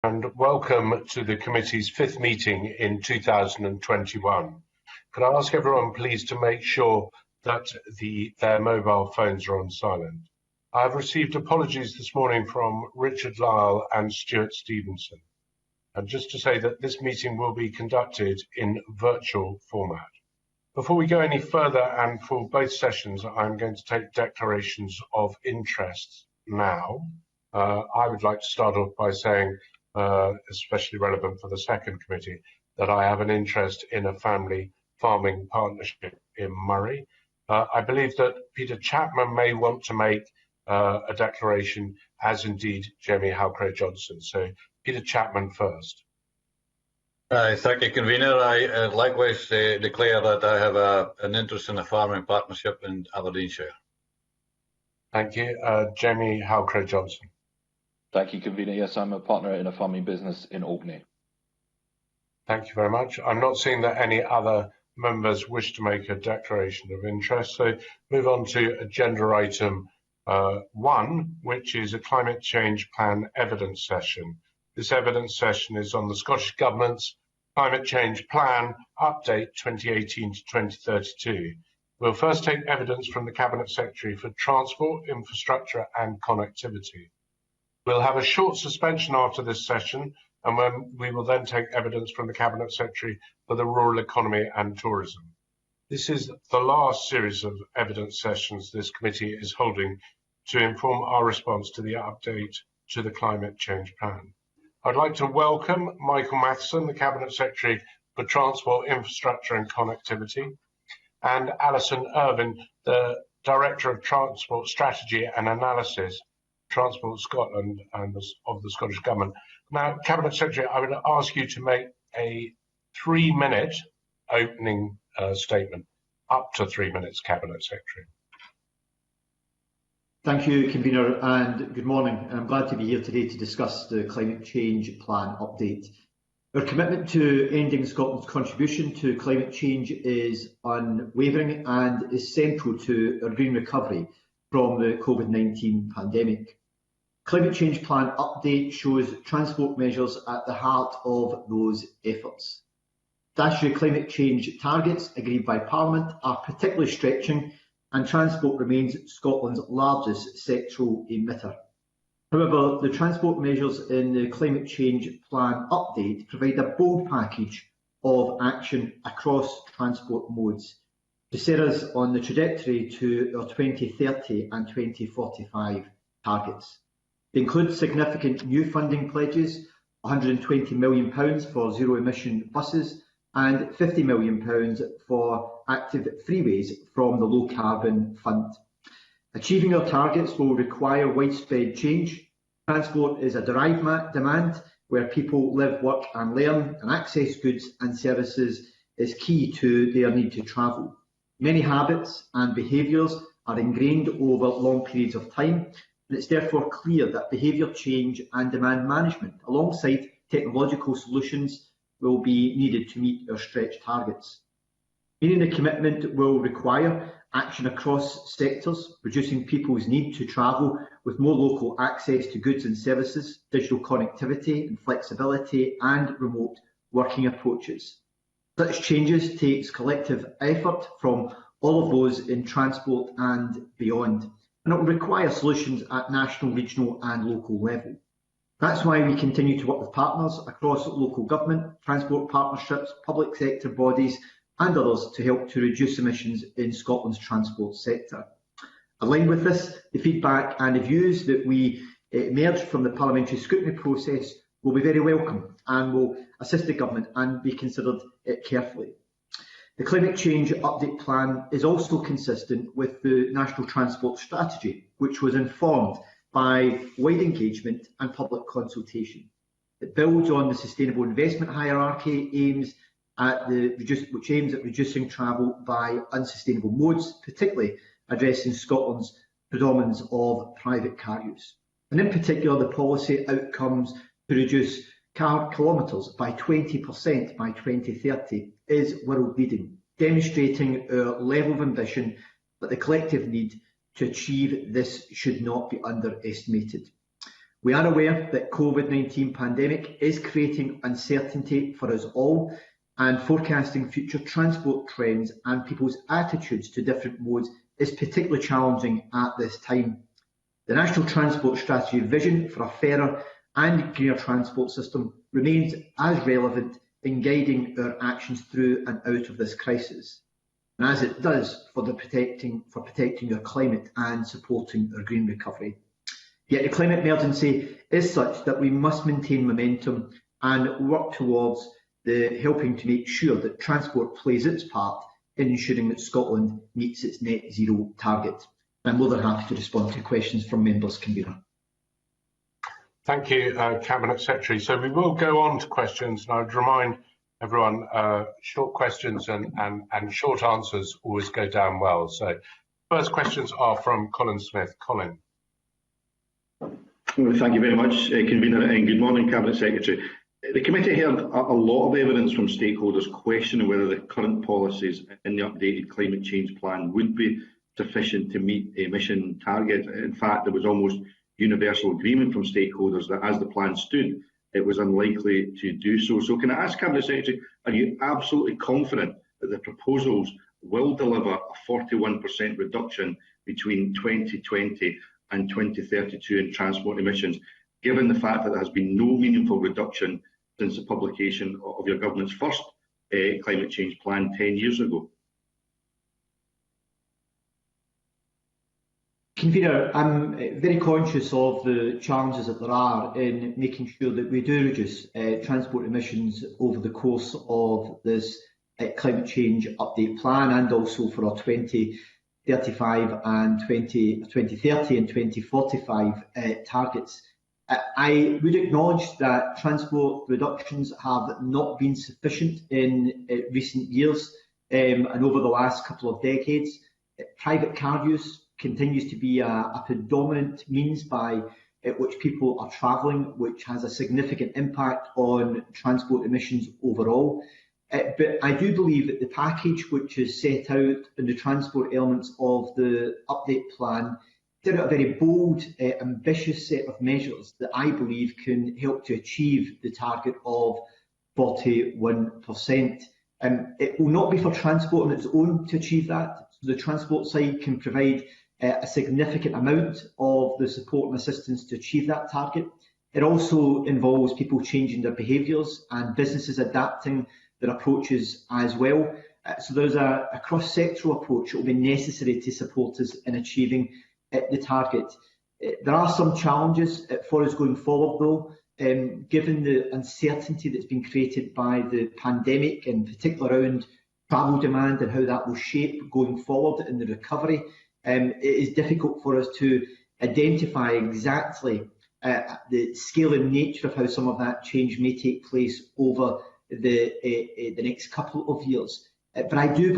And welcome to the committee's fifth meeting in 2021. Could I ask everyone please to make sure that their mobile phones are on silent? I have received apologies this morning from Richard Lyle and Stuart Stevenson. And just to say that this meeting will be conducted in virtual format. Before we go any further, and for both sessions, I'm going to take declarations of interest now. I would like to start off by saying, especially relevant for the second committee, that I have an interest in a family farming partnership in Murray. I believe that Peter Chapman may want to make a declaration, as indeed Jamie Halcrow-Johnson. So Peter Chapman first. Thank you, Convener. I likewise declare that I have an interest in a farming partnership in Aberdeenshire. Thank you. Jamie Halcrow-Johnson. Thank you, Convener. Yes, I'm a partner in a farming business in Orkney. Thank you very much. I'm not seeing that any other members wish to make a declaration of interest, so move on to agenda item 1, which is a climate change plan evidence session. This evidence session is on the Scottish Government's Climate Change Plan Update 2018 to 2032. We'll first take evidence from the Cabinet Secretary for Transport, Infrastructure and Connectivity. We'll have a short suspension after this session, and we will then take evidence from the Cabinet Secretary for the Rural Economy and Tourism. This is the last series of evidence sessions this committee is holding to inform our response to the update to the Climate Change Plan. I'd like to welcome Michael Matheson, the Cabinet Secretary for Transport, Infrastructure and Connectivity, and Alison Irvine, the Director of Transport Strategy and Analysis, Transport Scotland and of the Scottish Government. Now, Cabinet Secretary, I would ask you to make a 3-minute opening statement, up to 3 minutes, Cabinet Secretary. Thank you, Convener, and good morning. I'm glad to be here today to discuss the Climate Change Plan update. Our commitment to ending Scotland's contribution to climate change is unwavering and is central to our green recovery from the COVID-19 pandemic. Climate Change Plan update shows transport measures at the heart of those efforts. Statutory climate change targets agreed by Parliament are particularly stretching, and transport remains Scotland's largest sectoral emitter. However, the transport measures in the Climate Change Plan update provide a bold package of action across transport modes to set us on the trajectory to our 2030 and 2045 targets. They include significant new funding pledges, £120 million for zero-emission buses and £50 million for active freeways from the Low Carbon Fund. Achieving our targets will require widespread change. Transport is a derived demand where people live, work and learn, and access goods and services is key to their need to travel. Many habits and behaviours are ingrained over long periods of time, and it's therefore clear that behaviour change and demand management alongside technological solutions will be needed to meet our stretch targets. Meeting the commitment will require action across sectors, reducing people's need to travel with more local access to goods and services, digital connectivity and flexibility, and remote working approaches. Such changes takes collective effort from all of those in transport and beyond, and it will require solutions at national, regional and local level. That's why we continue to work with partners across local government, transport partnerships, public sector bodies and others to help to reduce emissions in Scotland's transport sector. Aligned with this, the feedback and the views that we emerged from the parliamentary scrutiny process will be very welcome and will assist the government and be considered carefully. The Climate Change Update Plan is also consistent with the National Transport Strategy, which was informed by wide engagement and public consultation. It builds on the sustainable investment hierarchy, which aims at reducing travel by unsustainable modes, particularly addressing Scotland's predominance of private car use. And in particular, the policy outcomes to reduce car kilometres by 20% by 2030 is world-leading, demonstrating our level of ambition, but the collective need to achieve this should not be underestimated. We are aware that COVID-19 pandemic is creating uncertainty for us all, and forecasting future transport trends and people's attitudes to different modes is particularly challenging at this time. The National Transport Strategy vision for a fairer and greener transport system remains as relevant in guiding our actions through and out of this crisis, and as it does for protecting our climate and supporting our green recovery. Yet the climate emergency is such that we must maintain momentum and work towards helping to make sure that transport plays its part in ensuring that Scotland meets its net zero target. I'm more than happy to respond to questions from members, Convener. Thank you, Cabinet Secretary. So we will go on to questions, and I would remind everyone, short questions and short answers always go down well. So first questions are from Colin Smith. Colin. Well, thank you very much, Convener, and good morning, Cabinet Secretary. The committee heard a lot of evidence from stakeholders questioning whether the current policies in the updated climate change plan would be sufficient to meet emission targets. In fact, there was almost universal agreement from stakeholders that as the plan stood, it was unlikely to do so. So can I ask Cabinet Secretary, are you absolutely confident that the proposals will deliver a 41% reduction between 2020 and 2032 in transport emissions, given the fact that there has been no meaningful reduction since the publication of your government's first climate change plan 10 years ago? Convener, I'm very conscious of the challenges that there are in making sure that we do reduce transport emissions over the course of this climate change update plan, and also for our 2035 and 2030 and 2045 targets. I would acknowledge that transport reductions have not been sufficient in recent years and over the last couple of decades. Private car use continues to be a predominant means by which people are travelling, which has a significant impact on transport emissions overall. But I do believe that the package which is set out in the transport elements of the update plan set out a very bold, ambitious set of measures that I believe can help to achieve the target of 41%. It will not be for transport on its own to achieve that. So the transport side can provide a significant amount of the support and assistance to achieve that target. It also involves people changing their behaviours and businesses adapting their approaches as well. So there's a cross-sectoral approach that will be necessary to support us in achieving the target. There are some challenges for us going forward though, given the uncertainty that's been created by the pandemic, in particular around travel demand and how that will shape going forward in the recovery. It is difficult for us to identify exactly the scale and nature of how some of that change may take place over the next couple of years. But I do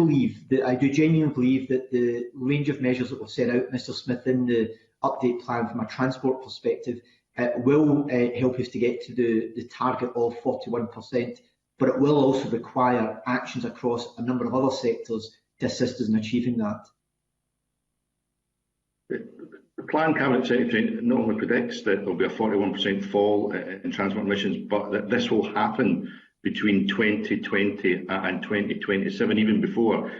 genuinely believe that the range of measures that we've set out, Mr Smith, in the update plan from a transport perspective will help us to get to the target of 41%, but it will also require actions across a number of other sectors to assist us in achieving that. The plan, Cabinet Secretary, not only predicts that there will be a 41% fall in transport emissions, but that this will happen between 2020 and 2027, even before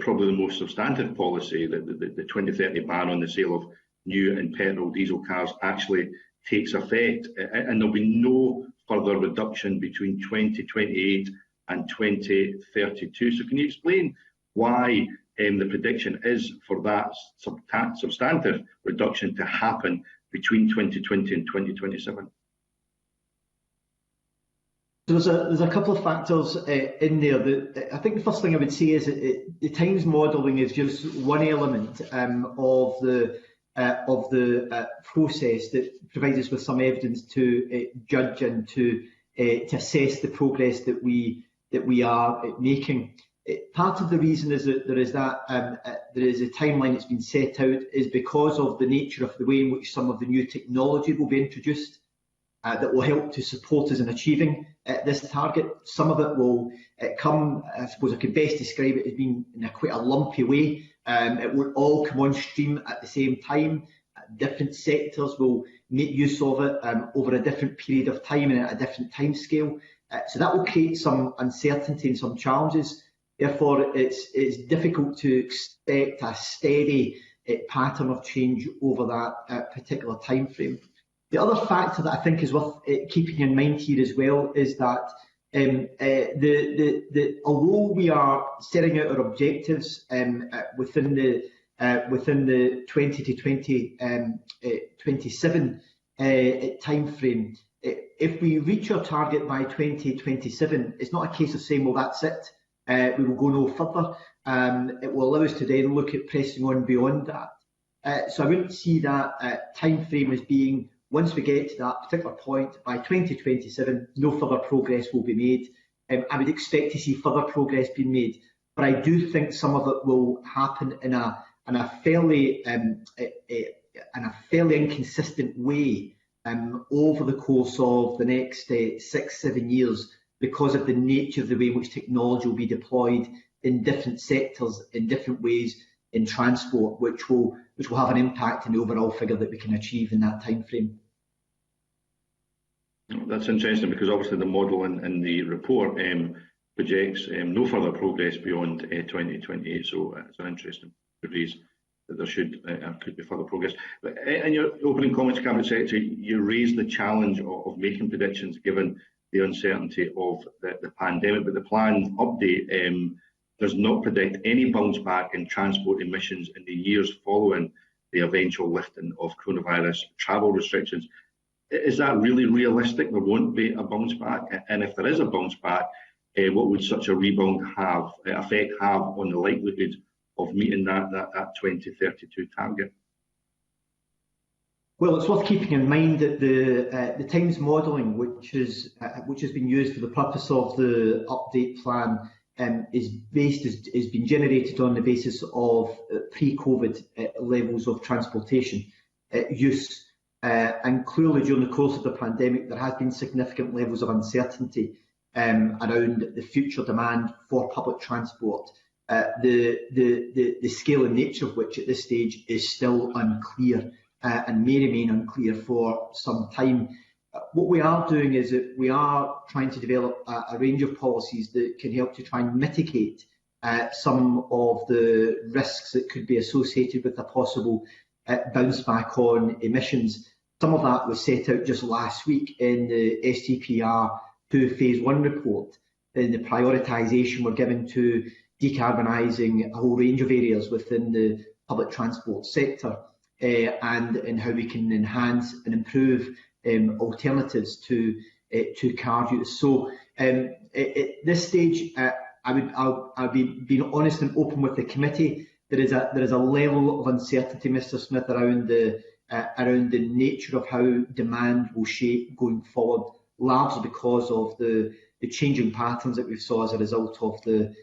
probably the most substantive policy, the 2030 ban on the sale of new and petrol diesel cars actually takes effect, and there'll be no further reduction between 2028 and 2032. So can you explain why the prediction is for that substantive reduction to happen between 2020 and 2027? There's a couple of factors in there. I think the first thing I would say is that the times modelling is just one element of the process that provides us with some evidence to judge and to assess the progress that we are making. Part of the reason is that there is a timeline that's been set out is because of the nature of the way in which some of the new technology will be introduced that will help to support us in achieving this target. Some of it will come, I suppose I could best describe it as being in quite a lumpy way. It won't all come on stream at the same time. Different sectors will make use of it over a different period of time and at a different time scale. So that will create some uncertainty and some challenges. Therefore, it's difficult to expect a steady pattern of change over that particular time frame. The other factor that I think is worth keeping in mind here as well is that although we are setting out our objectives within the 20 to 2027 time frame, if we reach our target by 2027, it's not a case of saying, well, that's it, we will go no further. It will allow us to then look at pressing on beyond that. So I wouldn't see that time frame as being, once we get to that particular point, by 2027, no further progress will be made. I would expect to see further progress being made, but I do think some of it will happen in a fairly inconsistent way over the course of the next 6-7 years, because of the nature of the way in which technology will be deployed in different sectors, in different ways in transport, which will have an impact on the overall figure that we can achieve in that time frame. That's interesting, because obviously the model in the report projects no further progress beyond 2028. So it's an interesting phrase that there could be further progress. But in your opening comments, Cabinet Secretary, you raised the challenge of making predictions given the uncertainty of the pandemic. But the plan update does not predict any bounce back in transport emissions in the years following the eventual lifting of coronavirus travel restrictions. Is that really realistic? There won't be a bounce back, and if there is a bounce back, what would such a rebound effect have on the likelihood of meeting that 2032 target? Well, it's worth keeping in mind that the Times modelling, which has been used for the purpose of the update plan, is been generated on the basis of pre-COVID levels of transportation use. And clearly, during the course of the pandemic, there has been significant levels of uncertainty around the future demand for public transport. The scale and nature of which at this stage is still unclear and may remain unclear for some time. What we are doing is that we are trying to develop a range of policies that can help to try and mitigate some of the risks that could be associated with a possible bounce back on emissions. Some of that was set out just last week in the STPR2 Phase 1 report, in the prioritisation we're given to decarbonising a whole range of areas within the public transport sector, and in how we can enhance and improve alternatives to car use. So at this stage, I'll be being honest and open with the committee. There is a level of uncertainty, Mr. Smith, around the nature of how demand will shape going forward, largely because of the changing patterns that we saw as a result of the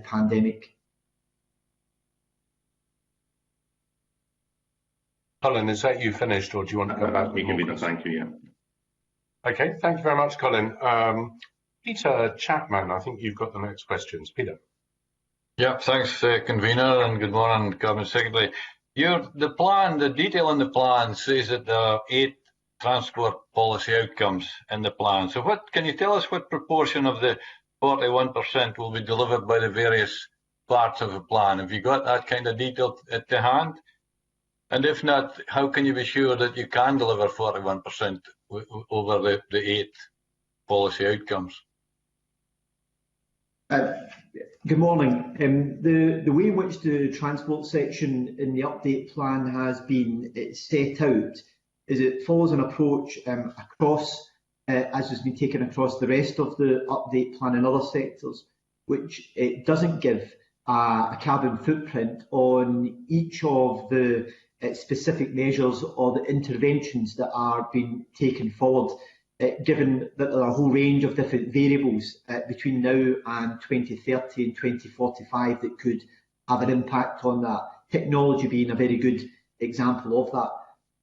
pandemic. Colin, is that you finished, or do you want to go back? Thank you, yeah. Okay, thank you very much, Colin. Peter Chapman, I think you've got the next questions. Peter. Yeah, thanks, Convener, and good morning, Cabinet Secretary. The detail in the plan says that there are 8 transport policy outcomes in the plan. So can you tell us what proportion of the 41% will be delivered by the various parts of the plan? Have you got that kind of detail at the hand? And if not, how can you be sure that you can deliver 41% over the 8 policy outcomes? Good morning. The way in which the transport section in the update plan has been set out is it follows an approach across, as has been taken across the rest of the update plan in other sectors, which it doesn't give a carbon footprint on each of the specific measures or the interventions that are being taken forward, given that there are a whole range of different variables between now and 2030 and 2045 that could have an impact on that, technology being a very good example of that.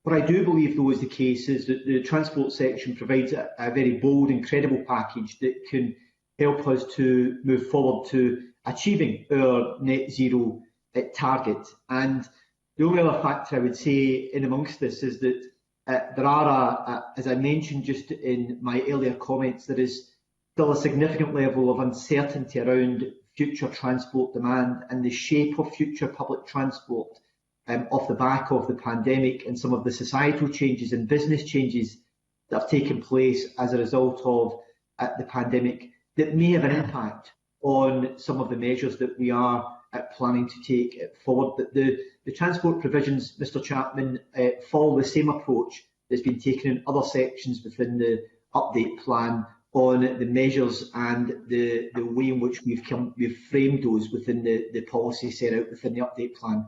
What I do believe, though, is the case is that the transport section provides a very bold and credible package that can help us to move forward to achieving our net zero target. And the only other factor I would say in amongst this is that there are, as I mentioned just in my earlier comments, there is still a significant level of uncertainty around future transport demand and the shape of future public transport off the back of the pandemic and some of the societal changes and business changes that have taken place as a result of the pandemic that may have an impact on some of the measures that we are planning to take forward. But the transport provisions, Mr Chapman, follow the same approach that's been taken in other sections within the update plan on the measures and the way in which we've framed those within the policy set out within the update plan.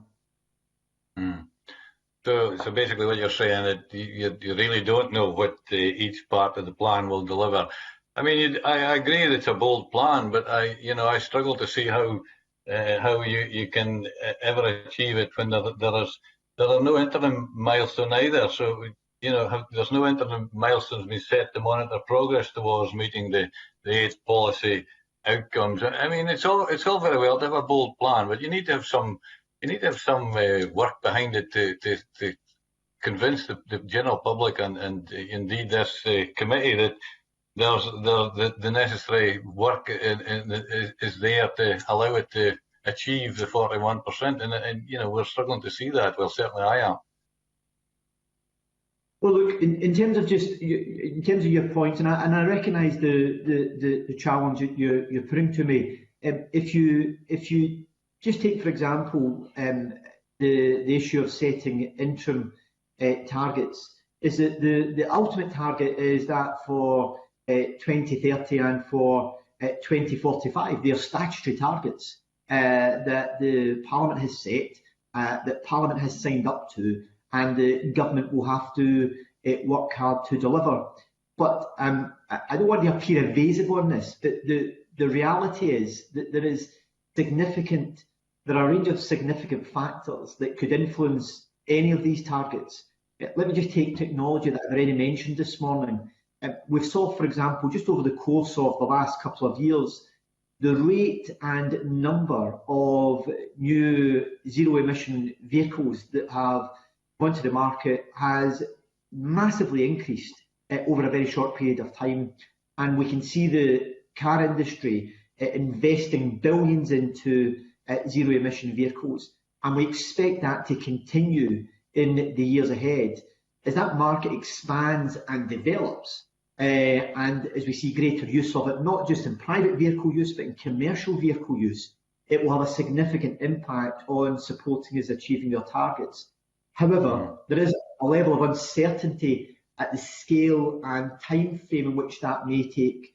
So basically what you're saying that you really don't know what each part of the plan will deliver. I mean, I agree that it's a bold plan, but I struggle to see how you can ever achieve it when there are no interim milestone either. So there's no interim milestones being set to monitor progress towards meeting the 8 policy outcomes. I mean, it's all very well to have a bold plan, but you need to have some work behind it to convince the general public and indeed this committee that the necessary work is there to allow it to achieve the 41%, and we're struggling to see that. Well, certainly I am. Well, look, in terms of your point, and I recognise the challenge that you're putting to me. If you just take, for example, the issue of setting interim targets, is that the ultimate target is that for 2030 and for 2045, they are statutory targets that the Parliament has set, that Parliament has signed up to, and the government will have to work hard to deliver. But I don't want to appear evasive on this, but the reality is that there are a range of significant factors that could influence any of these targets. Let me just take technology that I've already mentioned this morning. We saw, for example, just over the course of the last couple of years, the rate and number of new zero-emission vehicles that have gone to the market has massively increased over a very short period of time. And we can see the car industry investing billions into zero-emission vehicles. And we expect that to continue in the years ahead. As that market expands and develops, and as we see greater use of it, not just in private vehicle use, but in commercial vehicle use, it will have a significant impact on supporting us achieving their targets. However, there is a level of uncertainty at the scale and time frame in which that may be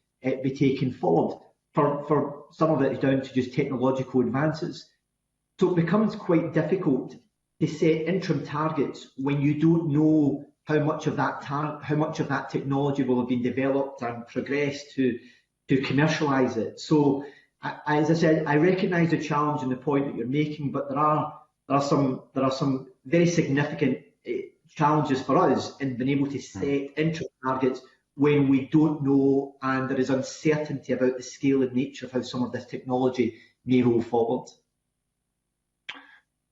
taken forward. For some of it is down to just technological advances. So it becomes quite difficult to set interim targets when you don't know how much of that technology will have been developed and progressed to commercialise it. So, as I said, I recognise the challenge and the point that you're making, but there are some very significant challenges for us in being able to set interim targets when we don't know and there is uncertainty about the scale and nature of how some of this technology may roll forward.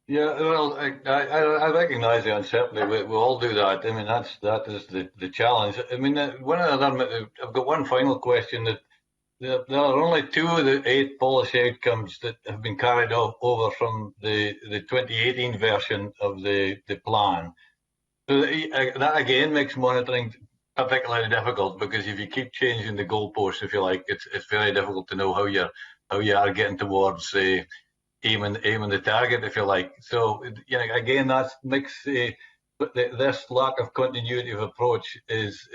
Yeah, well, I recognise the uncertainty. We all do that. I mean, that is the challenge. I mean, I've got one final question. That there are only 2 of the 8 policy outcomes that have been carried over from the 2018 version of the plan. So that again makes monitoring particularly difficult, because if you keep changing the goalposts, if you like, it's very difficult to know how you are getting towards aiming the target, if you like. So again, that makes this lack of continuity of approach is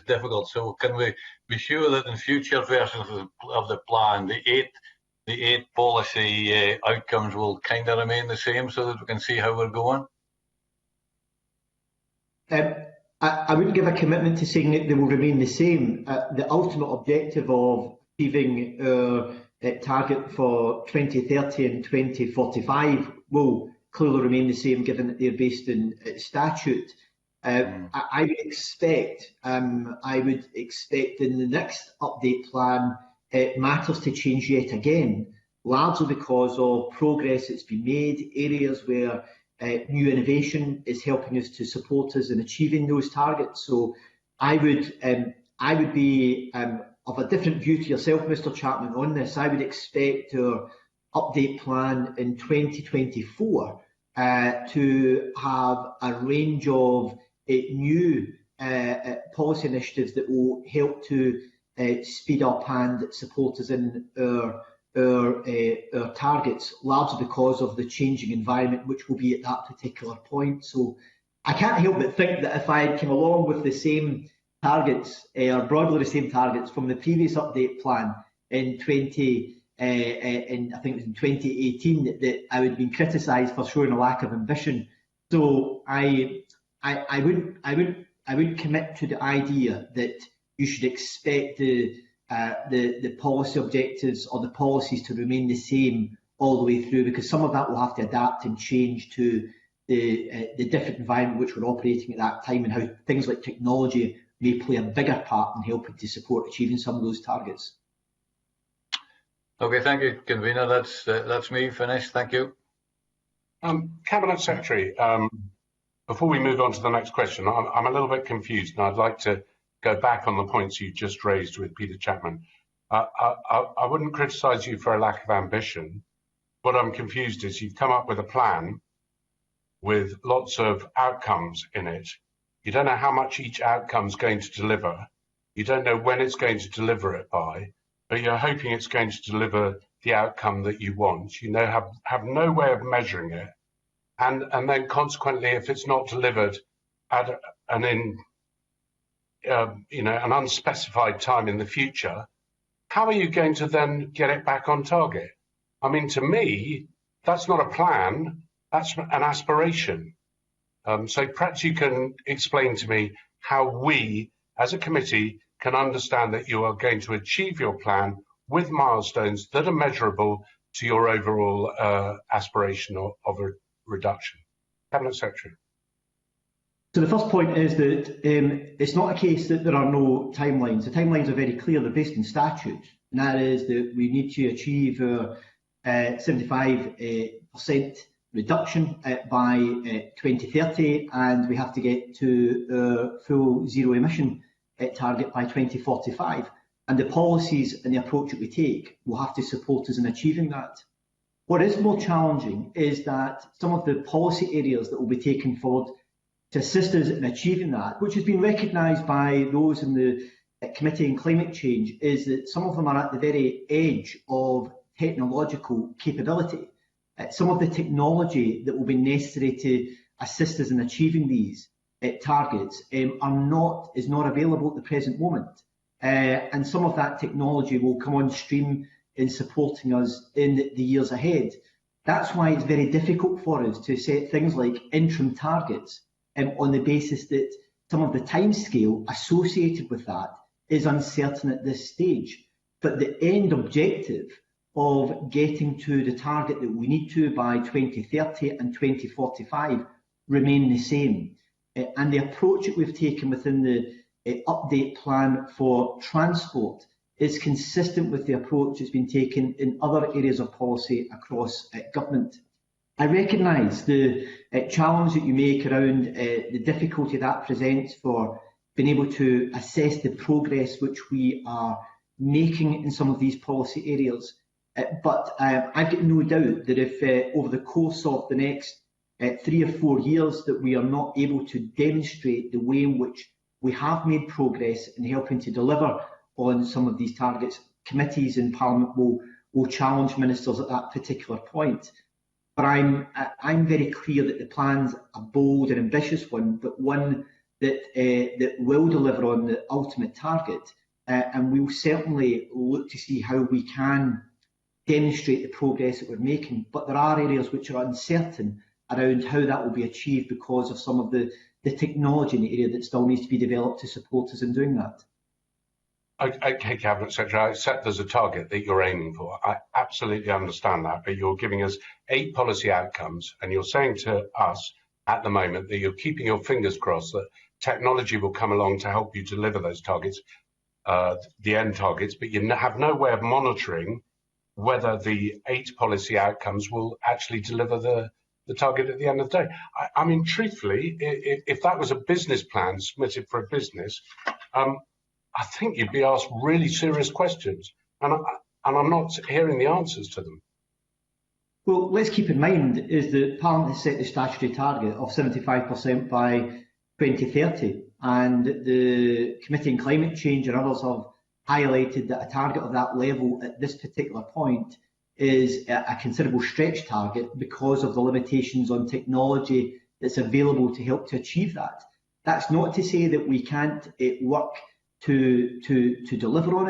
difficult. So can we be sure that in future versions of the plan, the eight policy outcomes will kind of remain the same, so that we can see how we're going? I wouldn't give a commitment to saying that they will remain the same. The ultimate objective of achieving our target for 2030 and 2045 will clearly remain the same, given that they're based in statute. I would expect in the next update plan matters to change yet again, largely because of progress that's been made, areas where new innovation is helping us to support us in achieving those targets. So I would be of a different view to yourself, Mr. Chapman, on this. I would expect our update plan in 2024 to have a range of new policy initiatives that will help to speed up and support us in our targets, largely because of the changing environment which will be at that particular point. So I can't help but think that if I came along with the same targets, or broadly the same targets from the previous update plan in I think it was in 2018, that I would have been criticised for showing a lack of ambition. So I would commit to the idea that you should expect the policy objectives or the policies to remain the same all the way through, because some of that will have to adapt and change to the different environment which we're operating at that time, and how things like technology may play a bigger part in helping to support achieving some of those targets. Okay, thank you, Convener. That's me finished. Thank you. Cabinet Secretary, before we move on to the next question, I'm a little bit confused, and I'd like to go back on the points you just raised with Peter Chapman. I wouldn't criticise you for a lack of ambition. What I'm confused is you've come up with a plan with lots of outcomes in it. You don't know how much each outcome is going to deliver. You don't know when it's going to deliver it by, but you're hoping it's going to deliver the outcome that you want. You know, have no way of measuring it. And then consequently, if it's not delivered at an unspecified time in the future, how are you going to then get it back on target? I mean, to me, that's not a plan, that's an aspiration. So perhaps you can explain to me how we, as a committee, can understand that you are going to achieve your plan with milestones that are measurable to your overall aspiration of a reduction. Cabinet Secretary. So the first point is that it's not a case that there are no timelines. The timelines are very clear. They're based in statute, and that is that we need to achieve 75% reduction by 2030, and we have to get to full zero emission target by 2045. And the policies and the approach that we take will have to support us in achieving that. What is more challenging is that some of the policy areas that will be taken forward to assist us in achieving that, which has been recognised by those in the Committee on Climate Change, is that some of them are at the very edge of technological capability. Some of the technology that will be necessary to assist us in achieving these targets is not available at the present moment. And some of that technology will come on stream in supporting us in the years ahead. That's why it's very difficult for us to set things like interim targets on the basis that some of the timescale associated with that is uncertain at this stage. But the end objective of getting to the target that we need to by 2030 and 2045 remain the same. And the approach that we've taken within the update plan for transport is consistent with the approach that's been taken in other areas of policy across government. I recognise the challenge that you make around the difficulty that presents for being able to assess the progress which we are making in some of these policy areas. But I've got no doubt that if over the course of the next 3 or 4 years that we are not able to demonstrate the way in which we have made progress in helping to deliver on some of these targets, committees in Parliament will challenge ministers at that particular point. But I'm very clear that the plan's a bold and ambitious one, but one that will deliver on the ultimate target. And we will certainly look to see how we can demonstrate the progress that we're making. But there are areas which are uncertain around how that will be achieved because of some of the technology in the area that still needs to be developed to support us in doing that. Okay, Cabinet Secretary, I accept there's a target that you're aiming for. I absolutely understand that, but you're giving us 8 policy outcomes, and you're saying to us at the moment that you're keeping your fingers crossed that technology will come along to help you deliver those targets, the end targets, but you have no way of monitoring whether the 8 policy outcomes will actually deliver the target at the end of the day. I mean, truthfully, if that was a business plan submitted for a business, I think you'd be asked really serious questions, and I'm not hearing the answers to them. Well, let's keep in mind is that Parliament has set the statutory target of 75% by 2030, and the Committee on Climate Change and others have highlighted that a target of that level at this particular point is a considerable stretch target because of the limitations on technology that's available to help to achieve that. That's not to say that we can't work to deliver on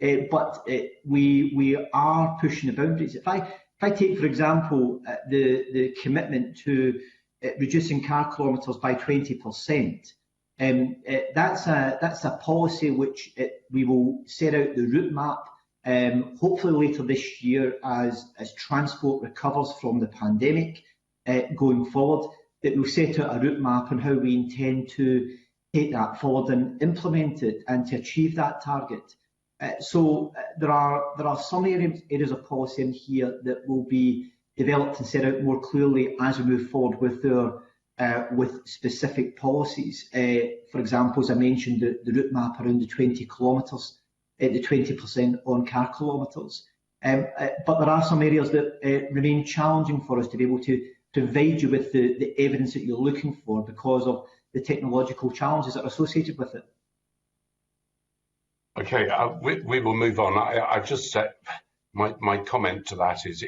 it, but we are pushing the boundaries. If I take, for example, the commitment to reducing car kilometres by 20%, that's a policy which we will set out the route map, hopefully later this year as transport recovers from the pandemic going forward, that we'll set out a route map on how we intend to take that forward and implement it and to achieve that target. So there are some areas of policy in here that will be developed and set out more clearly as we move forward with specific policies. For example, as I mentioned, the route map around the 20 kilometres, the 20% on car kilometres. But there are some areas that remain challenging for us to be able to provide you with the evidence that you're looking for because of the technological challenges that are associated with it. Okay, we will move on. I've just said my comment to that is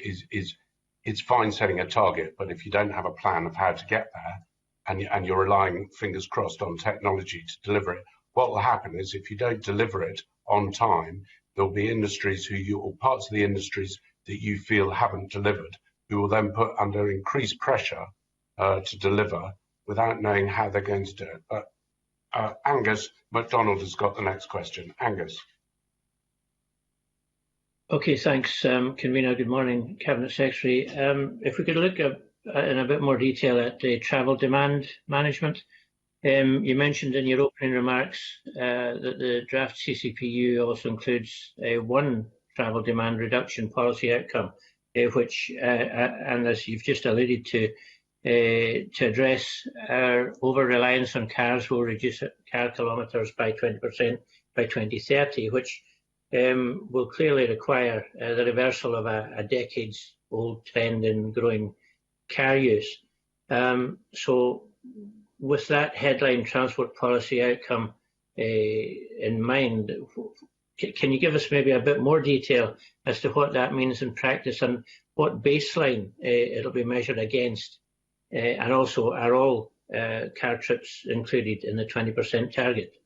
it's fine setting a target, but if you don't have a plan of how to get there and you're relying, fingers crossed, on technology to deliver it, what will happen is if you don't deliver it on time, there'll be industries or parts of the industries that you feel haven't delivered, who will then put under increased pressure to deliver without knowing how they're going to do it. But Angus MacDonald has got the next question. Angus. Okay, thanks, Convener. Good morning, Cabinet Secretary. If we could look in a bit more detail at the travel demand management. You mentioned in your opening remarks that the draft CCPU also includes one travel demand reduction policy outcome, which, and as you've just alluded to address our over-reliance on cars, will reduce car kilometres by 20% by 2030, which will clearly require the reversal of a decades-old trend in growing car use. So with that headline transport policy outcome in mind, can you give us maybe a bit more detail as to what that means in practice and what baseline it'll be measured against? And also, are all car trips included in the 20% target?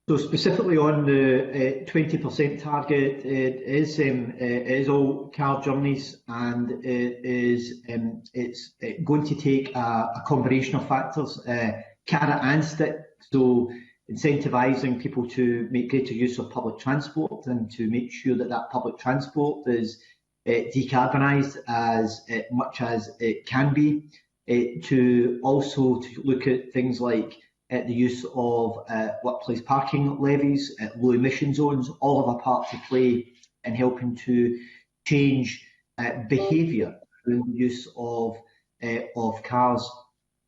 So specifically on the 20% target, it is all car journeys, and it's going to take a combination of factors, carrot and stick. So incentivising people to make greater use of public transport and to make sure that that public transport is decarbonised as much as it can be, to also to look at things like the use of workplace parking levies, low emission zones, all have a part to play in helping to change behaviour in the use of cars.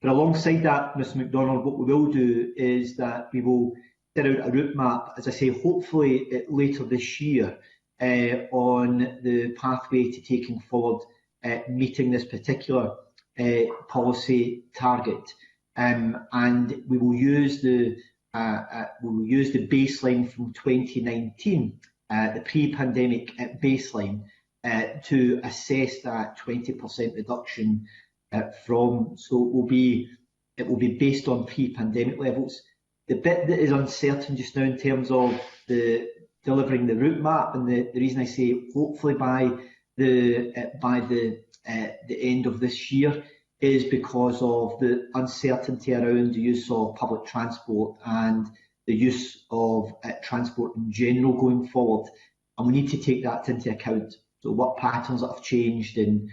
But alongside that, Mr MacDonald, what we will do is that we will set out a route map, as I say, hopefully later this year, on the pathway to taking forward meeting this particular policy target. And we will use the baseline from 2019, the pre-pandemic baseline, to assess that 20% reduction from. So it will be based on pre-pandemic levels. The bit that is uncertain just now in terms of the delivering the route map, and the reason I say hopefully by the end of this year, is because of the uncertainty around the use of public transport and the use of transport in general going forward. And we need to take that into account. So what patterns that have changed in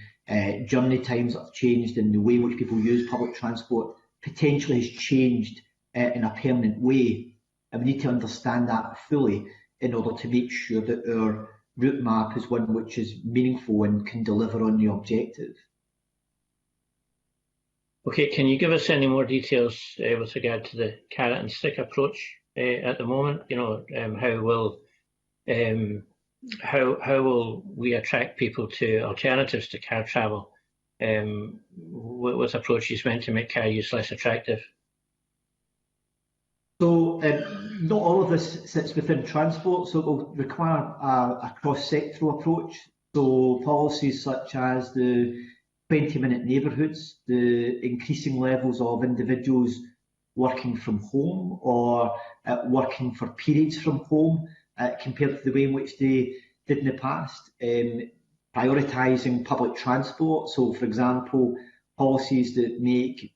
journey times that have changed in the way in which people use public transport potentially has changed in a permanent way. And we need to understand that fully in order to make sure that our route map is one which is meaningful and can deliver on the objective. Okay, can you give us any more details with regard to the carrot and stick approach at the moment? You know, how will we attract people to alternatives to car travel with approaches meant to make car use less attractive? So not all of this sits within transport, so it will require a cross-sectoral approach. So policies such as the 20-minute neighbourhoods, the increasing levels of individuals working from home or working for periods from home compared to the way in which they did in the past, prioritising public transport. So, for example, policies that make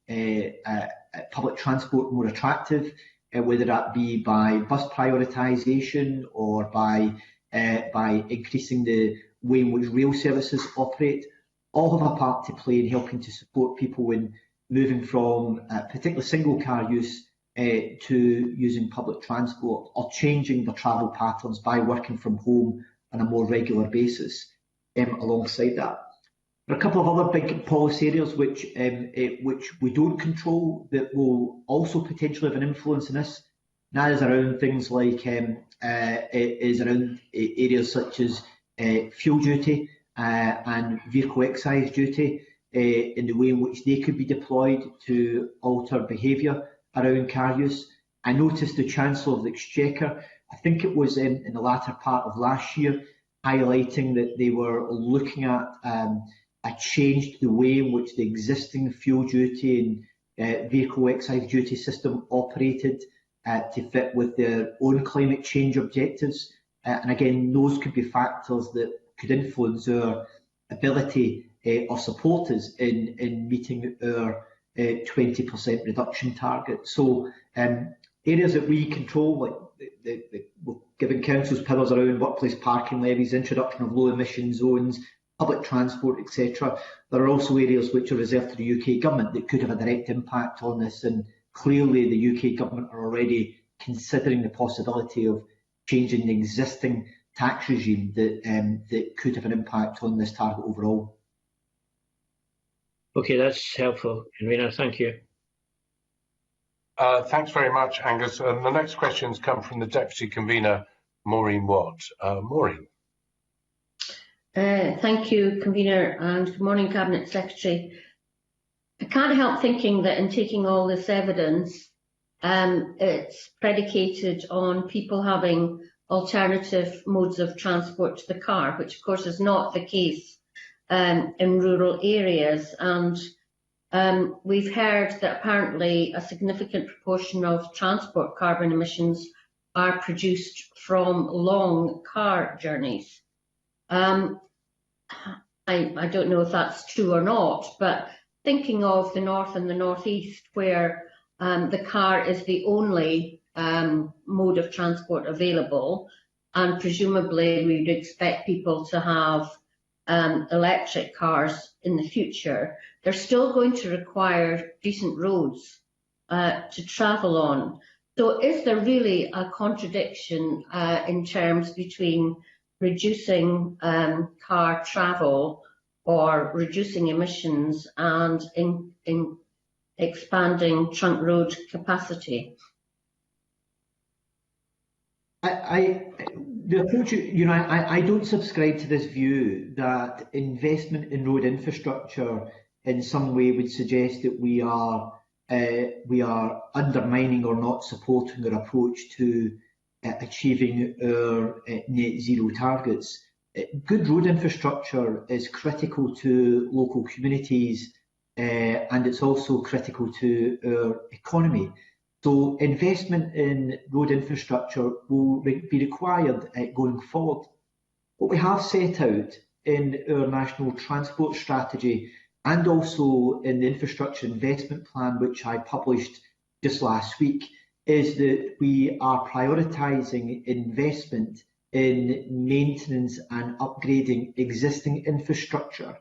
public transport more attractive, whether that be by bus prioritisation or by increasing the way in which rail services operate, all have a part to play in helping to support people in moving from particularly single car use to using public transport or changing their travel patterns by working from home on a more regular basis alongside that. There are a couple of other big policy areas which we don't control that will also potentially have an influence in this. And that is around things like around areas such as fuel duty and vehicle excise duty in the way in which they could be deployed to alter behaviour around car use. I noticed the Chancellor of the Exchequer, I think it was in the latter part of last year, highlighting that they were looking at a change to the way in which the existing fuel duty and vehicle excise duty system operated to fit with their own climate change objectives. And again, those could be factors that could influence our ability or support us in meeting our 20% reduction target. So areas that we control, like giving councils powers around workplace parking levies, introduction of low emission zones, public transport, etc. There are also areas which are reserved to the UK government that could have a direct impact on this, and clearly the UK government are already considering the possibility of changing the existing tax regime that could have an impact on this target overall. Okay, that's helpful, Convener. Thank you. Thanks very much, Angus. The next questions come from the Deputy Convener, Maureen Watt. Maureen. Thank you, Convener, and good morning, Cabinet Secretary. I can't help thinking that in taking all this evidence, it's predicated on people having alternative modes of transport to the car, which of course is not the case in rural areas. And we've heard that apparently a significant proportion of transport carbon emissions are produced from long car journeys. I don't know if that's true or not, but thinking of the north and the northeast, where the car is the only mode of transport available, and presumably we would expect people to have electric cars in the future, they're still going to require decent roads to travel on. So is there really a contradiction in terms between reducing car travel or reducing emissions and in expanding trunk road capacity? The approach, I don't subscribe to this view that investment in road infrastructure in some way would suggest that we are undermining or not supporting our approach to achieving our net zero targets. Good road infrastructure is critical to local communities and it's also critical to our economy. So investment in road infrastructure will be required going forward. What we have set out in our National Transport Strategy and also in the Infrastructure Investment Plan, which I published just last week, is that we are prioritising investment in maintenance and upgrading existing infrastructure,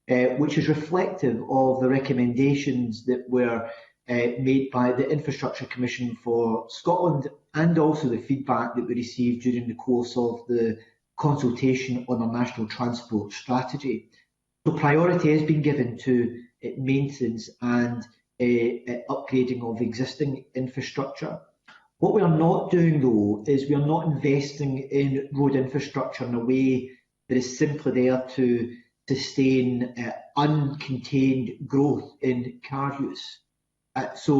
which is reflective of the recommendations that were made by the Infrastructure Commission for Scotland and also the feedback that we received during the course of the consultation on our national transport strategy. So priority has been given to maintenance and upgrading of existing infrastructure. What we are not doing, though, is we are not investing in road infrastructure in a way that is simply there to sustain uncontained growth in car use. So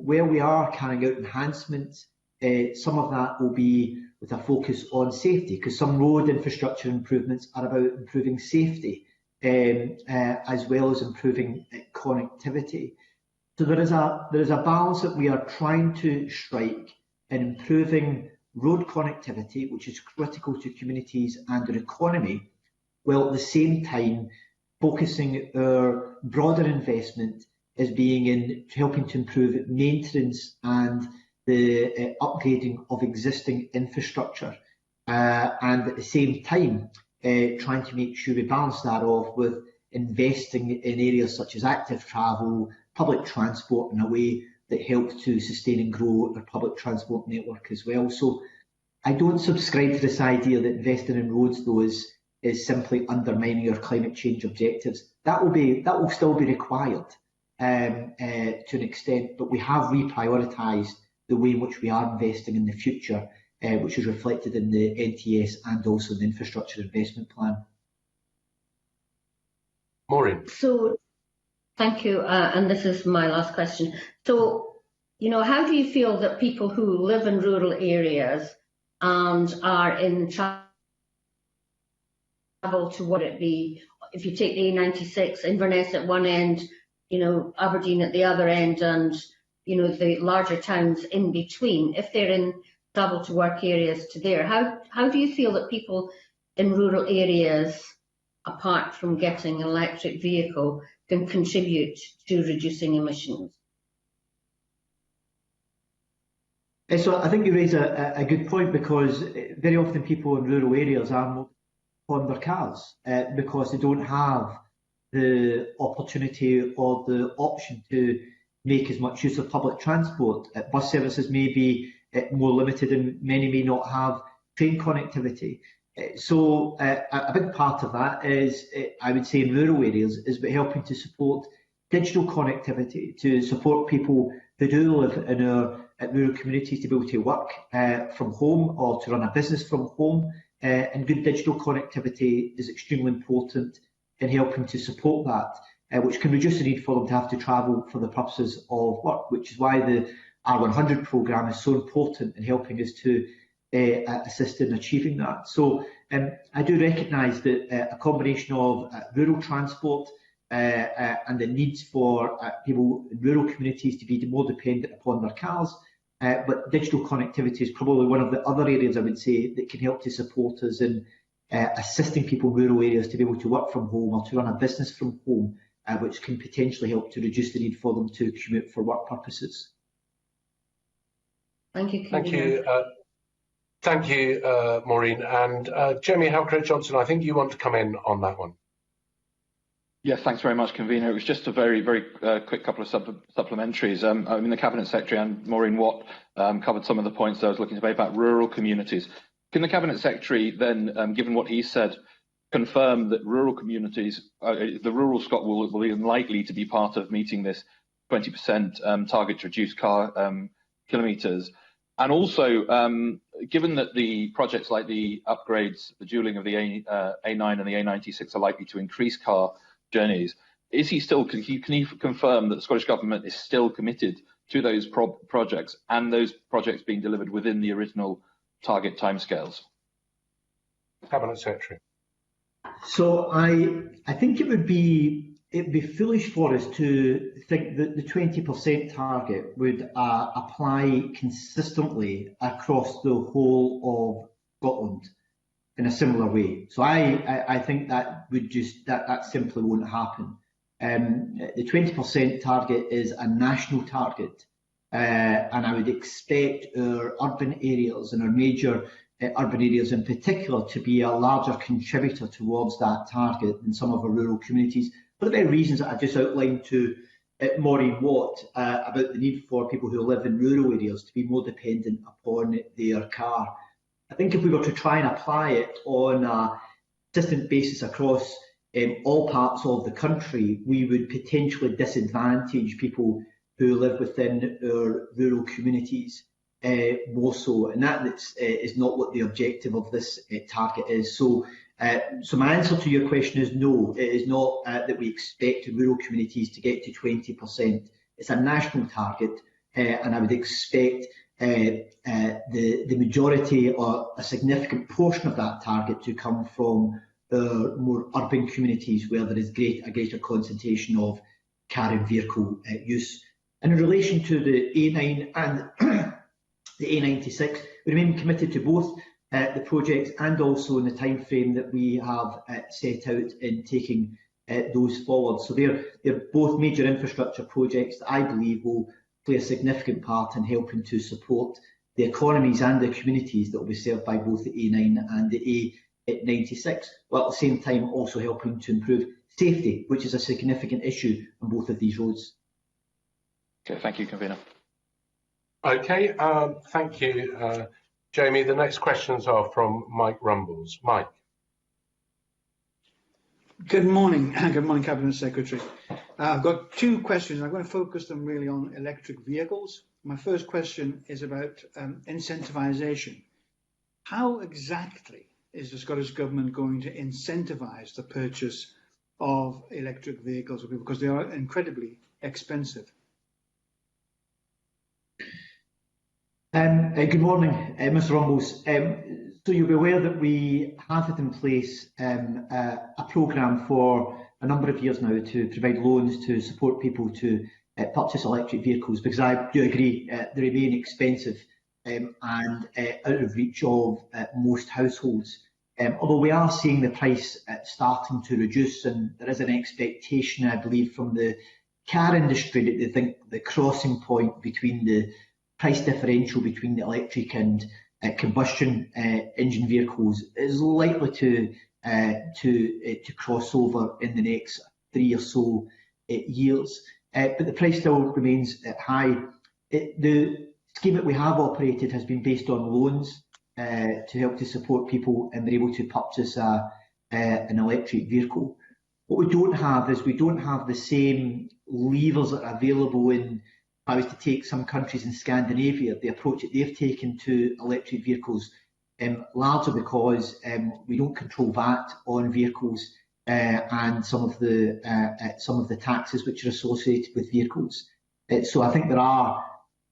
where we are carrying out enhancements, some of that will be with a focus on safety, because some road infrastructure improvements are about improving safety as well as improving connectivity. So there is a balance that we are trying to strike in improving road connectivity, which is critical to communities and their economy, while at the same time focusing our broader investment as being in helping to improve maintenance and the upgrading of existing infrastructure, and at the same time trying to make sure we balance that off with investing in areas such as active travel, public transport in a way that helps to sustain and grow our public transport network as well. So I don't subscribe to this idea that investing in roads, though, is simply undermining our climate change objectives. That will still be required to an extent, but we have reprioritised the way in which we are investing in the future, which is reflected in the NTS and also the infrastructure investment plan. Maureen. So, thank you, and this is my last question. So, how do you feel that people who live in rural areas and are in travel to what it be, if you take the A96, Inverness at one end, Aberdeen at the other end, and the larger towns in between, if they're in travel to work areas to there, how do you feel that people in rural areas, apart from getting an electric vehicle, can contribute to reducing emissions? So I think you raise a good point, because very often people in rural areas are on their cars because they don't have the opportunity or the option to make as much use of public transport. Bus services may be more limited, and many may not have train connectivity. So a big part of that is, I would say, in rural areas, is about helping to support digital connectivity, to support people who do live in our rural communities to be able to work from home or to run a business from home. And good digital connectivity is extremely important in helping to support that, which can reduce the need for them to have to travel for the purposes of work, which is why the R100 programme is so important in helping us to assist in achieving that. So I do recognise that a combination of rural transport and the needs for people in rural communities to be more dependent upon their cars, but digital connectivity is probably one of the other areas, I would say, that can help to support us in assisting people in rural areas to be able to work from home or to run a business from home, which can potentially help to reduce the need for them to commute for work purposes. Thank you, Thank you. Thank you, Maureen. And Jamie Halcrow-Johnson, I think you want to come in on that one. Yes, thanks very much, Convener. It was just a very, very quick couple of supplementaries. The Cabinet Secretary and Maureen Watt covered some of the points I was looking to make about rural communities. Can the Cabinet Secretary then, given what he said, confirm that rural communities, the rural Scot will be unlikely to be part of meeting this 20% target to reduce car kilometres? And also, given that the projects like the upgrades, the dualling of the A9 and the A96 are likely to increase car journeys, can he confirm that the Scottish Government is still committed to those projects and those projects being delivered within the original target timescales? Cabinet Secretary. So I think it would be foolish for us to think that the 20% target would apply consistently across the whole of Scotland in a similar way. So I think that that simply won't happen. The 20% target is a national target, and I would expect our urban areas and our major urban areas in particular to be a larger contributor towards that target than some of our rural communities, for the very reasons that I just outlined to Maureen Watt about the need for people who live in rural areas to be more dependent upon their car. I think if we were to try and apply it on a consistent basis across all parts of the country, we would potentially disadvantage people who live within our rural communities more so, and that is not what the objective of this target is. So my answer to your question is no, it is not that we expect rural communities to get to 20%. It's a national target, and I would expect the majority or a significant portion of that target to come from more urban communities where there is a greater concentration of car and vehicle use. And in relation to the A9 and the A96, we remain committed to both the projects and also in the time frame that we have set out in taking those forward. So they're both major infrastructure projects that I believe will play a significant part in helping to support the economies and the communities that will be served by both the A9 and the A96, while at the same time also helping to improve safety, which is a significant issue on both of these roads. Okay, thank you, Convener. Okay, thank you, Jamie. The next questions are from Mike Rumbles. Mike. Good morning. Good morning, Cabinet Secretary. I've got two questions. I'm going to focus them really on electric vehicles. My first question is about incentivisation. How exactly is the Scottish Government going to incentivise the purchase of electric vehicles? Because they are incredibly expensive. Good morning, Mr. Rumbles. So you'll be aware that we have had in place a programme for a number of years now to provide loans to support people to purchase electric vehicles, because I do agree they remain expensive and out of reach of most households. Although we are seeing the price starting to reduce, and there is an expectation, I believe, from the car industry that they think the crossing point between the price differential between the electric and combustion engine vehicles is likely to cross over in the next 3 or so years. But the price still remains high. The scheme that we have operated has been based on loans to help to support people and they're able to purchase an electric vehicle. What we don't have is we don't have the same levers that are available in, if I was to take some countries in Scandinavia, the approach that they've taken to electric vehicles, largely because we don't control VAT on vehicles and some of the taxes which are associated with vehicles. So I think there are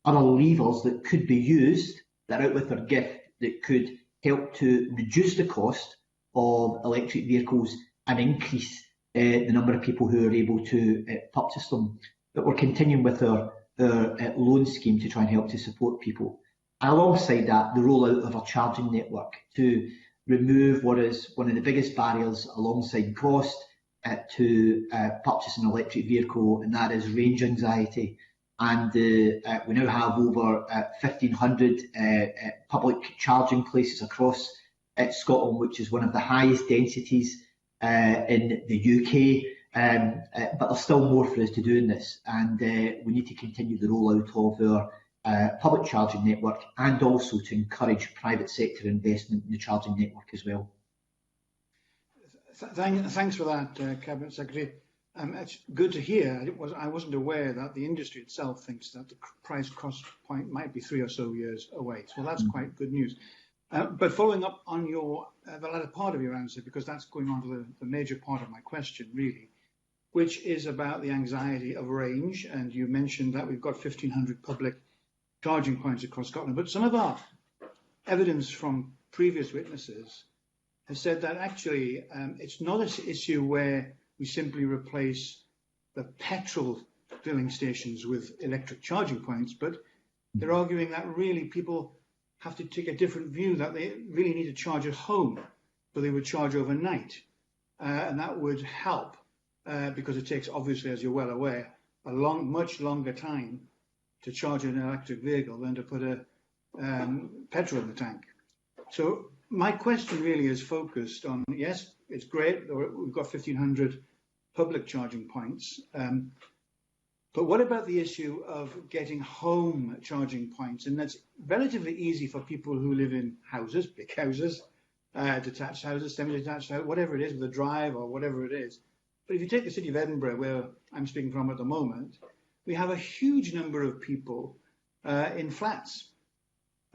other levers that could be used that are out with their gift that could help to reduce the cost of electric vehicles and increase the number of people who are able to purchase them. But we're continuing with our loan scheme to try and help to support people. Alongside that, the rollout of our charging network to remove what is one of the biggest barriers alongside cost to purchase an electric vehicle, and that is range anxiety. And we now have over 1,500 public charging places across Scotland, which is one of the highest densities in the UK. But there's still more for us to do in this, and we need to continue the rollout of our public charging network and also to encourage private sector investment in the charging network as well. Thanks for that, Cabinet Secretary. It's good to hear. I wasn't aware that the industry itself thinks that the price cross point might be 3 or so years away. So that's quite good news. But following up on the latter part of your answer, because that's going on to the major part of my question, really, which is about the anxiety of range. And you mentioned that we've got 1,500 public charging points across Scotland. But some of our evidence from previous witnesses has said that actually it's not an issue where we simply replace the petrol filling stations with electric charging points, but they're arguing that really people have to take a different view, that they really need to charge at home, but they would charge overnight. And that would help because it takes, obviously, as you're well aware, a much longer time to charge an electric vehicle than to put a petrol in the tank. So my question really is focused on, yes, it's great, we've got 1,500 public charging points, But what about the issue of getting home charging points? And that's relatively easy for people who live in houses, big houses, detached houses, semi-detached houses, whatever it is, with a drive or whatever it is. But if you take the city of Edinburgh, where I'm speaking from at the moment, we have a huge number of people in flats.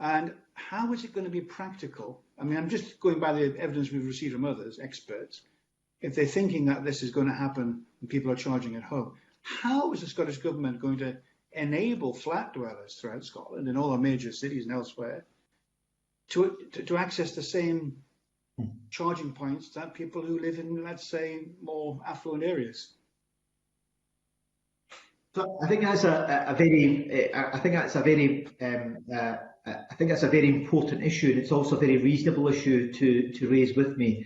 And how is it going to be practical? I mean, I'm just going by the evidence we've received from others, experts. If they're thinking that this is going to happen and people are charging at home, how is the Scottish Government going to enable flat dwellers throughout Scotland and all our major cities and elsewhere to access the same charging points that people who live in, let's say, more affluent areas? So I think that's a very important issue, and it's also a very reasonable issue to raise with me.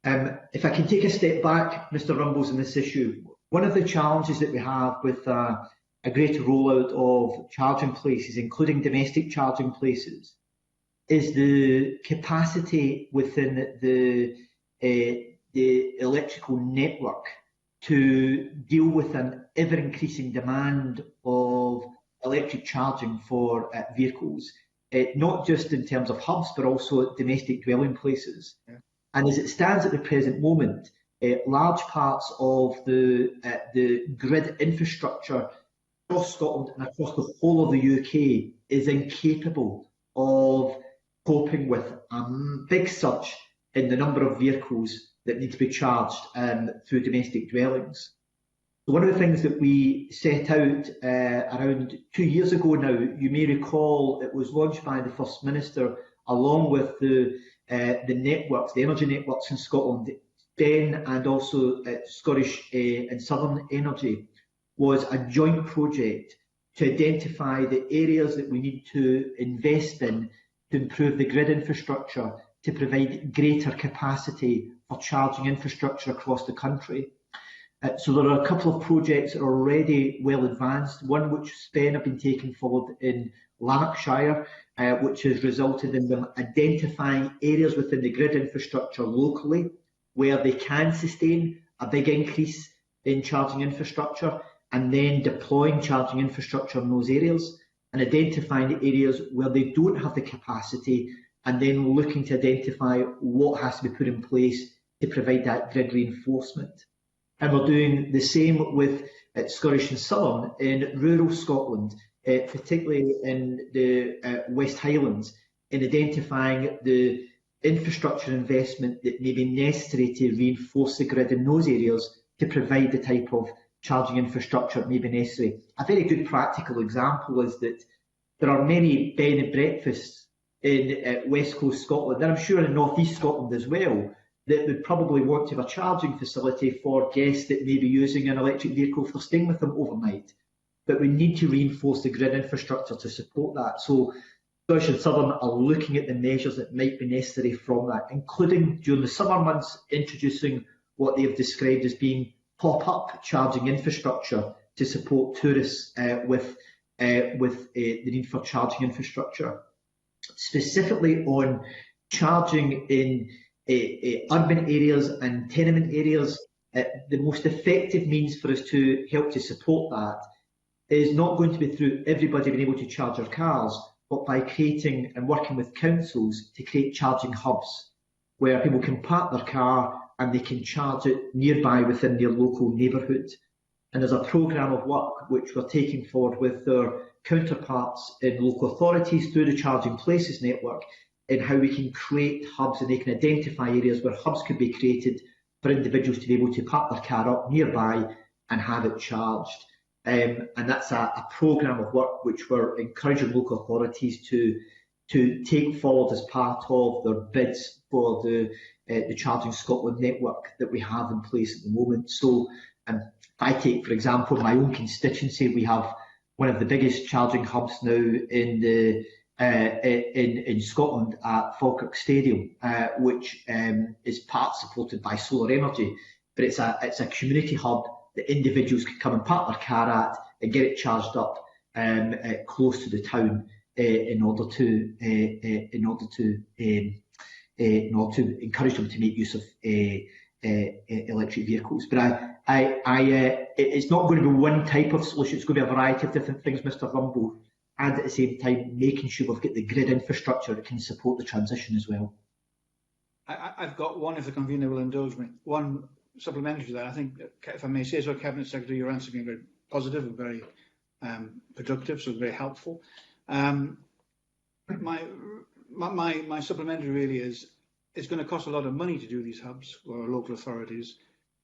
If I can take a step back, Mr. Rumbles, on this issue, one of the challenges that we have with a greater rollout of charging places, including domestic charging places, is the capacity within the electrical network to deal with an ever-increasing demand of electric charging for vehicles, not just in terms of hubs, but also domestic dwelling places. Yeah. And as it stands at the present moment, large parts of the grid infrastructure across Scotland and across the whole of the UK is incapable of coping with a big surge in the number of vehicles that need to be charged through domestic dwellings. So one of the things that we set out around 2 years ago now, you may recall, it was launched by the First Minister along with the networks, the energy networks in Scotland, then and also Scottish and Southern Energy, was a joint project to identify the areas that we need to invest in to improve the grid infrastructure to provide greater capacity for charging infrastructure across the country. So there are a couple of projects that are already well advanced, one which Spen have been taking forward in Lanarkshire, which has resulted in them identifying areas within the grid infrastructure locally where they can sustain a big increase in charging infrastructure, and then deploying charging infrastructure in those areas and identifying the areas where they don't have the capacity, and then looking to identify what has to be put in place to provide that grid reinforcement. And we're doing the same with Scottish and Southern in rural Scotland, particularly in the West Highlands, in identifying the infrastructure investment that may be necessary to reinforce the grid in those areas to provide the type of charging infrastructure that may be necessary. A very good practical example is that there are many bed and breakfasts in West Coast Scotland, and I'm sure in North East Scotland as well, that would probably want to have a charging facility for guests that may be using an electric vehicle for staying with them overnight. But we need to reinforce the grid infrastructure to support that. So Scottish and Southern are looking at the measures that might be necessary from that, including during the summer months introducing what they have described as being pop-up charging infrastructure to support tourists with the need for charging infrastructure. Specifically on charging in urban areas and tenement areas, the most effective means for us to help to support that is not going to be through everybody being able to charge their cars, but by creating and working with councils to create charging hubs where people can park their car and they can charge it nearby within their local neighbourhood. And there's a programme of work which we're taking forward with their counterparts in local authorities through the Charging Places network in how we can create hubs, and they can identify areas where hubs could be created for individuals to be able to park their car up nearby and have it charged. And that's a programme of work which we're encouraging local authorities to take forward as part of their bids for the Charging Scotland network that we have in place at the moment. So if I take, for example, my own constituency, we have one of the biggest charging hubs now in Scotland at Falkirk Stadium, which is part supported by solar energy, but it's a community hub that individuals can come and park their car at and get it charged up close to the town in order to encourage them to make use of electric vehicles. But it's not going to be one type of solution. It's going to be a variety of different things, Mr. Rumble, and at the same time making sure we've got the grid infrastructure that can support the transition as well. I've got one, if the convener will indulge me, one supplementary to that. I think, if I may say so, Cabinet Secretary, your answer has been very positive and very productive, so very helpful. My supplementary really is, it's going to cost a lot of money to do these hubs for our local authorities.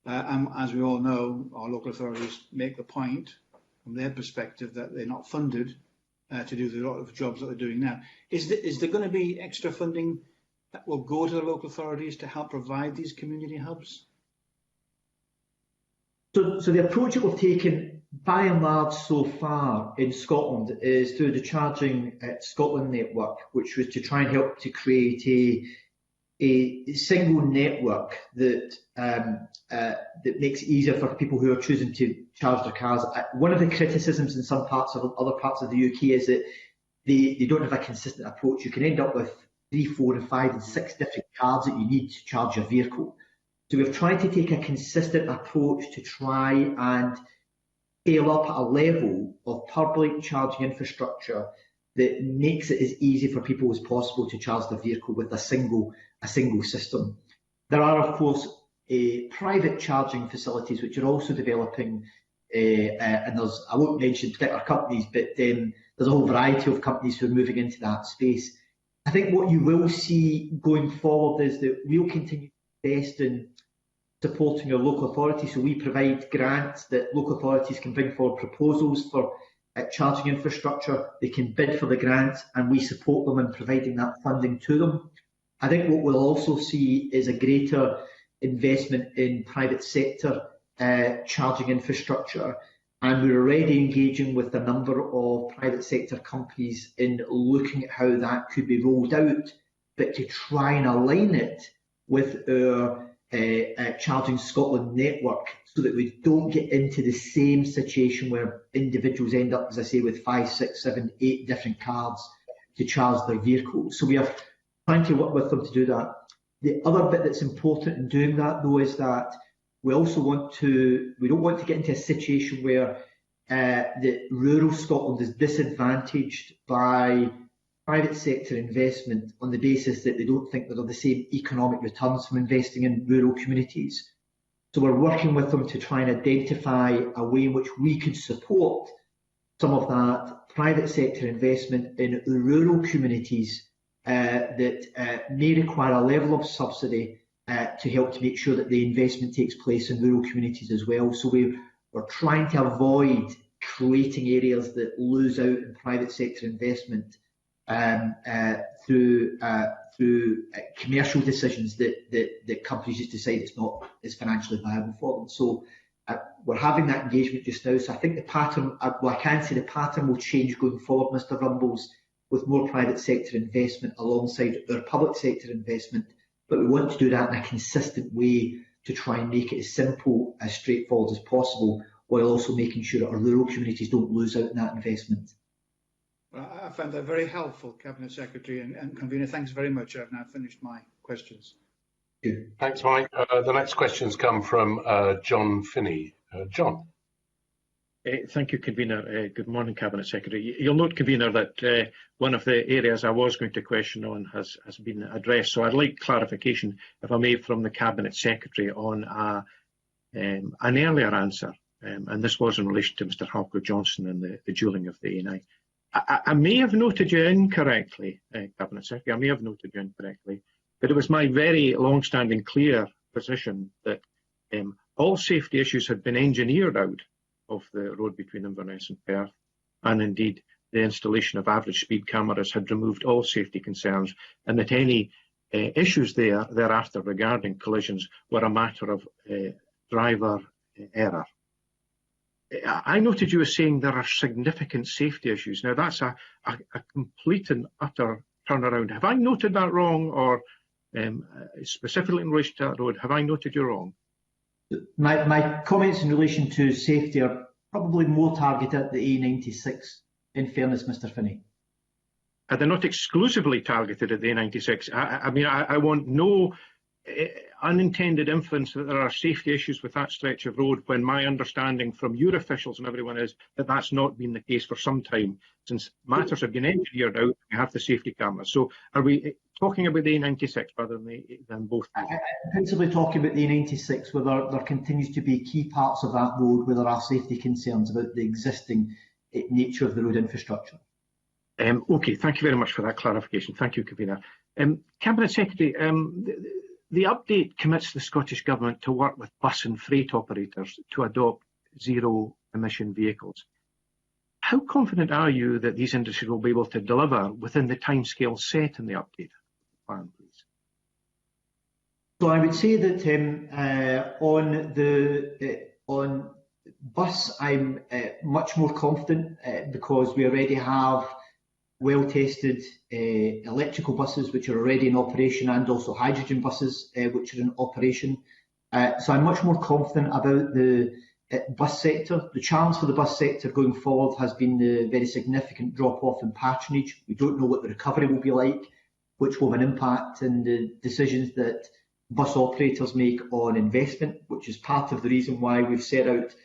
As we all know, our local authorities make the point from their perspective that they're not funded to do the lot of jobs that they're doing now. Is there going to be extra funding that will go to the local authorities to help provide these community hubs? So the approach that we've taken by and large so far in Scotland is through the Charging Scotland network, which was to try and help to create a single network that that makes it easier for people who are choosing to charge their cars. One of the criticisms in some parts of other parts of the UK is that they don't have a consistent approach. You can end up with 3, 4, and 5, and 6 different cards that you need to charge your vehicle. So we've tried to take a consistent approach to try and scale up at a level of public charging infrastructure that makes it as easy for people as possible to charge their vehicle with a single system. There are, of course, private charging facilities which are also developing, and there's, I won't mention particular companies, but there's a whole variety of companies who are moving into that space. I think what you will see going forward is that we'll continue to invest in supporting your local authorities. So we provide grants that local authorities can bring forward proposals for charging infrastructure. They can bid for the grants, and we support them in providing that funding to them. I think what we'll also see is a greater investment in private sector charging infrastructure, and we're already engaging with a number of private sector companies in looking at how that could be rolled out, but to try and align it with our Charging Scotland network, so that we don't get into the same situation where individuals end up, as I say, with 5, 6, 7, 8 different cards to charge their vehicles. So we are trying to work with them to do that. The other bit that's important in doing that, though, is that we also we don't want to get into a situation where the rural Scotland is disadvantaged by private sector investment on the basis that they don't think there are the same economic returns from investing in rural communities. So we're working with them to try and identify a way in which we could support some of that private sector investment in rural communities that may require a level of subsidy to help to make sure that the investment takes place in rural communities as well. So we're trying to avoid creating areas that lose out in private sector investment through commercial decisions that companies just decide it's not as financially viable for them. So we're having that engagement just now. So I think the pattern, well, I can say the pattern will change going forward, Mr. Rumbles, with more private sector investment alongside our public sector investment. But we want to do that in a consistent way to try and make it as simple, as straightforward as possible, while also making sure that our rural communities don't lose out in that investment. Well, I found that very helpful, Cabinet Secretary and Convener. Thanks very much. I've now finished my questions. Thanks, Mike. The next questions come from John Finney. John. Thank you, Convener. Good morning, Cabinet Secretary. You'll note, Convener, that one of the areas I was going to question on has been addressed. So I'd like clarification, if I may, from the Cabinet Secretary on an earlier answer. And this was in relation to Mr. Halco Johnson and the dualling of the A9. I may have noted you incorrectly, Cabinet Secretary. I may have noted you incorrectly, but it was my very long-standing clear position that all safety issues had been engineered out of the road between Inverness and Perth, and indeed the installation of average speed cameras had removed all safety concerns, and that any issues thereafter regarding collisions were a matter of driver error. I noted you as saying there are significant safety issues. Now that's a complete and utter turnaround. Have I noted that wrong, or specifically in relation to that road, have I noted you wrong? My comments in relation to safety are probably more targeted at the A96, in fairness, Mr. Finney. Are they not exclusively targeted at the A96? I mean, I want no unintended inference that there are safety issues with that stretch of road, when my understanding from your officials and everyone is that that's not been the case for some time, since matters have been engineered out, we have the safety cameras. So are we talking about the A96 rather than both? I'm principally talking about the A96, where there continues to be key parts of that road where there are safety concerns about the existing nature of the road infrastructure. Okay, thank you very much for that clarification. Thank you, Convener. Cabinet Secretary, the update commits the Scottish Government to work with bus and freight operators to adopt zero-emission vehicles. How confident are you that these industries will be able to deliver within the timescale set in the update plan, please? So I would say that on bus, I'm much more confident because we already have well-tested electrical buses which are already in operation, and also hydrogen buses which are in operation. So I'm much more confident about the bus sector. The challenge for the bus sector going forward has been the very significant drop-off in patronage. We don't know what the recovery will be like, which will have an impact in the decisions that bus operators make on investment, which is part of the reason why we've set out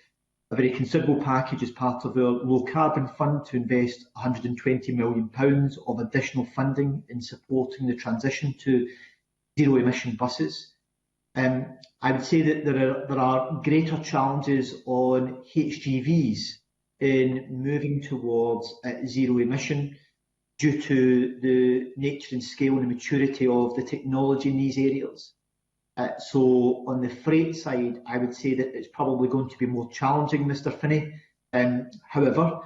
a very considerable package as part of our low carbon fund to invest £120 million of additional funding in supporting the transition to zero emission buses. I would say that there are greater challenges on HGVs in moving towards zero emission due to the nature and scale and maturity of the technology in these areas. So on the freight side, I would say that it's probably going to be more challenging, Mr. Finney. However,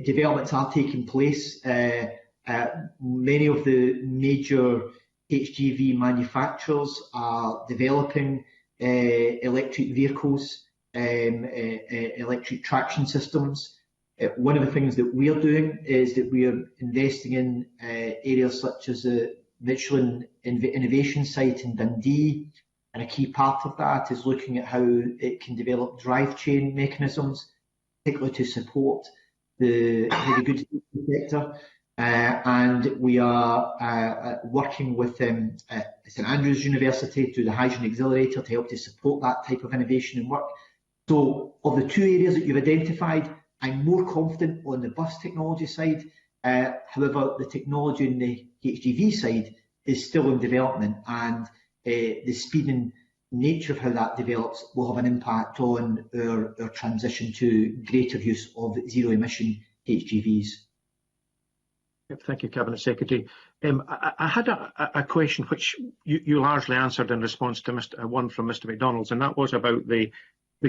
developments are taking place. Many of the major HGV manufacturers are developing electric vehicles, electric traction systems. One of the things that we are doing is that we are investing in areas such as the Michelin Innovation Site in Dundee, and a key part of that is looking at how it can develop drive chain mechanisms, particularly to support the heavy goods sector. And we are working with St Andrews University through the Hydrogen Accelerator to help to support that type of innovation and work. So of the two areas that you've identified, I'm more confident on the bus technology side. However, the technology on the HGV side is still in development, and the speed and nature of how that develops will have an impact on our transition to greater use of zero-emission HGVs. Thank you, Cabinet Secretary. I had a question which you largely answered in response to one from Mr. McDonald's, and that was about the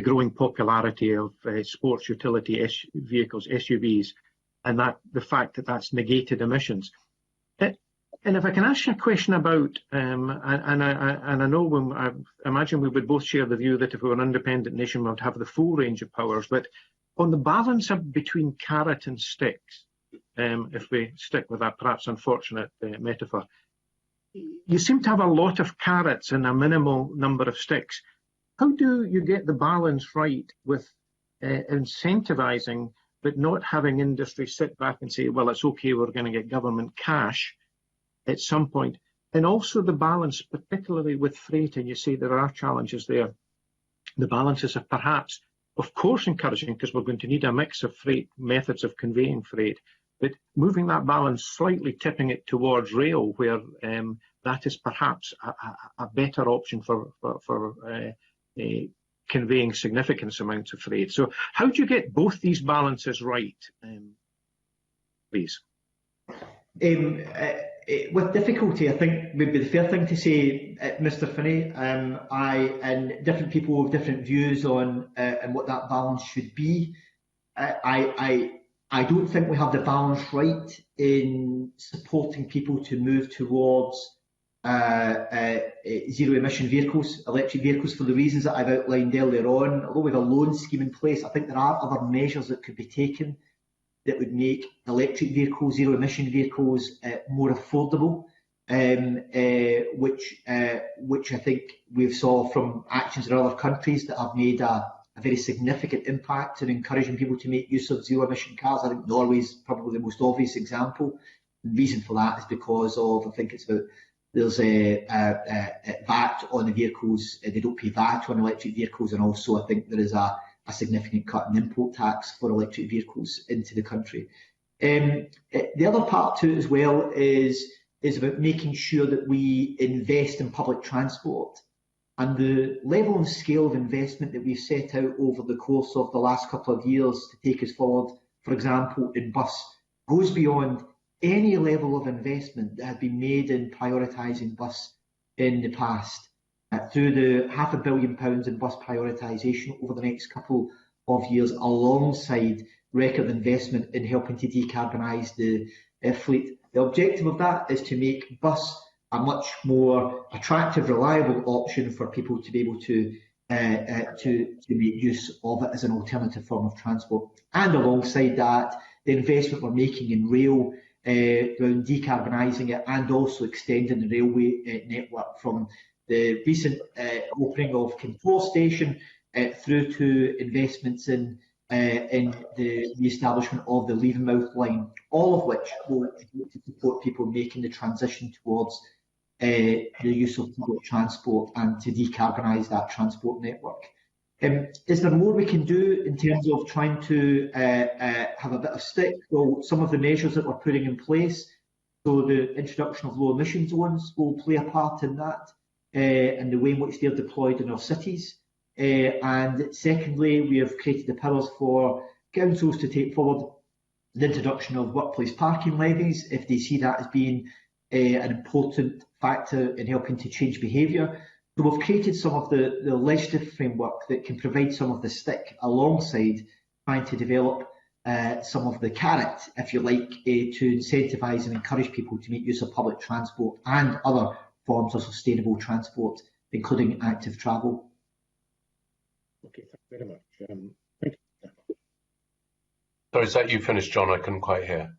growing popularity of sports utility vehicles, SUVs, and the fact that that's negated emissions. And if I can ask you a question about, and I know I imagine we would both share the view that if we were an independent nation, we would have the full range of powers, but on the balance between carrot and sticks, if we stick with that perhaps unfortunate metaphor, you seem to have a lot of carrots and a minimal number of sticks. How do you get the balance right with incentivising, but not having industry sit back and say, well, it's okay, we're going to get government cash at some point? And also the balance, particularly with freight, and you say there are challenges there. The balances of perhaps, of course, encouraging, because we're going to need a mix of freight methods of conveying freight, but moving that balance slightly, tipping it towards rail, where that is perhaps a better option for conveying significant amounts of freight. So how do you get both these balances right, please? With difficulty, I think would be the fair thing to say, Mr. Finney. And different people have different views on and what that balance should be. I don't think we have the balance right in supporting people to move towards zero-emission vehicles, electric vehicles, for the reasons that I've outlined earlier on. Although we have a loan scheme in place, I think there are other measures that could be taken that would make electric vehicles, zero-emission vehicles, more affordable, which I think we've saw from actions in other countries that have made a very significant impact in encouraging people to make use of zero-emission cars. I think Norway is probably the most obvious example. The reason for that is because of, I think it's about There's VAT on the vehicles. They don't pay VAT on electric vehicles, and also I think there is a significant cut in import tax for electric vehicles into the country. The other part to it as well is about making sure that we invest in public transport. And the level and scale of investment that we've set out over the course of the last couple of years to take us forward, for example, in bus, goes beyond any level of investment that had been made in prioritising bus in the past. Through the £500 million in bus prioritisation over the next couple of years, alongside record investment in helping to decarbonise the fleet. The objective of that is to make bus a much more attractive, reliable option for people to be able to make use of it as an alternative form of transport. And alongside that, the investment we're making in rail around decarbonising it and also extending the railway network from the recent opening of Kintor Station through to investments in the establishment of the Leavenmouth line, all of which will support people making the transition towards the use of public transport and to decarbonise that transport network. Is there more we can do in terms of trying to have a bit of stick? Well, some of the measures that we're putting in place, so the introduction of low emission zones will play a part in that, and the way in which they're deployed in our cities. And secondly, we have created the powers for councils to take forward the introduction of workplace parking levies if they see that as being an important factor in helping to change behaviour. So we've created some of the legislative framework that can provide some of the stick alongside trying to develop some of the carrot, if you like, to incentivise and encourage people to make use of public transport and other forms of sustainable transport, including active travel. Okay, thank you very much. Thank you. So is that you finished, John? I couldn't quite hear.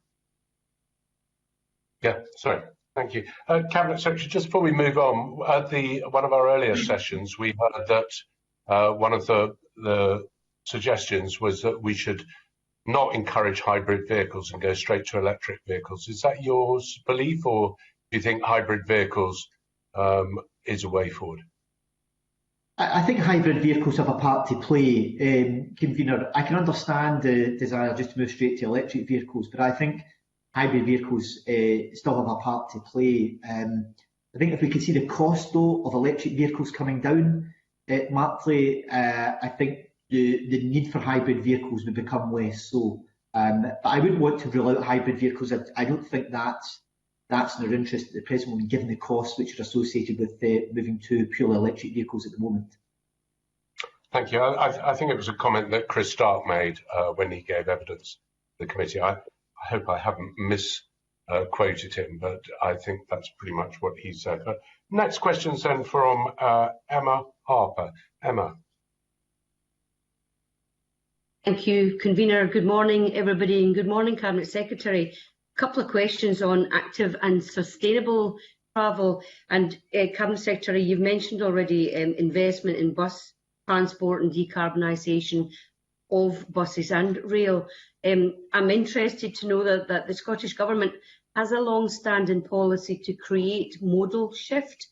Yeah, sorry. Thank you. Cabinet Secretary, just before we move on, at one of our earlier sessions, we heard that one of the suggestions was that we should not encourage hybrid vehicles and go straight to electric vehicles. Is that your belief, or do you think hybrid vehicles is a way forward? I think hybrid vehicles have a part to play, Convener. I can understand the desire just to move straight to electric vehicles, but I think hybrid vehicles still have a part to play. I think if we could see the cost, though, of electric vehicles coming down markedly, I think the need for hybrid vehicles would become less so. But I wouldn't want to rule out hybrid vehicles. I don't think that's in our interest at the present moment, given the costs which are associated with moving to purely electric vehicles at the moment. Thank you. I think it was a comment that Chris Stark made when he gave evidence to the committee. I hope I haven't misquoted him, but I think that's pretty much what he said. Next question then from Emma Harper. Emma. Thank you, Convener. Good morning, everybody, and good morning, Cabinet Secretary. A couple of questions on active and sustainable travel. And Cabinet Secretary, you've mentioned already investment in bus transport and decarbonisation of buses and rail. I'm interested to know that the Scottish Government has a long-standing policy to create modal shift,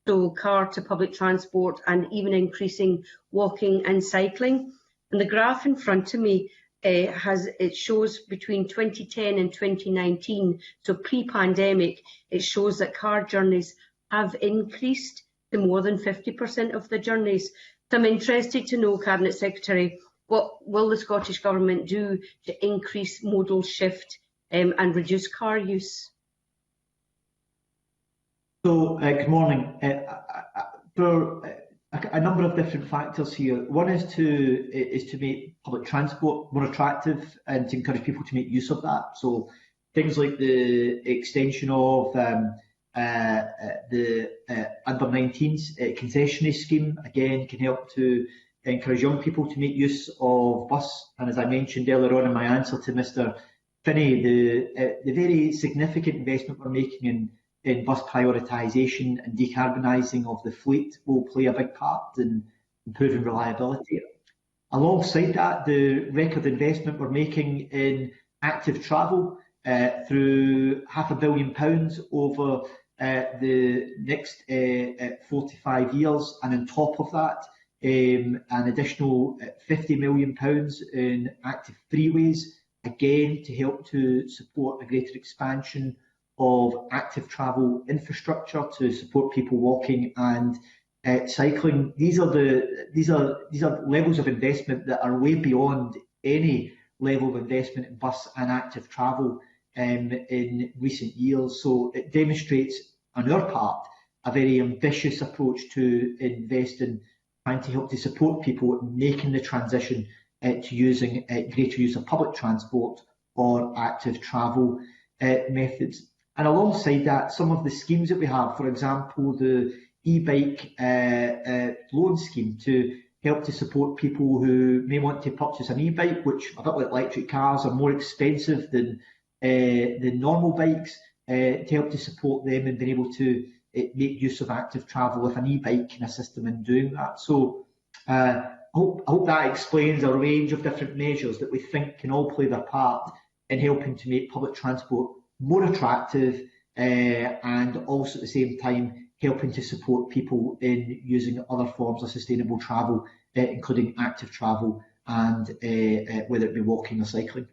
so car to public transport and even increasing walking and cycling. And the graph in front of me it shows between 2010 and 2019, so pre-pandemic, it shows that car journeys have increased to more than 50% of the journeys. So I'm interested to know, Cabinet Secretary, what will the Scottish Government do to increase modal shift and reduce car use? So, good morning. There are a number of different factors here. One is to make public transport more attractive and to encourage people to make use of that. So things like the extension of the under-19s concessionary scheme, again, can help to encourage young people to make use of bus. And as I mentioned earlier on in my answer to Mr. Finney, the very significant investment we're making in bus prioritisation and decarbonising of the fleet will play a big part in improving reliability. Alongside that, the record investment we're making in active travel through £500 million over the next 4 to 5 years, and on top of that, an additional £50 million in active freeways, again to help to support a greater expansion of active travel infrastructure to support people walking and cycling. These are levels of investment that are way beyond any level of investment in bus and active travel in recent years. So it demonstrates on our part a very ambitious approach to invest in trying to help to support people in making the transition to using greater use of public transport or active travel methods. And alongside that, some of the schemes that we have, for example, the e-bike loan scheme to help to support people who may want to purchase an e-bike, which, a bit like electric cars, are more expensive than normal bikes, to help to support them in being able to make use of active travel with an e-bike can assist them in doing that. So I hope that explains a range of different measures that we think can all play their part in helping to make public transport more attractive and also at the same time helping to support people in using other forms of sustainable travel, including active travel and whether it be walking or cycling.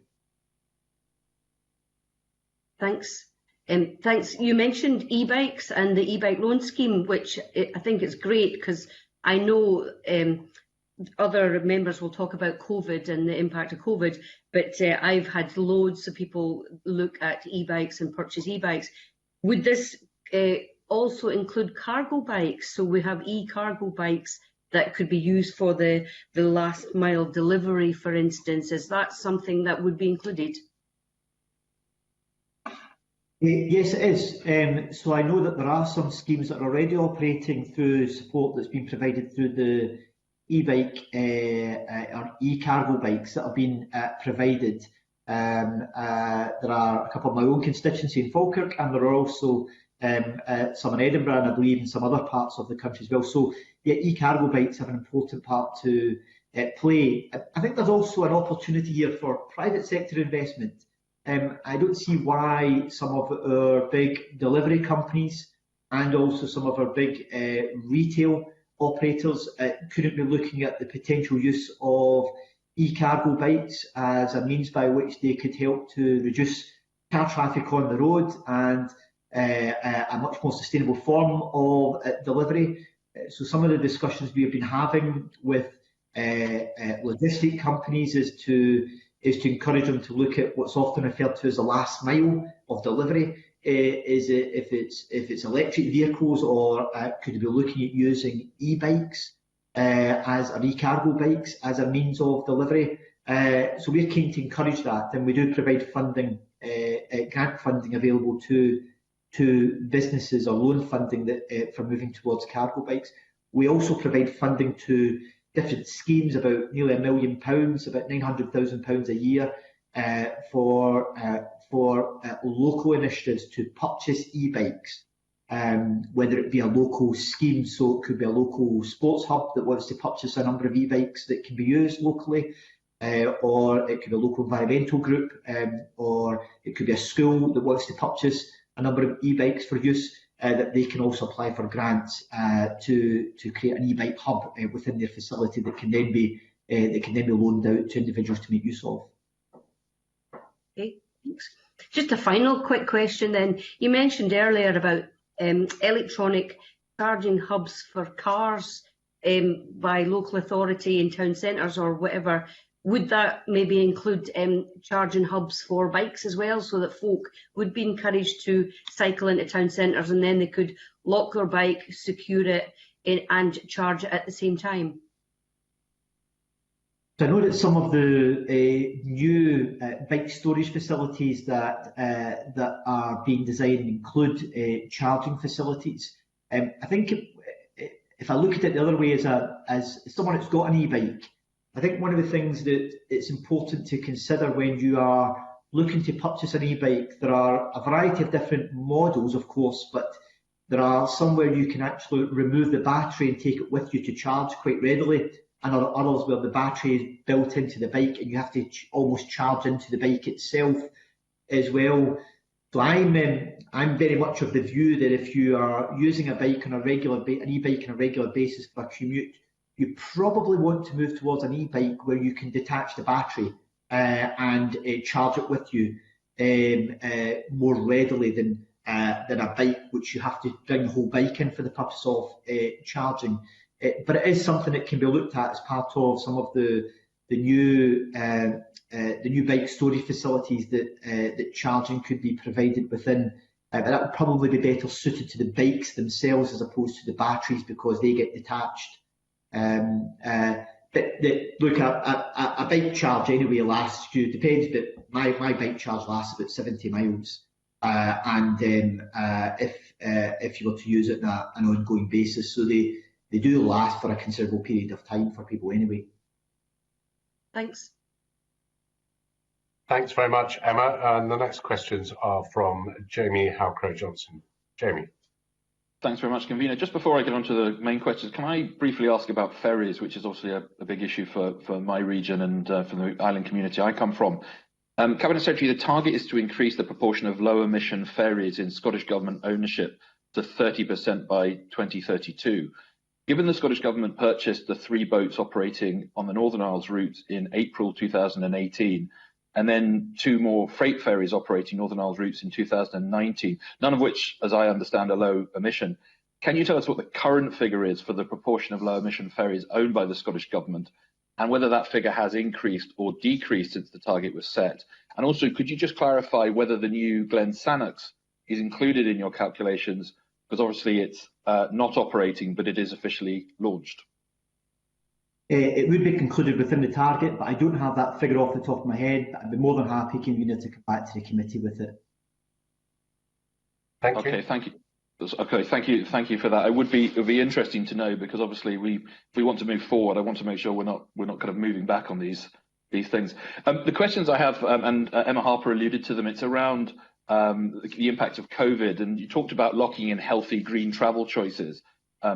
Thanks. Thanks. You mentioned e-bikes and the e-bike loan scheme, which I think is great because I know other members will talk about COVID and the impact of COVID, but I've had loads of people look at e-bikes and purchase e-bikes. Would this also include cargo bikes? So we have e-cargo bikes that could be used for the last mile delivery, for instance. Is that something that would be included? Yes, it is. So I know that there are some schemes that are already operating through support that's been provided through the e-bike or e-cargo bikes that have been provided. There are a couple of my own constituency in Falkirk, and there are also some in Edinburgh, and I believe in some other parts of the country as well. So yeah, e-cargo bikes have an important part to play. I think there's also an opportunity here for private sector investment. I don't see why some of our big delivery companies and also some of our big retail operators couldn't be looking at the potential use of e-cargo bikes as a means by which they could help to reduce car traffic on the road and a much more sustainable form of delivery. So some of the discussions we have been having with logistic companies is to encourage them to look at what's often referred to as the last mile of delivery. Is it if it's electric vehicles, or could you be looking at using e-bikes or e-cargo bikes as a means of delivery? So we're keen to encourage that, and we do provide funding, grant funding available to businesses, or loan funding that for moving towards cargo bikes. We also provide funding to different schemes, about nearly £1 million, about £900,000 a year, for local initiatives to purchase e-bikes, whether it be a local scheme, so it could be a local sports hub that wants to purchase a number of e-bikes that can be used locally, or it could be a local environmental group, or it could be a school that wants to purchase a number of e-bikes for use. That they can also apply for grants to create an e-bike hub within their facility that can then be loaned out to individuals to make use of. Okay, thanks. Just a final quick question then. You mentioned earlier about electronic charging hubs for cars by local authority in town centres or whatever. Would that maybe include charging hubs for bikes as well, so that folk would be encouraged to cycle into town centres and then they could lock their bike, secure it and charge it at the same time? I know that some of the new bike storage facilities that are being designed include charging facilities. I think if I look at it the other way as someone that's got an e-bike, I think one of the things that it's important to consider when you are looking to purchase an e-bike, there are a variety of different models, of course, but there are some where you can actually remove the battery and take it with you to charge quite readily, and others where the battery is built into the bike and you have to almost charge into the bike itself as well. So I'm very much of the view that if you are using a bike on an e-bike on a regular basis for a commute, you probably want to move towards an e-bike where you can detach the battery and charge it with you more readily than a bike which you have to bring the whole bike in for the purpose of charging. But it is something that can be looked at as part of some of the new bike storage facilities that charging could be provided within. But that would probably be better suited to the bikes themselves as opposed to the batteries, because they get detached. But look, a bike charge anyway lasts you, depends, but my bike charge lasts about 70 miles. And if you were to use it on an ongoing basis, so they do last for a considerable period of time for people anyway. Thanks. Thanks very much, Emma. And the next questions are from Jamie Halcrow-Johnson. Jamie. Thanks very much, Convener. Just before I get on to the main questions, can I briefly ask about ferries, which is obviously a big issue for my region and for the island community I come from. Cabinet Secretary, the target is to increase the proportion of low emission ferries in Scottish Government ownership to 30% by 2032. Given the Scottish Government purchased the 3 boats operating on the Northern Isles route in April 2018, and then 2 more freight ferries operating Northern Isles routes in 2019, none of which, as I understand, are low emission, can you tell us what the current figure is for the proportion of low emission ferries owned by the Scottish Government, and whether that figure has increased or decreased since the target was set? And also, could you just clarify whether the new Glen Sannox is included in your calculations, because obviously it's not operating, but it is officially launched? It would be concluded within the target, but I don't have that figure off the top of my head. But I'd be more than happy, Convener, to come back to the committee with it. Thank you. Okay, thank you. Okay, thank you for that. It would be interesting to know, because obviously if we want to move forward, I want to make sure we're not kind of moving back on these things. The questions I have, and Emma Harper alluded to them, it's around the impact of COVID, and you talked about locking in healthy green travel choices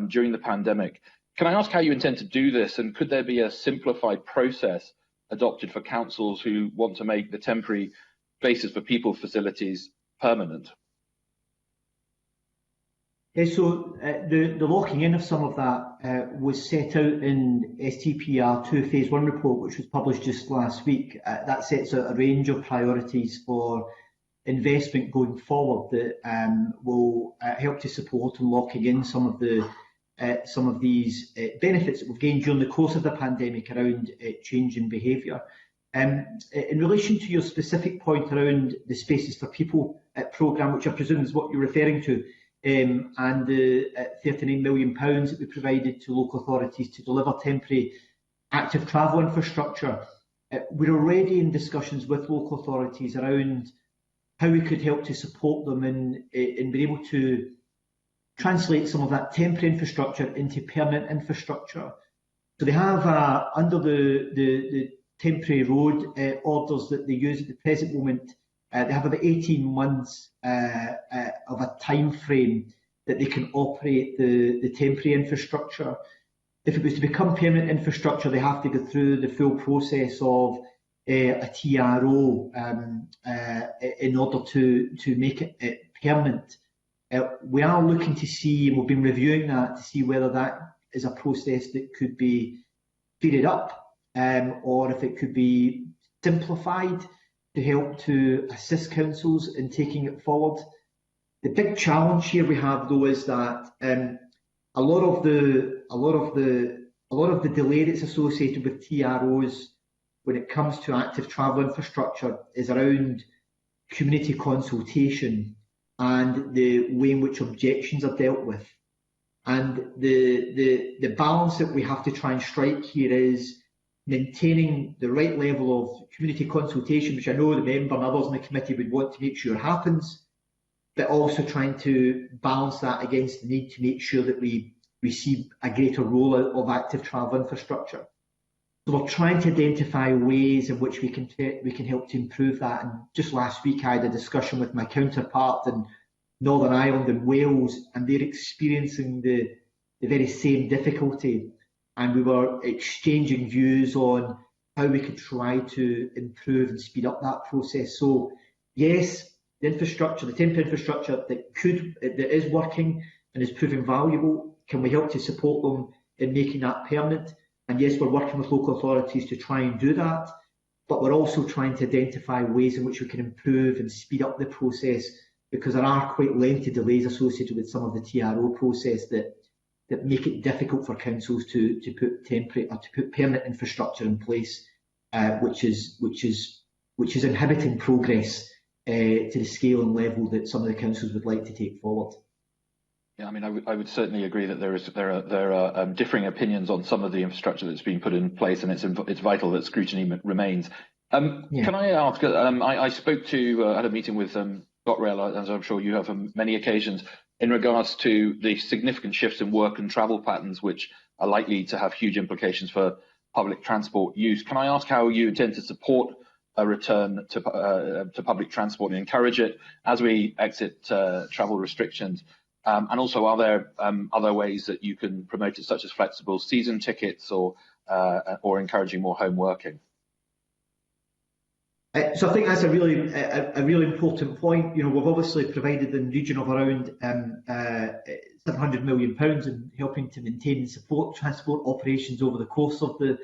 during the pandemic. Can I ask how you intend to do this, and could there be a simplified process adopted for councils who want to make the temporary places for people facilities permanent? So the locking in of some of that was set out in STPR2 Phase 1 report, which was published just last week. That sets out a range of priorities for investment going forward that will help to support and locking in some of these benefits that we've gained during the course of the pandemic around change in behaviour. In relation to your specific point around the Spaces for People programme, which I presume is what you're referring to, and the £39 million that we provided to local authorities to deliver temporary active travel infrastructure, we're already in discussions with local authorities around how we could help to support them in being able to translate some of that temporary infrastructure into permanent infrastructure. So they have, under the temporary road orders that they use at the present moment, they have about 18 months of a time frame that they can operate the temporary infrastructure. If it was to become permanent infrastructure, they have to go through the full process of a TRO in order to make it permanent. We are looking to see, and we've been reviewing that, to see whether that is a process that could be speeded up or if it could be simplified to help to assist councils in taking it forward. The big challenge here we have, though, is that a lot of the delay that's associated with TROs when it comes to active travel infrastructure is around community consultation and the way in which objections are dealt with. And the balance that we have to try and strike here is maintaining the right level of community consultation, which I know the member and others in the committee would want to make sure happens, but also trying to balance that against the need to make sure that we see a greater rollout of active travel infrastructure. So we're trying to identify ways in which we can help to improve that. And just last week I had a discussion with my counterpart in Northern Ireland and Wales, and they're experiencing the very same difficulty. And we were exchanging views on how we could try to improve and speed up that process. So yes, infrastructure, the temporary infrastructure that is working and is proving valuable, can we help to support them in making that permanent? And yes, we're working with local authorities to try and do that, but we're also trying to identify ways in which we can improve and speed up the process, because there are quite lengthy delays associated with some of the TRO process that make it difficult for councils to put temporary or to put permanent infrastructure in place, which is inhibiting progress to the scale and level that some of the councils would like to take forward. Yeah, I mean, I would certainly agree that there are differing opinions on some of the infrastructure that's been put in place, and it's vital that scrutiny remains. Can I ask? I spoke to had a meeting with ScotRail, as I'm sure you have on many occasions, in regards to the significant shifts in work and travel patterns, which are likely to have huge implications for public transport use. Can I ask how you intend to support a return to public transport and encourage it as we exit travel restrictions? And also, are there other ways that you can promote it, such as flexible season tickets or encouraging more home working? So I think that's a really important point. You know, we've obviously provided in the region of around £700 million in helping to maintain and support transport operations over the course of the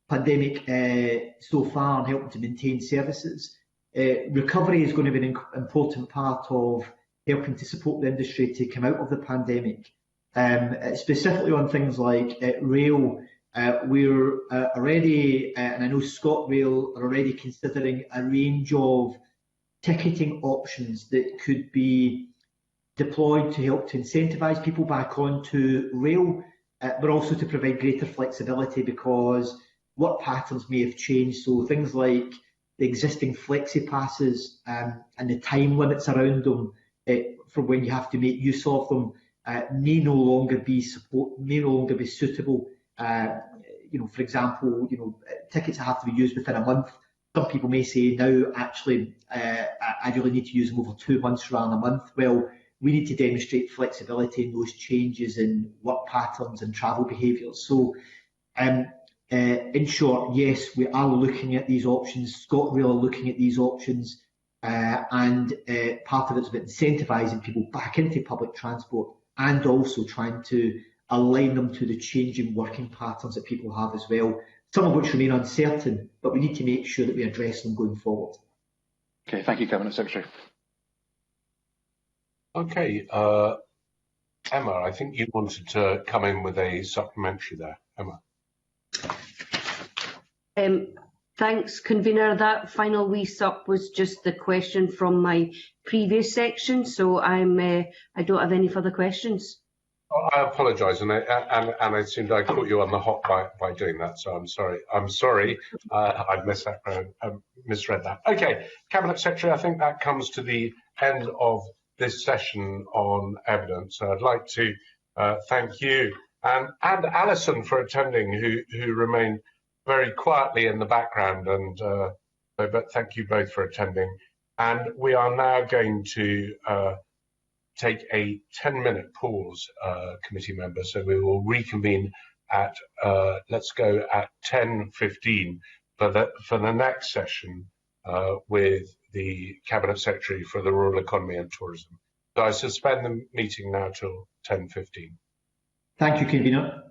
pandemic so far, and helping to maintain services. Recovery is going to be an important part of helping to support the industry to come out of the pandemic. Specifically on things like rail, we're already, and I know ScotRail are already considering a range of ticketing options that could be deployed to help to incentivise people back onto rail, but also to provide greater flexibility, because work patterns may have changed. So things like the existing flexi passes and the time limits around them for when you have to make use of them may no longer be suitable. You know, for example, tickets have to be used within a month. Some people may say now, actually, I really need to use them over 2 months rather than a month. Well, we need to demonstrate flexibility in those changes in work patterns and travel behaviours. So, in short, yes, we are looking at these options. ScotRail are looking at these options, and part of it's about incentivising people back into public transport, and also trying to align them to the changing working patterns that people have as well, some of which remain uncertain, but we need to make sure that we address them going forward. Okay, thank you, Cabinet Secretary. Okay, Emma, I think you wanted to come in with a supplementary there. Emma. Thanks, Convener. That final wee sup was just the question from my previous section, so I don't have any further questions. I apologise, and it seemed I caught you on the hop by doing that, so I'm sorry. I've misread that. Okay, Cabinet Secretary, I think that comes to the end of this session on evidence. I'd like to thank you and Alison for attending, who remained very quietly in the background, and but thank you both for attending. And we are now going to take a 10-minute pause, committee members. So we will reconvene at let's go at 10:15 for the next session with the Cabinet Secretary for the Rural Economy and Tourism. So I suspend the meeting now till 10:15. Thank you, Convener.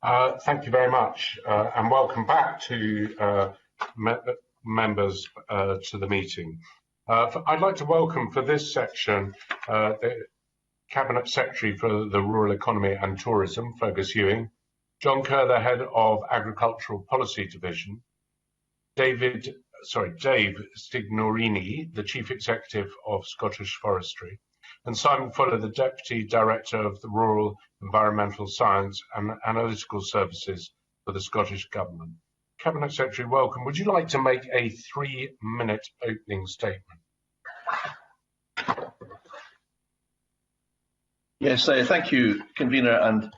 Thank you very much, and welcome back to members to the meeting. I'd like to welcome for this section the Cabinet Secretary for the Rural Economy and Tourism, Fergus Ewing, John Kerr, the Head of Agricultural Policy Division, Dave Stignorini, the Chief Executive of Scottish Forestry, and Simon Fuller, the Deputy Director of the Rural Environmental Science and Analytical Services for the Scottish Government. Cabinet Secretary, welcome. Would you like to make a 3-minute opening statement? Yes, thank you, Convener, and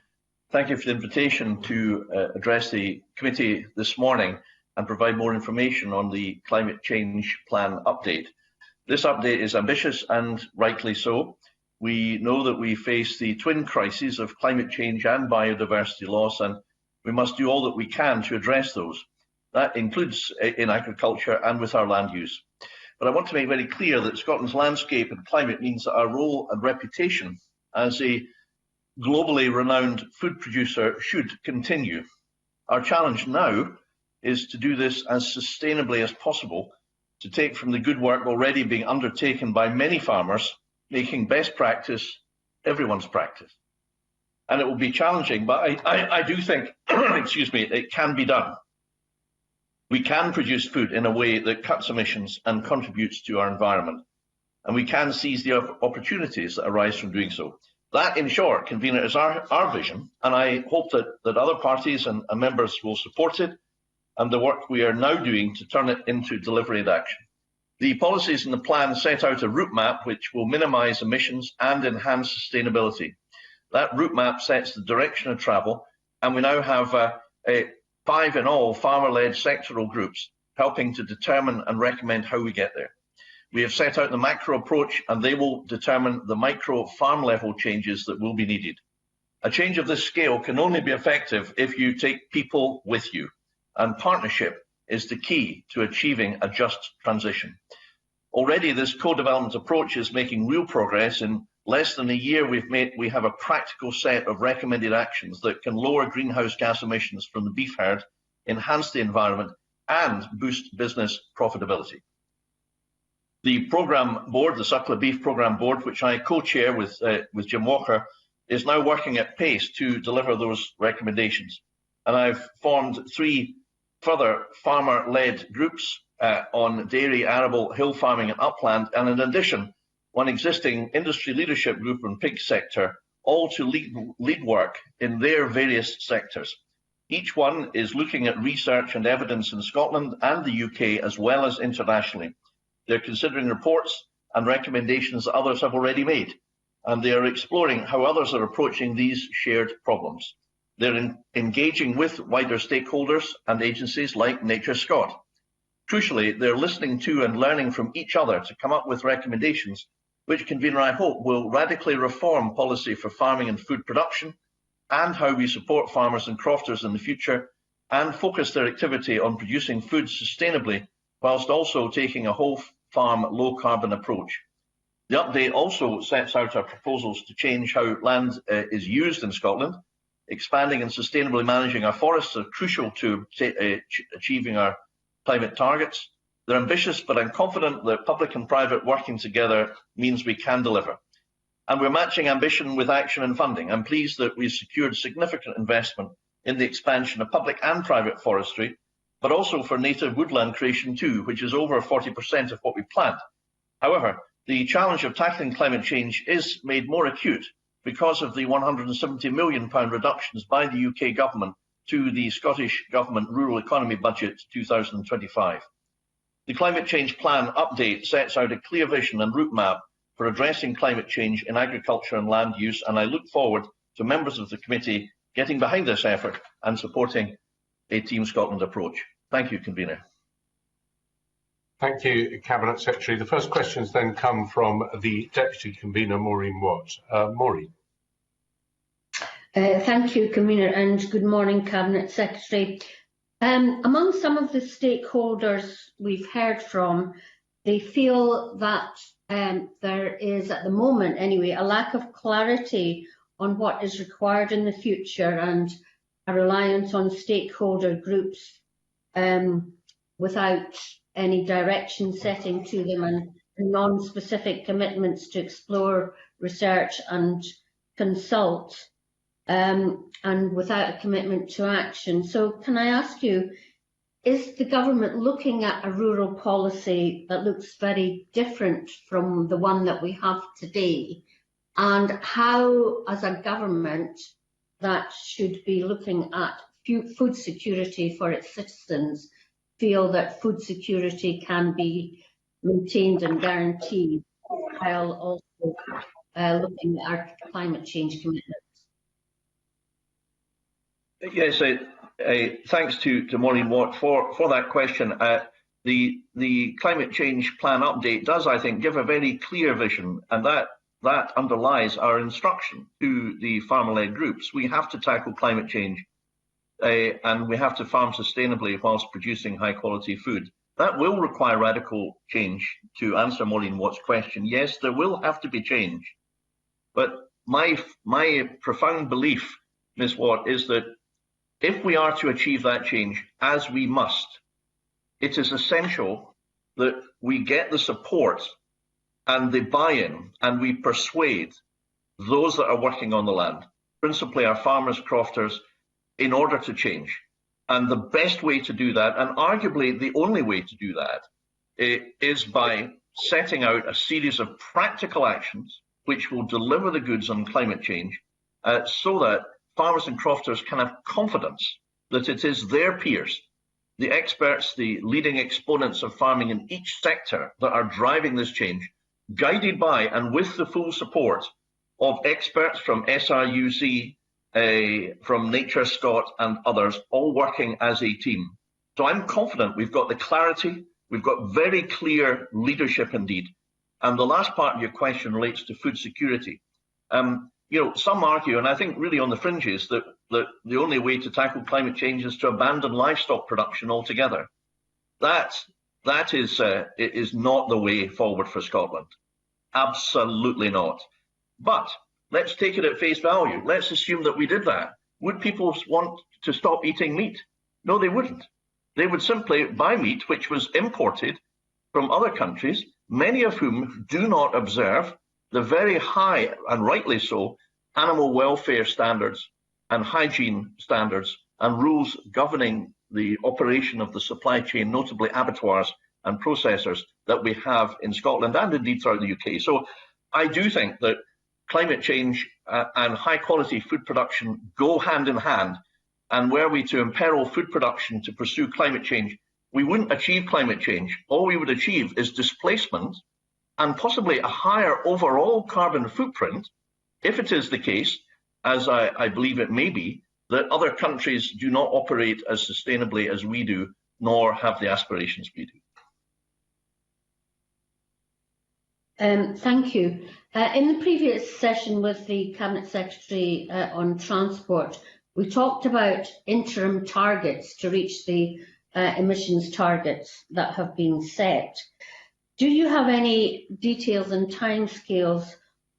thank you for the invitation to address the committee this morning and provide more information on the Climate Change Plan update. This update is ambitious and rightly so. We know that we face the twin crises of climate change and biodiversity loss, and we must do all that we can to address those. That includes in agriculture and with our land use. But I want to make very clear that Scotland's landscape and climate means that our role and reputation as a globally renowned food producer should continue. Our challenge now is to do this as sustainably as possible, to take from the good work already being undertaken by many farmers, making best practice everyone's practice. And it will be challenging, but I do think, excuse me, it can be done. We can produce food in a way that cuts emissions and contributes to our environment. And we can seize the opportunities that arise from doing so. That, in short, Convener, is our vision, and I hope that other parties and members will support it and the work we are now doing to turn it into delivery and action. The policies in the plan set out a route map which will minimise emissions and enhance sustainability. That route map sets the direction of travel, and we now have 5 in all farmer-led sectoral groups helping to determine and recommend how we get there. We have set out the macro approach, and they will determine the micro farm level changes that will be needed. A change of this scale can only be effective if you take people with you, and partnership is the key to achieving a just transition. Already this co-development approach is making real progress. In less than a year we have a practical set of recommended actions that can lower greenhouse gas emissions from the beef herd, enhance the environment and boost business profitability. The programme board, the Suckler Beef Programme Board, which I co-chair with Jim Walker, is now working at pace to deliver those recommendations. And I've formed 3 further farmer-led groups on dairy, arable, hill farming and upland, and in addition, one existing industry leadership group on pig sector, all to lead work in their various sectors. Each one is looking at research and evidence in Scotland and the UK as well as internationally. They're considering reports and recommendations that others have already made, and they are exploring how others are approaching these shared problems. They're engaging with wider stakeholders and agencies like Nature Scot. Crucially, they're listening to and learning from each other to come up with recommendations which, Convener, I hope will radically reform policy for farming and food production and how we support farmers and crofters in the future, and focus their activity on producing food sustainably whilst also taking a whole farm low carbon approach. The update also sets out our proposals to change how land is used in Scotland. Expanding and sustainably managing our forests are crucial to achieving our climate targets. They're ambitious, but I'm confident that public and private working together means we can deliver. And we're matching ambition with action and funding. I'm pleased that we've secured significant investment in the expansion of public and private forestry, but also for native woodland creation too, which is over 40% of what we planned. However, the challenge of tackling climate change is made more acute because of the £170 million reductions by the UK government to the Scottish Government Rural Economy Budget 2025. The Climate Change Plan update sets out a clear vision and route map for addressing climate change in agriculture and land use, and I look forward to members of the committee getting behind this effort and supporting a Team Scotland approach. Thank you, Convener. Thank you, Cabinet Secretary. The first questions then come from the Deputy Convener, Maureen Watt. Maureen. Thank you, Convener, and good morning, Cabinet Secretary. Among some of the stakeholders we've heard from, they feel that there is, at the moment anyway, a lack of clarity on what is required in the future, and a reliance on stakeholder groups without any direction setting to them, and non-specific commitments to explore, research and consult, and without a commitment to action. So can I ask you, is the government looking at a rural policy that looks very different from the one that we have today? And how, as a government that should be looking at food security for its citizens, feel that food security can be maintained and guaranteed while also looking at our climate change commitments? Yes, thanks to Maureen Watt for that question. The climate change plan update does, I think, give a very clear vision, and that underlies our instruction to the farmer-led groups. We have to tackle climate change, and we have to farm sustainably whilst producing high-quality food. That will require radical change. To answer Maureen Watt's question, yes, there will have to be change. But my profound belief, Ms. Watt, is that if we are to achieve that change, as we must, it is essential that we get the support and the buy-in, and we persuade those that are working on the land, principally our farmers, crofters, in order to change. And the best way to do that, and arguably the only way to do that, is by setting out a series of practical actions which will deliver the goods on climate change, so that farmers and crofters can have confidence that it is their peers, the experts, the leading exponents of farming in each sector, that are driving this change, guided by and with the full support of experts from SRUC, from Nature Scott and others, all working as a team. So I'm confident we've got the clarity, we've got very clear leadership indeed. And the last part of your question relates to food security. You know, some argue, and I think really on the fringes, that the only way to tackle climate change is to abandon livestock production altogether. That is not the way forward for Scotland. Absolutely not. But let's take it at face value. Let's assume that we did that. Would people want to stop eating meat? No, they wouldn't. They would simply buy meat which was imported from other countries, many of whom do not observe the very high, and rightly so, animal welfare standards and hygiene standards and rules governing the operation of the supply chain, notably abattoirs and processors, that we have in Scotland and indeed throughout the UK. So I do think that climate change and high quality food production go hand in hand, and were we to imperil food production to pursue climate change, we wouldn't achieve climate change. All we would achieve is displacement and possibly a higher overall carbon footprint, if it is the case, as I believe it may be, that other countries do not operate as sustainably as we do, nor have the aspirations we do. Thank you. In the previous session with the Cabinet Secretary on transport, we talked about interim targets to reach the emissions targets that have been set. Do you have any details and timescales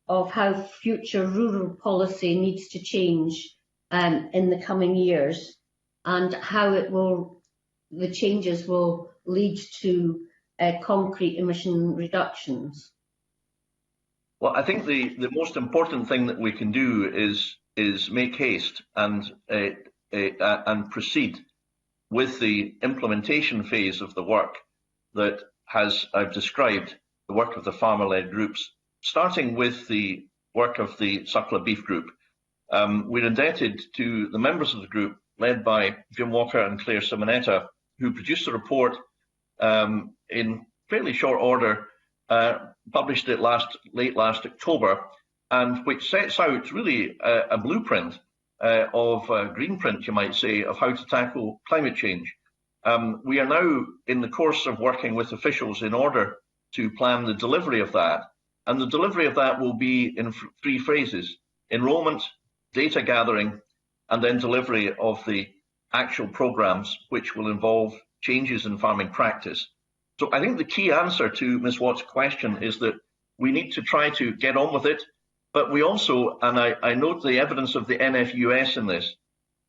of how future rural policy needs to change in the coming years, and how the changes will lead to concrete emission reductions? Well, I think the most important thing that we can do is make haste and proceed with the implementation phase of the work that I've described, the work of the farmer-led groups, starting with the work of the Suckler Beef Group. We're indebted to the members of the group, led by Jim Walker and Claire Simonetta, who produced a report in fairly short order, published it late last October, and which sets out really a blueprint of a green print, you might say, of how to tackle climate change. We are now in the course of working with officials in order to plan the delivery of that. And the delivery of that will be in three phases: enrolment, data gathering, and then delivery of the actual programs, which will involve changes in farming practice. So I think the key answer to Ms. Watt's question is that we need to try to get on with it, but we also, and I note the evidence of the NFUS in this,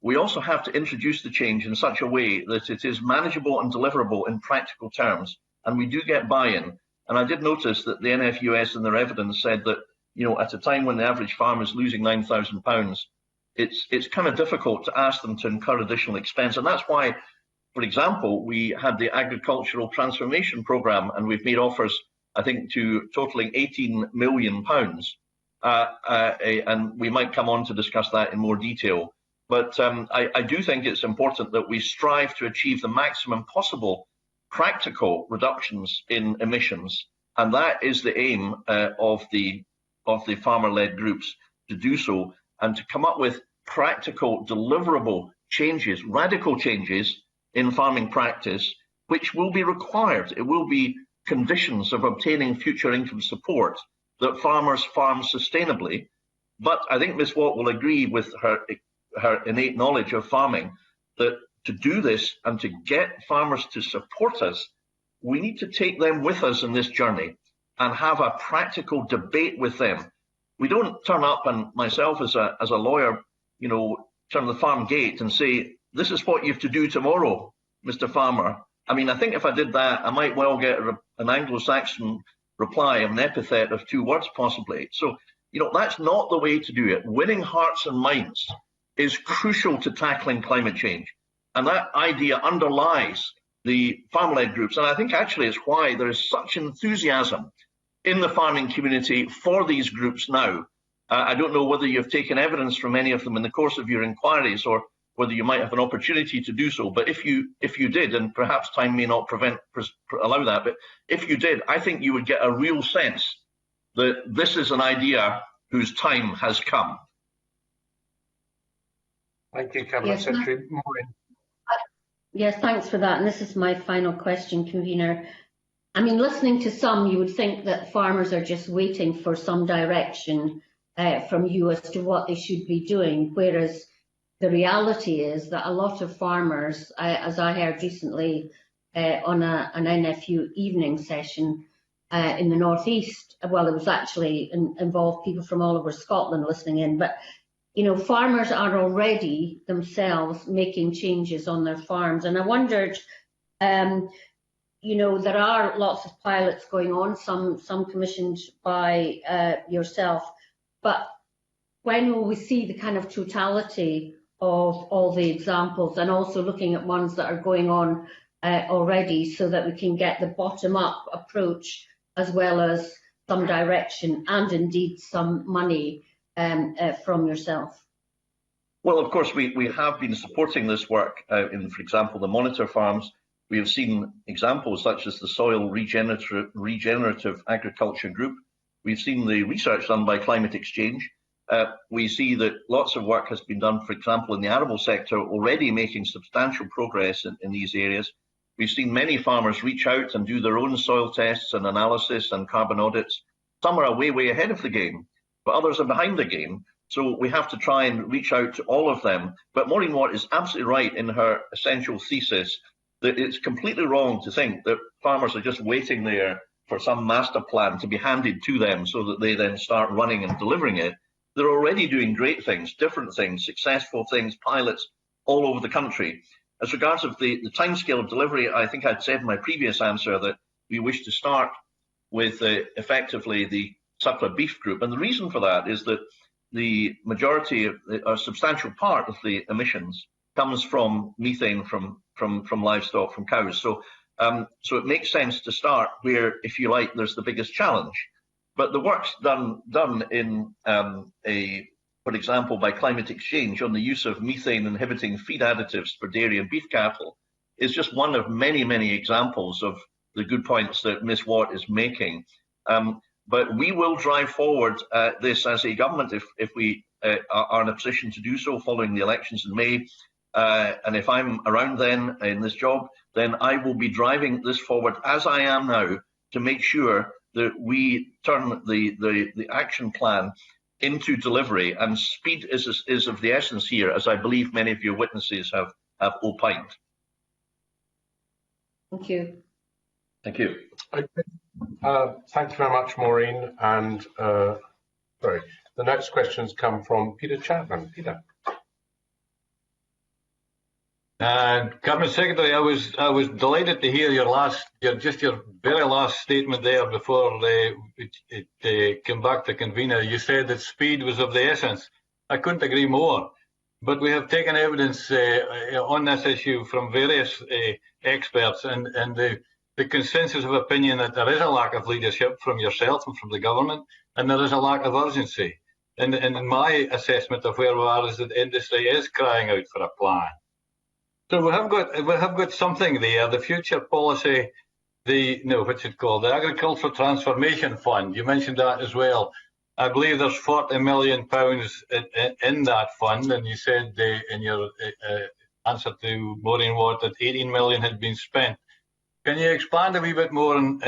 we also have to introduce the change in such a way that it is manageable and deliverable in practical terms, and we do get buy-in. And I did notice that the NFUS in their evidence said that, at a time when the average farmer is losing £9,000, it's kind of difficult to ask them to incur additional expense. And that's why, for example, we had the Agricultural Transformation Programme, and we've made offers, I think, to totalling £18 million. And we might come on to discuss that in more detail. But I do think it's important that we strive to achieve the maximum possible practical reductions in emissions. And that is the aim of the farmer-led groups, to do so and to come up with practical, deliverable changes, radical changes in farming practice, which will be required. It will be conditions of obtaining future income support that farmers farm sustainably. But I think Ms. Watt will agree with her innate knowledge of farming that to do this and to get farmers to support us, we need to take them with us in this journey and have a practical debate with them. We don't turn up and myself as a lawyer, turn the farm gate and say, this is what you have to do tomorrow, Mr. Farmer. I mean, I think if I did that, I might well get an Anglo-Saxon reply of an epithet of 2 words possibly. So, that's not the way to do it. Winning hearts and minds is crucial to tackling climate change. And that idea underlies the farm-led groups. And I think actually it's why there is such enthusiasm in the farming community for these groups now. I don't know whether you've taken evidence from any of them in the course of your inquiries or whether you might have an opportunity to do so. But if you did, and perhaps time may not allow that, but if you did, I think you would get a real sense that this is an idea whose time has come. Thank you, Cabinet Secretary. Maureen. Yes, thanks for that. And this is my final question, Convener. I mean, listening to some, you would think that farmers are just waiting for some direction from you as to what they should be doing, whereas the reality is that a lot of farmers, as I heard recently on an NFU evening session in the northeast, well, it was actually involved people from all over Scotland listening in, but farmers are already themselves making changes on their farms. And I wondered, there are lots of pilots going on, some commissioned by yourself, but when will we see the kind of totality of all the examples, and also looking at ones that are going on already, so that we can get the bottom-up approach as well as some direction and indeed some money from yourself? Well, of course, we have been supporting this work in, for example, the monitor farms. We have seen examples such as the Soil Regenerative Agriculture Group. We've seen the research done by Climate Exchange. We see that lots of work has been done, for example, in the arable sector, already making substantial progress in these areas. We've seen many farmers reach out and do their own soil tests and analysis and carbon audits. Some are way ahead of the game, but others are behind the game. So we have to try and reach out to all of them. But Maureen Watt is absolutely right in her essential thesis that it's completely wrong to think that farmers are just waiting there for some master plan to be handed to them so that they then start running and delivering it. They're already doing great things, different things, successful things, pilots all over the country. As regards of the timescale of delivery, I think I'd said in my previous answer that we wish to start with effectively the suckler beef group. And the reason for that is that the majority, a substantial part of the emissions comes from methane from livestock, from cows. So it makes sense to start where, if you like, there's the biggest challenge. But the work's done in for example, by Climate Exchange on the use of methane inhibiting feed additives for dairy and beef cattle is just one of many examples of the good points that Ms. Watt is making. But we will drive forward this as a government if we are in a position to do so following the elections in May. And if I'm around then in this job, then I will be driving this forward as I am now to make sure that we turn the action plan into delivery. And speed is of the essence here, as I believe many of your witnesses have opined. Thank you. Thank you. Okay. Thank you very much, Maureen. And the next questions come from Peter Chapman. Peter. Cabinet Secretary, I was delighted to hear your very last statement there before it came back to convener. You said that speed was of the essence. I couldn't agree more. But we have taken evidence on this issue from various experts, and the consensus of opinion that there is a lack of leadership from yourself and from the government, and there is a lack of urgency. And my assessment of where we are is that industry is crying out for a plan. So we have got something there. The future policy, what's it called? The Agricultural Transformation Fund. You mentioned that as well. I believe there's £40 million in that fund, and you said in your answer to Maureen Watt that 18 million had been spent. Can you expand a wee bit more on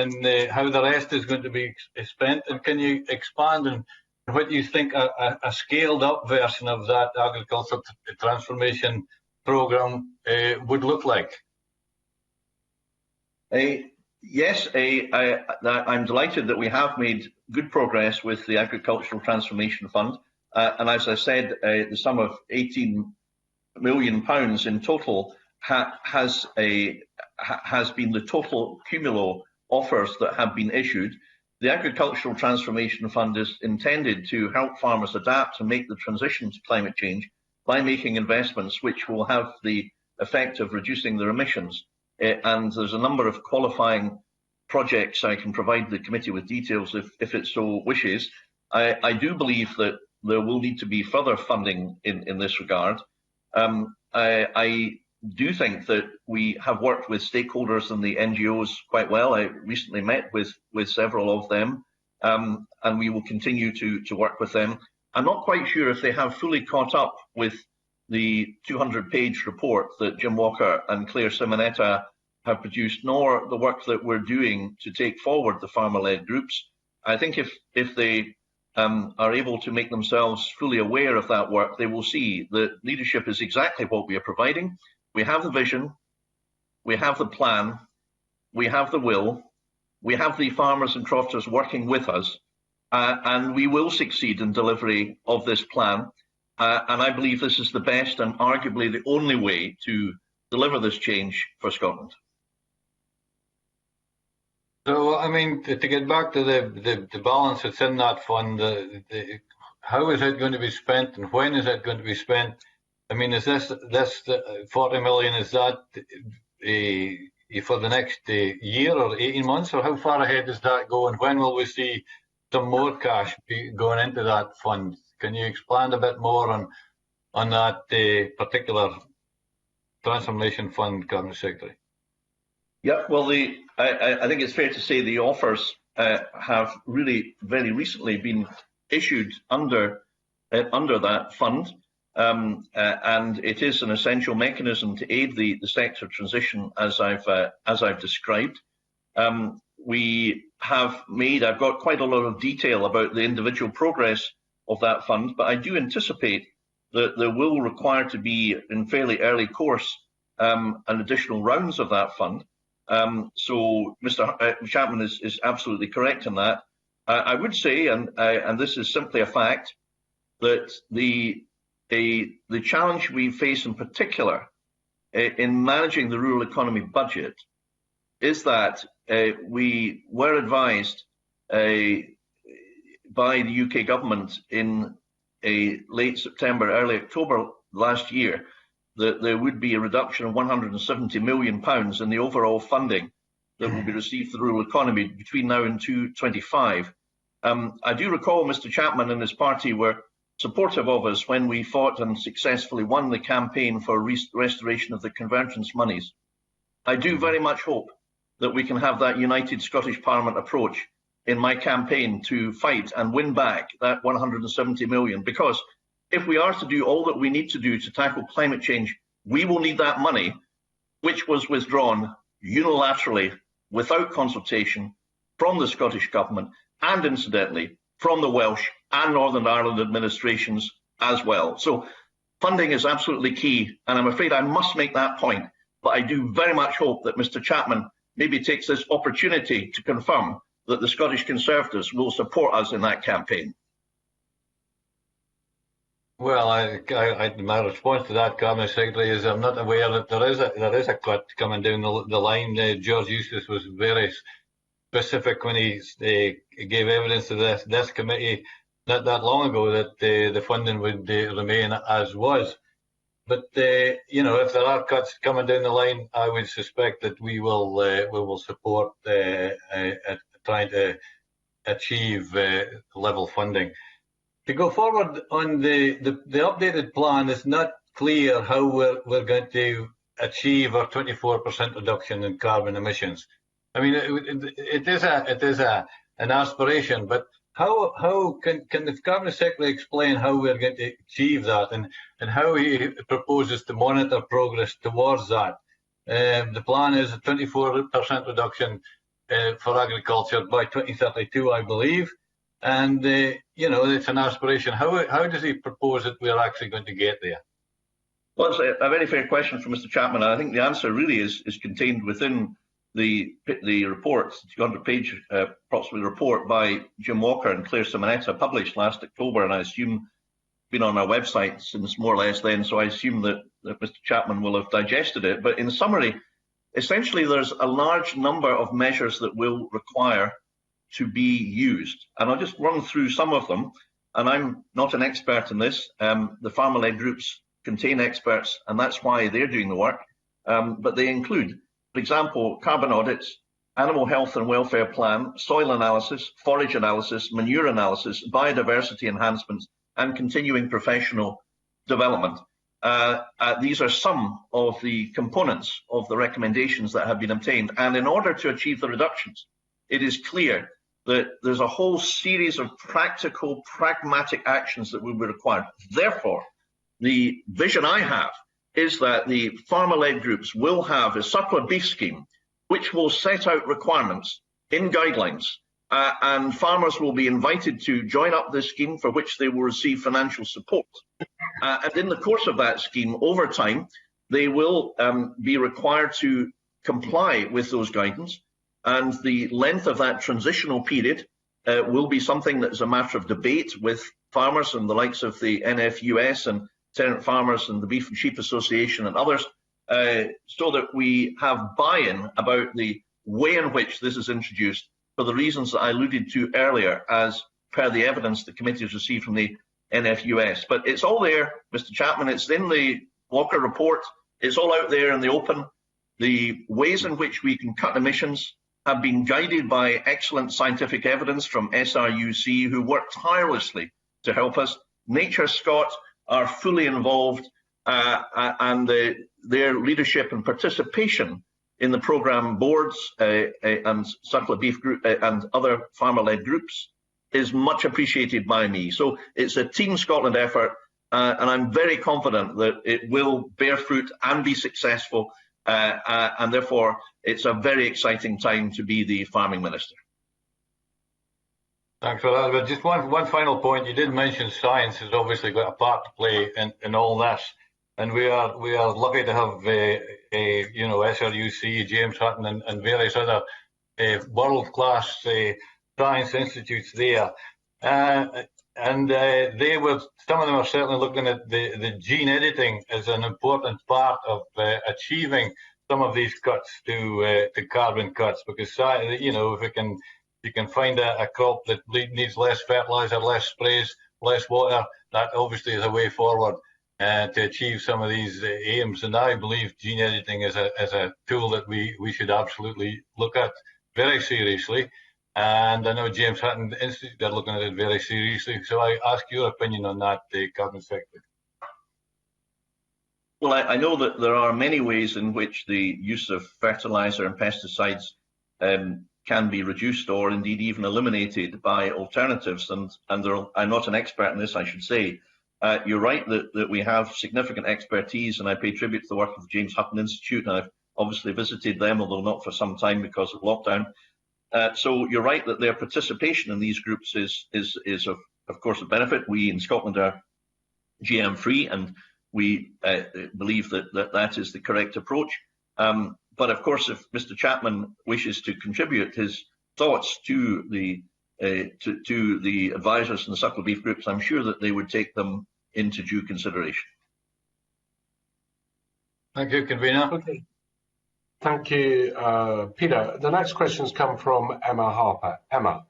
how the rest is going to be spent, and can you expand on what you think a scaled-up version of that agricultural transformation programme would look like? Yes, I'm delighted that we have made good progress with the Agricultural Transformation Fund. And as I said, the sum of £18 million in total has been the total cumulo offers that have been issued. The Agricultural Transformation Fund is intended to help farmers adapt and make the transition to climate change by making investments which will have the effect of reducing their emissions. And there's a number of qualifying projects. I can provide the committee with details if it so wishes. I do believe that there will need to be further funding in this regard. I do think that we have worked with stakeholders and the NGOs quite well. I recently met with several of them, and we will continue to work with them. I'm not quite sure if they have fully caught up with the 200-page report that Jim Walker and Claire Simonetta have produced, nor the work that we're doing to take forward the farmer-led groups. I think if they are able to make themselves fully aware of that work, they will see that leadership is exactly what we are providing. We have the vision, we have the plan, we have the will, we have the farmers and crofters working with us, and we will succeed in delivery of this plan. And I believe this is the best and arguably the only way to deliver this change for Scotland. So, I mean, to get back to the balance that's in that fund, how is it going to be spent and when is it going to be spent? I mean, is this 40 million, is that for the next year or 18 months, or how far ahead does that go, and when will we see some more cash going into that fund? Can you expand a bit more on that particular transformation fund, Cabinet Secretary? Yeah, well, I think it's fair to say the offers have really very recently been issued under that fund, and it is an essential mechanism to aid the sector transition, as I've described. I've got quite a lot of detail about the individual progress of that fund, but I do anticipate that there will require to be, in fairly early course, an additional rounds of that fund. So Mr. Chapman is absolutely correct in that. I would say, and this is simply a fact, that the challenge we face in particular in managing the rural economy budget is that we were advised by the UK government in late September, early October last year, that there would be a reduction of £170 million in the overall funding that will be received for the rural economy between now and 2025. I do recall Mr. Chapman and his party were supportive of us when we fought and successfully won the campaign for restoration of the convergence monies. I do very much hope that we can have that united Scottish Parliament approach in my campaign to fight and win back that 170 million, because if we are to do all that we need to do to tackle climate change, we will need that money, which was withdrawn unilaterally without consultation from the Scottish Government and, incidentally, from the Welsh and Northern Ireland administrations as well. So funding is absolutely key, and I'm afraid I must make that point, but I do very much hope that Mr. Chapman maybe takes this opportunity to confirm that the Scottish Conservatives will support us in that campaign. Well, my response to that, Cabinet Secretary, is I'm not aware that there is a cut coming down the line. George Eustace was very specific when he gave evidence to this committee not that long ago that the funding would remain as was. But if there are cuts coming down the line, I would suspect that we will support trying to achieve level funding. To go forward on the updated plan, it's not clear how we're going to achieve our 24% reduction in carbon emissions. I mean, it is an aspiration, but how can the Cabinet Secretary explain how we're going to achieve that, and how he proposes to monitor progress towards that? The plan is a 24% reduction for agriculture by 2032, I believe, and it's an aspiration. How does he propose that we're actually going to get there? Well, it's a very fair question from Mr. Chapman. I think the answer really is contained within the report, 200-page approximately report by Jim Walker and Claire Simonetta, published last October, and I assume been on our website since more or less then, so I assume that Mr. Chapman will have digested it. But in summary, essentially there's a large number of measures that will require to be used, and I'll just run through some of them, and I'm not an expert in this. The farmer-led groups contain experts, and that's why they're doing the work, but they include, for example, carbon audits, animal health and welfare plan, soil analysis, forage analysis, manure analysis, biodiversity enhancements, and continuing professional development. These are some of the components of the recommendations that have been obtained. And in order to achieve the reductions, it is clear that there's a whole series of practical, pragmatic actions that will be required. Therefore, the vision I have is that the farmer-led groups will have a suckler beef scheme which will set out requirements in guidelines, and farmers will be invited to join up this scheme, for which they will receive financial support. And in the course of that scheme, over time, they will be required to comply with those guidance, and the length of that transitional period will be something that is a matter of debate with farmers and the likes of the NFUS and Tenant Farmers and the Beef and Sheep Association and others, so that we have buy-in about the way in which this is introduced, for the reasons that I alluded to earlier, as per the evidence the committee has received from the NFUS. But it's all there, Mr. Chapman, it's in the Walker report, it's all out there in the open. The ways in which we can cut emissions have been guided by excellent scientific evidence from SRUC, who work tirelessly to help us. Nature Scott are fully involved, and their leadership and participation in the programme boards and Suckler Beef Group and other farmer-led groups is much appreciated by me. So it's a Team Scotland effort, and I'm very confident that it will bear fruit and be successful, and therefore it's a very exciting time to be the Farming Minister. Thanks for that. But just one final point. You did mention science has obviously got a part to play in all this, and we are lucky to have SRUC, James Hutton, and various other world-class science institutes there, and they were, some of them are certainly looking at the gene editing as an important part of achieving some of these cuts to carbon cuts, because if you can find a crop that needs less fertilizer, less sprays, less water, that obviously is a way forward to achieve some of these aims. And I believe gene editing is a tool that we should absolutely look at very seriously. And I know James Hutton Institute are looking at it very seriously. So I ask your opinion on that, Cabinet Secretary. Well, I know that there are many ways in which the use of fertilizer and pesticides can be reduced or indeed even eliminated by alternatives. And I'm not an expert in this, I should say. You're right that we have significant expertise, and I pay tribute to the work of the James Hutton Institute, and I've obviously visited them, although not for some time because of lockdown. So you're right that their participation in these groups is of course a benefit. We in Scotland are GM free, and we believe that is the correct approach. But of course, if Mr. Chapman wishes to contribute his thoughts to the advisors and the Suckler Beef groups, I'm sure that they would take them into due consideration. Thank you, Convener. Okay. Thank you, Peter. The next questions come from Emma Harper. Emma.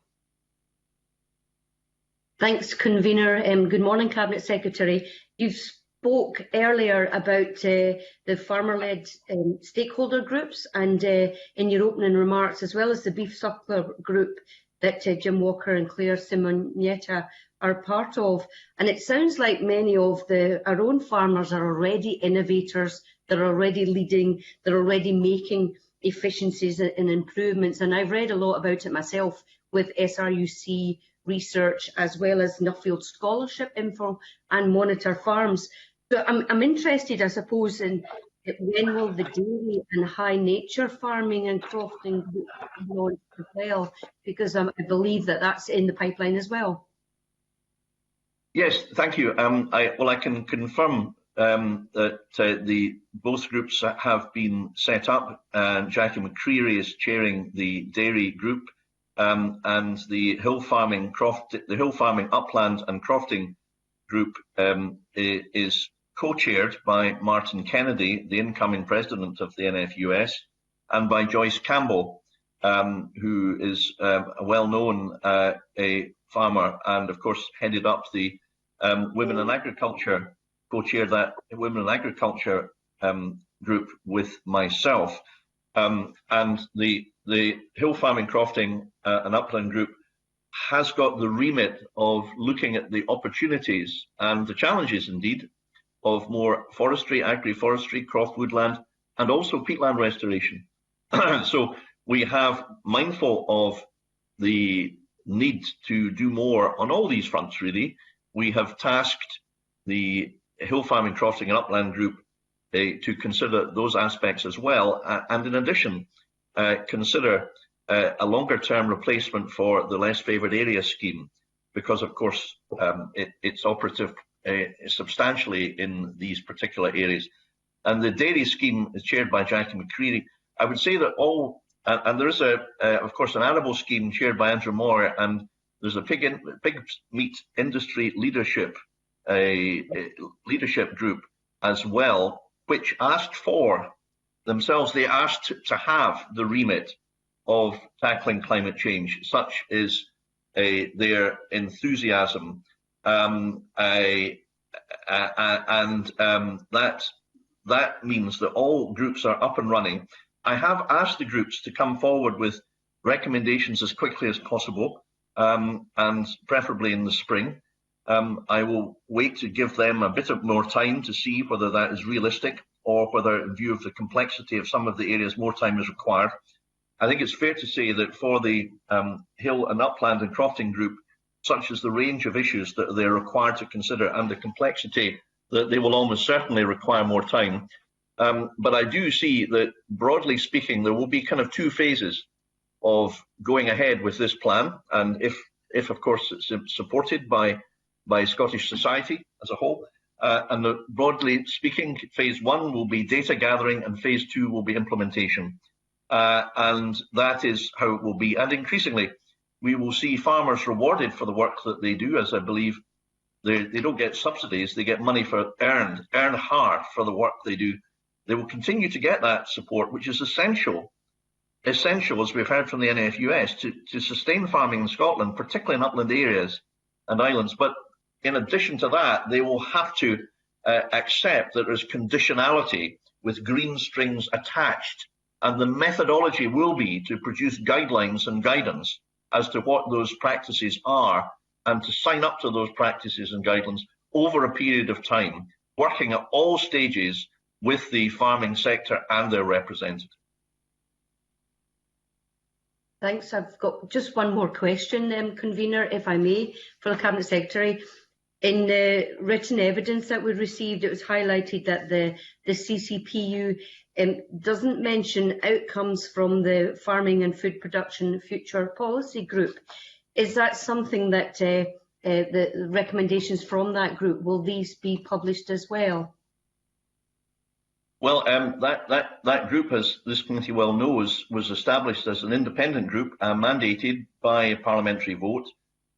Thanks, Convener. Good morning, Cabinet Secretary. You spoke earlier about the farmer-led stakeholder groups, and in your opening remarks, as well as the beef suckler group that Jim Walker and Claire Simonetta are part of. And it sounds like many of our own farmers are already innovators, they're already leading, they're already making efficiencies and improvements. And I've read a lot about it myself with SRUC research, as well as Nuffield Scholarship info and Monitor Farms. So I'm interested, I suppose, in when will the dairy and high nature farming and crofting be launched as well? Because I believe that that's in the pipeline as well. Yes, thank you. I can confirm that both groups have been set up. Jackie McCreery is chairing the dairy group, and the hill farming upland and crofting group is co-chaired by Martin Kennedy, the incoming president of the NFUS, and by Joyce Campbell, who is a well-known a farmer, and of course headed up the Women in Agriculture, co-chaired that Women in Agriculture group with myself. And the Hill Farming, Crofting and Upland group has got the remit of looking at the opportunities and the challenges, indeed, of more forestry, agri-forestry, croft woodland, and also peatland restoration. So we have, mindful of the need to do more on all these fronts, really, we have tasked the Hill Farming, Crofting and Upland group to consider those aspects as well, and in addition, consider a longer-term replacement for the less favoured area scheme, because, of course, it's operative substantially in these particular areas. And the dairy scheme is chaired by Jackie McCreery. I would say that all, and there is of course, an animal scheme chaired by Andrew Moore, and there's a pig meat industry leadership group as well, which asked for themselves. They asked to have the remit of tackling climate change. Such is their enthusiasm. And that means that all groups are up and running. I have asked the groups to come forward with recommendations as quickly as possible, and preferably in the spring. I will wait to give them a bit of more time to see whether that is realistic, or whether, in view of the complexity of some of the areas, more time is required. I think it's fair to say that for the Hill and Upland and Crofting group, such as the range of issues that they're required to consider and the complexity, that they will almost certainly require more time. But I do see that, broadly speaking, there will be kind of two phases of going ahead with this plan. And if of course, it's supported by Scottish society as a whole, and broadly speaking, phase one will be data gathering and phase two will be implementation. And that is how it will be. And increasingly, we will see farmers rewarded for the work that they do, as I believe they don't get subsidies, they get money for earn hard for the work they do. They will continue to get that support, which is essential, as we've heard from the NFUS, to sustain farming in Scotland, particularly in upland areas and islands. But in addition to that, they will have to accept that there's conditionality with green strings attached, and the methodology will be to produce guidelines and guidance as to what those practices are, and to sign up to those practices and guidelines over a period of time, working at all stages with the farming sector and their representatives. Thanks. I've got just one more question, Convener, if I may, for the Cabinet Secretary. In the written evidence that we received, it was highlighted that the CCPU doesn't mention outcomes from the Farming and Food Production Future Policy Group. Is that something that the recommendations from that group, will these be published as well? Well, that group, as this committee well knows, was established as an independent group, mandated by a parliamentary vote.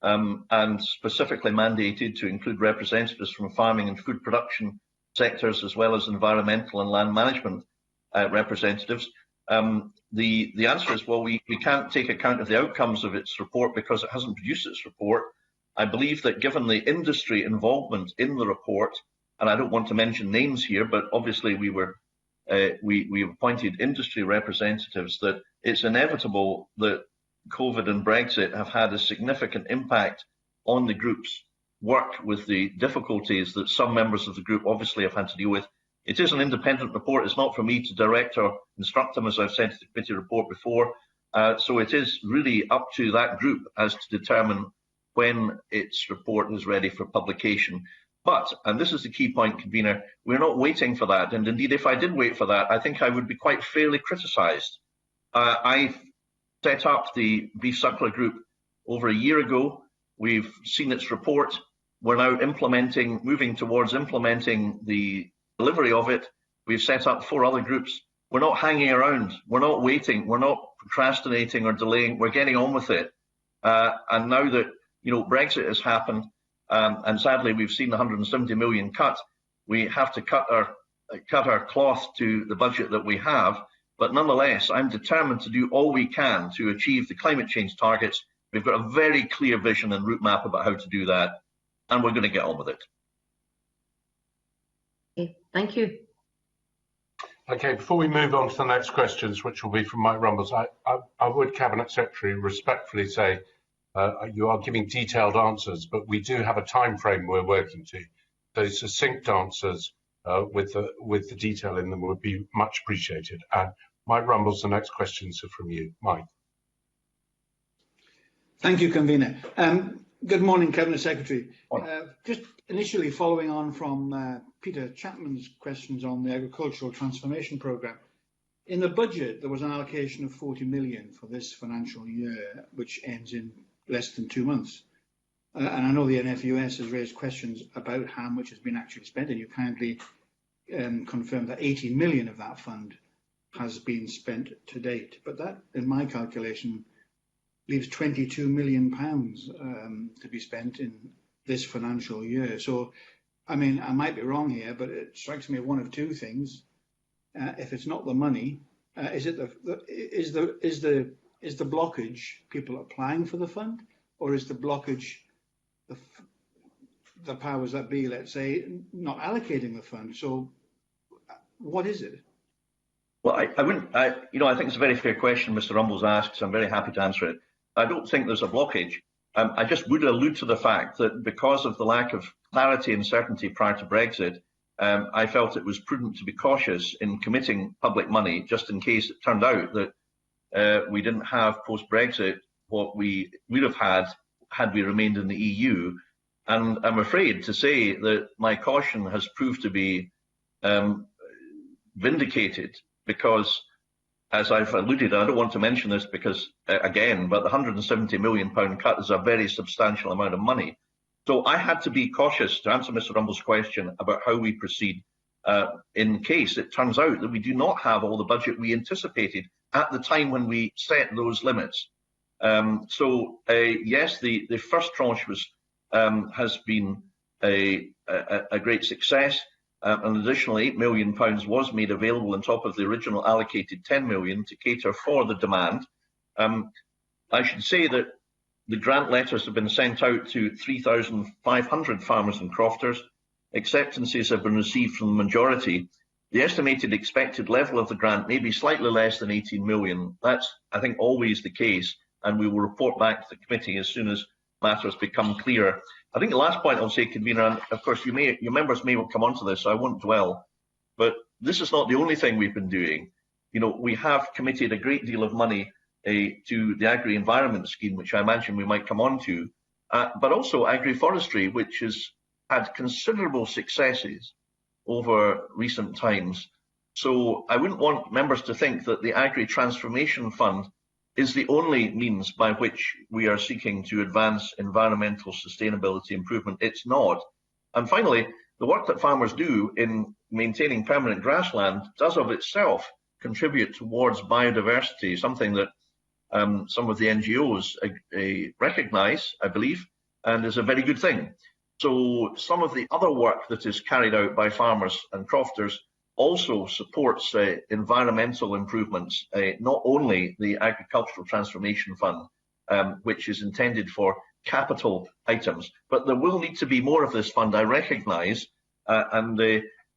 and specifically mandated to include representatives from farming and food production sectors, as well as environmental and land management representatives. The answer is, well, we can't take account of the outcomes of its report because it hasn't produced its report. I believe that given the industry involvement in the report, and I don't want to mention names here, but obviously we appointed industry representatives, that it's inevitable that COVID and Brexit have had a significant impact on the group's work, with the difficulties that some members of the group obviously have had to deal with. It is an independent report. It's not for me to direct or instruct them, as I've said to the committee report before. So it is really up to that group as to determine when its report is ready for publication. But, and this is the key point, Convener, we're not waiting for that. And indeed, if I did wait for that, I think I would be quite fairly criticised. I set up the Beef Suckler Group over a year ago. We've seen its report. We're now moving towards implementing the delivery of it. We've set up 4 other groups. We're not hanging around. We're not waiting. We're not procrastinating or delaying. We're getting on with it. And now that Brexit has happened, and sadly we've seen the 170 million cut, we have to cut our cloth to the budget that we have. But nonetheless, I'm determined to do all we can to achieve the climate change targets. We've got a very clear vision and route map about how to do that, and we're going to get on with it. Okay, thank you. Okay, before we move on to the next questions, which will be from Mike Rumbles, I would, Cabinet Secretary, respectfully say you are giving detailed answers, but we do have a time frame we're working to. So succinct answers with the detail in them would be much appreciated. And Mike Rumbles, the next questions are from you. Mike. Thank you, Convener. Good morning, Cabinet Secretary. Just initially following on from Peter Chapman's questions on the Agricultural Transformation Programme. In the budget, there was an allocation of 40 million for this financial year, which ends in less than 2 months. And I know the NFUS has raised questions about how much has been actually spent, and you kindly confirmed that 18 million of that fund has been spent to date. But that, in my calculation, leaves 22 million pounds to be spent in this financial year. So, I mean, I might be wrong here, but it strikes me one of two things. If it's not the money, is the blockage people applying for the fund, or is the blockage the powers that be, let's say, not allocating the fund? So, what is it? Well, I think it's a very fair question Mr. Rumbles asks. I'm very happy to answer it. I don't think there's a blockage. I just would allude to the fact that because of the lack of clarity and certainty prior to Brexit, I felt it was prudent to be cautious in committing public money, just in case it turned out that we didn't have post-Brexit what we would have had we remained in the EU. And I'm afraid to say that my caution has proved to be vindicated, because, as I've alluded, I don't want to mention this because, again, but the £170 million cut is a very substantial amount of money. So I had to be cautious, to answer Mr. Rumbles' question, about how we proceed in case it turns out that we do not have all the budget we anticipated at the time when we set those limits. Yes, the first tranche has been a great success. An additional £8 million was made available on top of the original allocated £10 million to cater for the demand. I should say that the grant letters have been sent out to 3,500 farmers and crofters. Acceptances have been received from the majority. The estimated expected level of the grant may be slightly less than 18 million. That's, I think, always the case, and we will report back to the committee as soon as matters become clearer. I think the last point I'll say, Convener, and of course your members may come onto this, so I won't dwell, but this is not the only thing we've been doing. We have committed a great deal of money to the agri-environment scheme, which I imagine we might come on to, but also agri-forestry, which has had considerable successes over recent times. So I wouldn't want members to think that the Agri-Transformation Fund is the only means by which we are seeking to advance environmental sustainability improvement. It's not. And finally, the work that farmers do in maintaining permanent grassland does of itself contribute towards biodiversity, something that some of the NGOs recognise, I believe, and is a very good thing. So some of the other work that is carried out by farmers and crofters also supports environmental improvements, not only the Agricultural Transformation Fund, which is intended for capital items, but there will need to be more of this fund, I recognise, and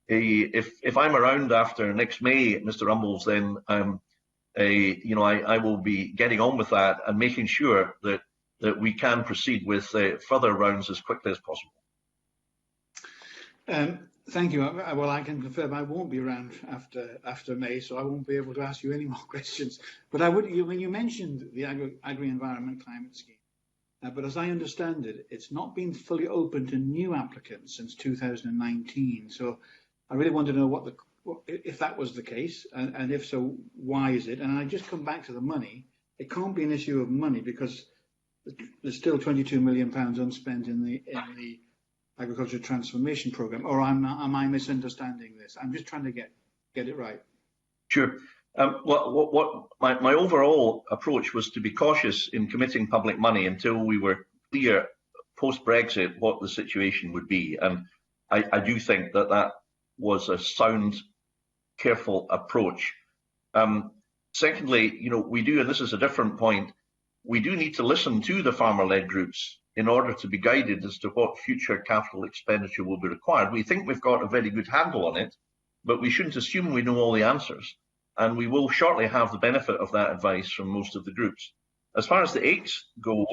if I'm around after next May, Mr. Rumbles, then I will be getting on with that and making sure that we can proceed with further rounds as quickly as possible. Thank you. Well, I can confirm I won't be around after May, so I won't be able to ask you any more questions. But I would, when you mentioned the Agri-Environment Climate Scheme, but as I understand it, it's not been fully open to new applicants since 2019. So I really want to know if that was the case, and if so, why is it? And I just come back to the money. It can't be an issue of money because there's still £22 million unspent in the Agricultural Transformation Programme, or am I misunderstanding this? I'm just trying to get it right. Sure. My overall approach was to be cautious in committing public money until we were clear post-Brexit what the situation would be, and I do think that was a sound, careful approach. Secondly, we do, and this is a different point, we do need to listen to the farmer-led groups in order to be guided as to what future capital expenditure will be required. We think we've got a very good handle on it, but we shouldn't assume we know all the answers. And we will shortly have the benefit of that advice from most of the groups. As far as the AICs go,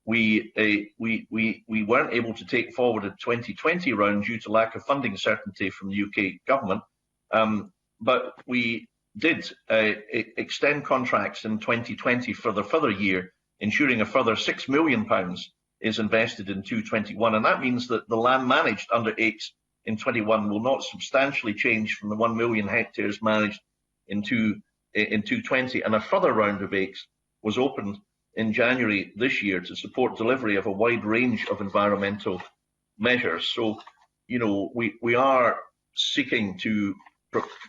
we weren't able to take forward a 2020 round due to lack of funding certainty from the UK government, but we did extend contracts in 2020 for the further year, ensuring a further £6 million is invested in 2021, and that means that the land managed under AICs in 21 will not substantially change from the 1 million hectares managed in 2020, and a further round of AICs was opened in January this year to support delivery of a wide range of environmental measures. So, we are seeking to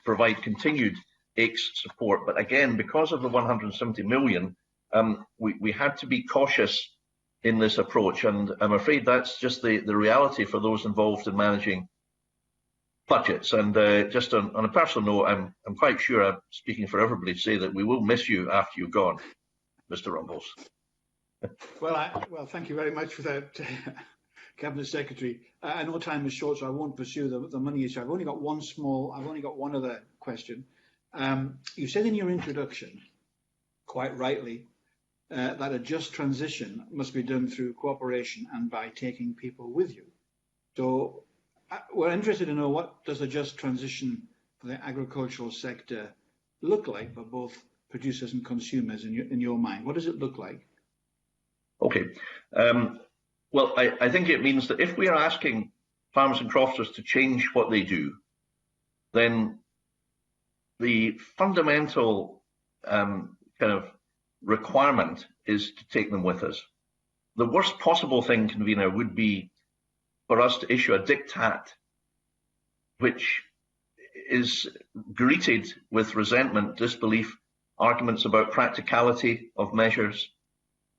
provide continued AICs support, but again, because of the 170 million, we had to be cautious in this approach, and I'm afraid that's just the reality for those involved in managing budgets. And just on a personal note, I'm quite sure I'm speaking for everybody to say that we will miss you after you've gone, Mr. Rumbles. Well, thank you very much for that, Cabinet Secretary. I know time is short, so I won't pursue the money issue. I've only got one other question. You said in your introduction, quite rightly, that a just transition must be done through cooperation and by taking people with you. So we're interested to know, what does a just transition for the agricultural sector look like for both producers and consumers in your mind? What does it look like? Okay. Well, I think it means that if we are asking farmers and crofters to change what they do, then the fundamental kind of requirement is to take them with us. The worst possible thing, Convener, would be for us to issue a diktat which is greeted with resentment, disbelief, arguments about practicality of measures.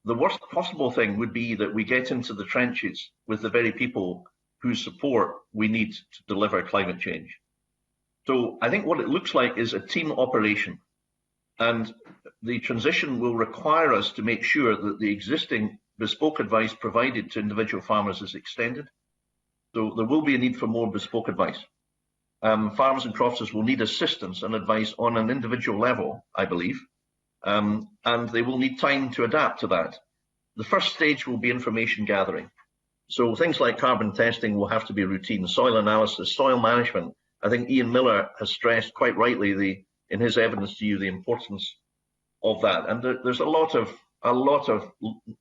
The worst possible thing would be that we get into the trenches with the very people whose support we need to deliver climate change. So I think what it looks like is a team operation, and the transition will require us to make sure that the existing bespoke advice provided to individual farmers is extended. So there will be a need for more bespoke advice. Farmers and crofters will need assistance and advice on an individual level, I believe, and they will need time to adapt to that. The first stage will be information gathering. So things like carbon testing will have to be routine, soil analysis, soil management. I think Ian Miller has stressed quite rightly in his evidence to you the importance of that. And there's a lot of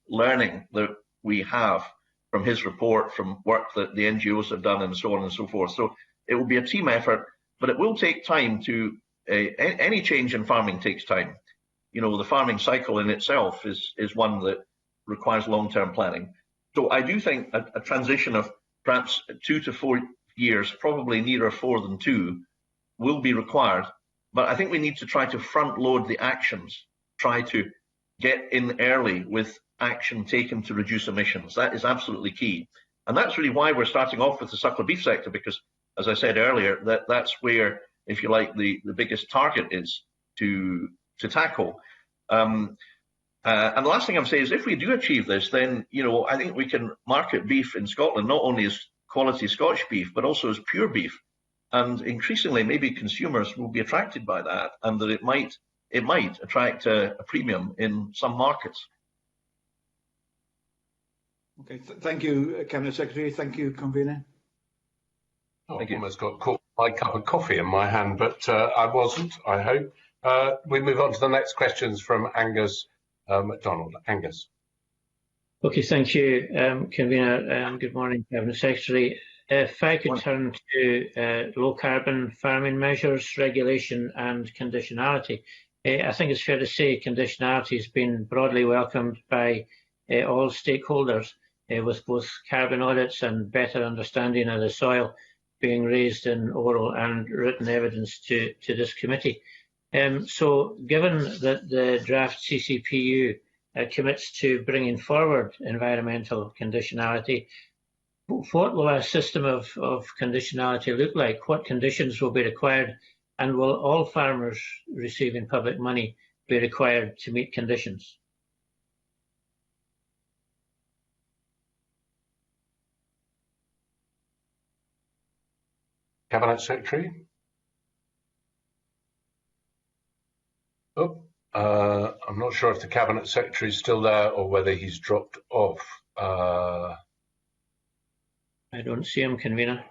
learning that we have from his report, from work that the NGOs have done, and so on and so forth. So it will be a team effort, but it will take time to, any change in farming takes time. The farming cycle in itself is one that requires long-term planning. So I do think a transition of perhaps 2 to 4 years, probably nearer 4 than 2, will be required. But I think we need to try to front load the actions, try to get in early with action taken to reduce emissions. That is absolutely key. And that's really why we're starting off with the suckler beef sector, because, as I said earlier, that's where, if you like, the biggest target is to tackle. And the last thing I'm saying is, if we do achieve this, then, you know, I think we can market beef in Scotland not only as quality Scotch beef, but also as pure beef. And increasingly, maybe consumers will be attracted by that, and that it might attract a premium in some markets. Okay, thank you, Cabinet Secretary. Thank you, Convener. Oh, I almost got caught my cup of coffee in my hand, but I wasn't, I hope. We move on to the next questions from Angus MacDonald. Angus. Okay, thank you, Convener. Good morning, Cabinet Secretary. If I could turn to low carbon farming measures, regulation and conditionality. I think it's fair to say conditionality has been broadly welcomed by all stakeholders, with both carbon audits and better understanding of the soil being raised in oral and written evidence to this committee. So given that the draft CCPU commits to bringing forward environmental conditionality, what will our system of conditionality look like? What conditions will be required, and will all farmers receiving public money be required to meet conditions? Cabinet Secretary. Oh, I'm not sure if the Cabinet Secretary is still there or whether he's dropped off. I don't see him, Convener.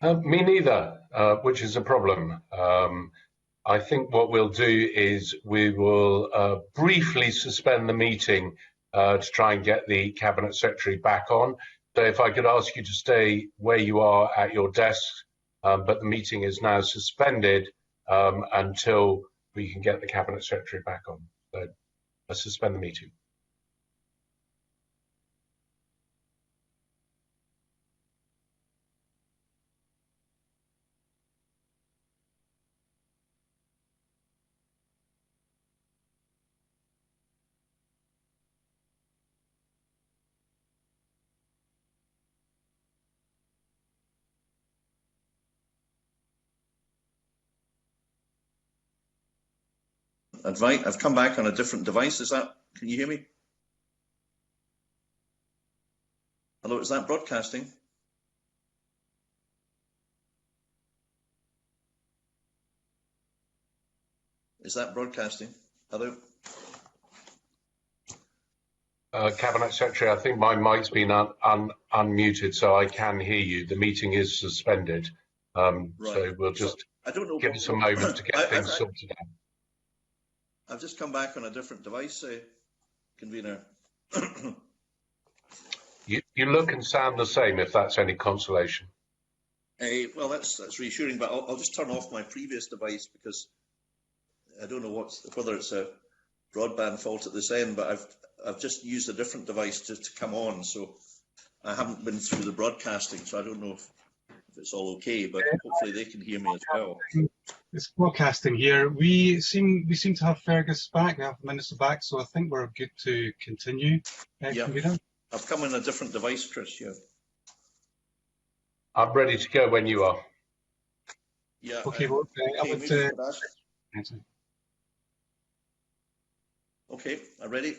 Me neither, which is a problem. I think what we'll do is we will briefly suspend the meeting to try and get the Cabinet Secretary back on. So if I could ask you to stay where you are at your desk, but the meeting is now suspended until we can get the Cabinet Secretary back on. So let's suspend the meeting. I've come back on a different device. Can you hear me? Hello, is that broadcasting? Is that broadcasting? Hello? Cabinet Secretary, I think my mic's been unmuted, so I can hear you. The meeting is suspended. Right. So we'll just give us a moment to get things sorted out. I've just come back on a different device, Convener. You look and sound the same, if that's any consolation. Well, that's reassuring, but I'll just turn off my previous device because I don't know whether it's a broadband fault at this end, but I've just used a different device to come on, so I haven't been through the broadcasting, so I don't know if it's all okay, but hopefully they can hear me as well. It's broadcasting here. We seem to have Fergus back. We have the Minister back, so I think we're good to continue. Yeah. I've come on a different device, Chris. Yeah. I'm ready to go when you are. Yeah. Okay. Well, okay. I'm ready.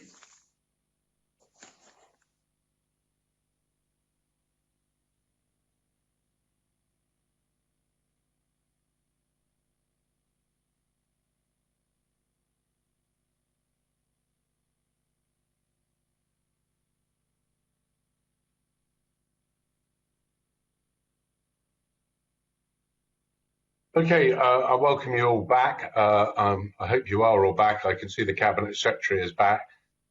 Okay, I welcome you all back. I hope you are all back. I can see the Cabinet Secretary is back.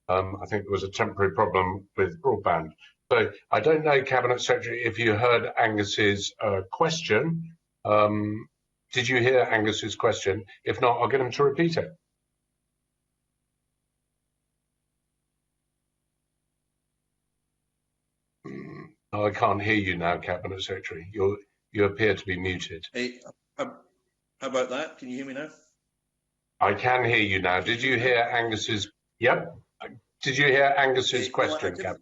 I think there was a temporary problem with broadband. So I don't know, Cabinet Secretary, if you heard Angus's question. Did you hear Angus's question? If not, I'll get him to repeat it. I can't hear you now, Cabinet Secretary. You appear to be muted. Hey, how about that? Can you hear me now? I can hear you now. Did you hear Angus's? Yep. Did you hear Angus's question, No, Gavin?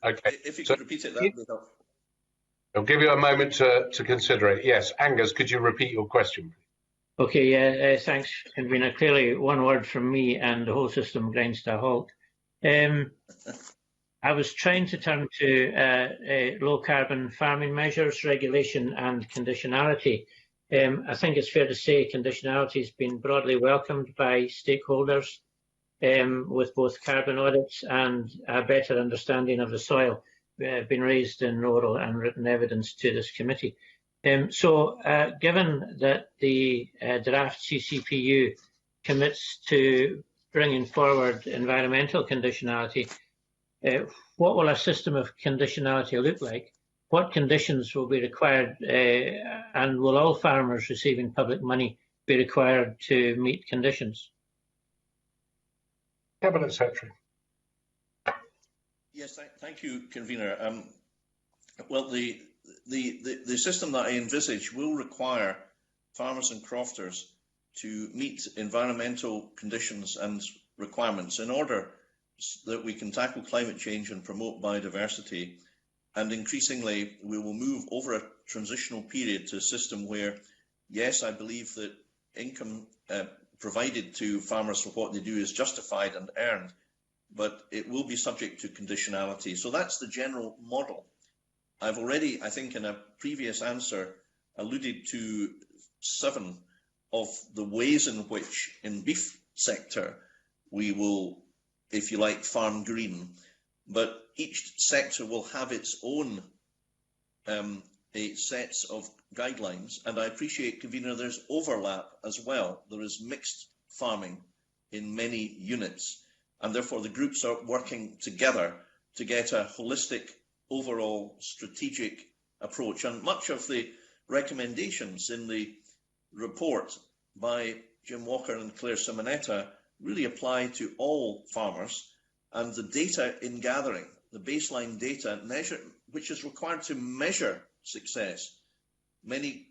Okay. If you could repeat it, that would be helpful. I'll give you a moment to consider it. Yes, Angus, could you repeat your question? Okay, yeah, thanks, Convener. Clearly, one word from me and the whole system grinds to a halt. I was trying to turn to low carbon farming measures, regulation and conditionality. I think it's fair to say conditionality has been broadly welcomed by stakeholders with both carbon audits and a better understanding of the soil been raised in oral and written evidence to this committee. So given that the draft CCPU commits to bringing forward environmental conditionality, what will a system of conditionality look like? What conditions will be required, and will all farmers receiving public money be required to meet conditions? Cabinet Secretary. Yes, thank you, Convener. Well, the system that I envisage will require farmers and crofters to meet environmental conditions and requirements in order that we can tackle climate change and promote biodiversity. And increasingly, we will move over a transitional period to a system where, yes, I believe that income provided to farmers for what they do is justified and earned, but it will be subject to conditionality. So that's the general model. I've already, I think, in a previous answer, alluded to 7 of the ways in which, in beef sector, we will, if you like, farm green. But each sector will have its own sets of guidelines. And I appreciate, Convener, there's overlap as well. There is mixed farming in many units. And therefore, the groups are working together to get a holistic, overall strategic approach. And much of the recommendations in the report by Jim Walker and Claire Simonetta really apply to all farmers. And the data in gathering, the baseline data measure, which is required to measure success, many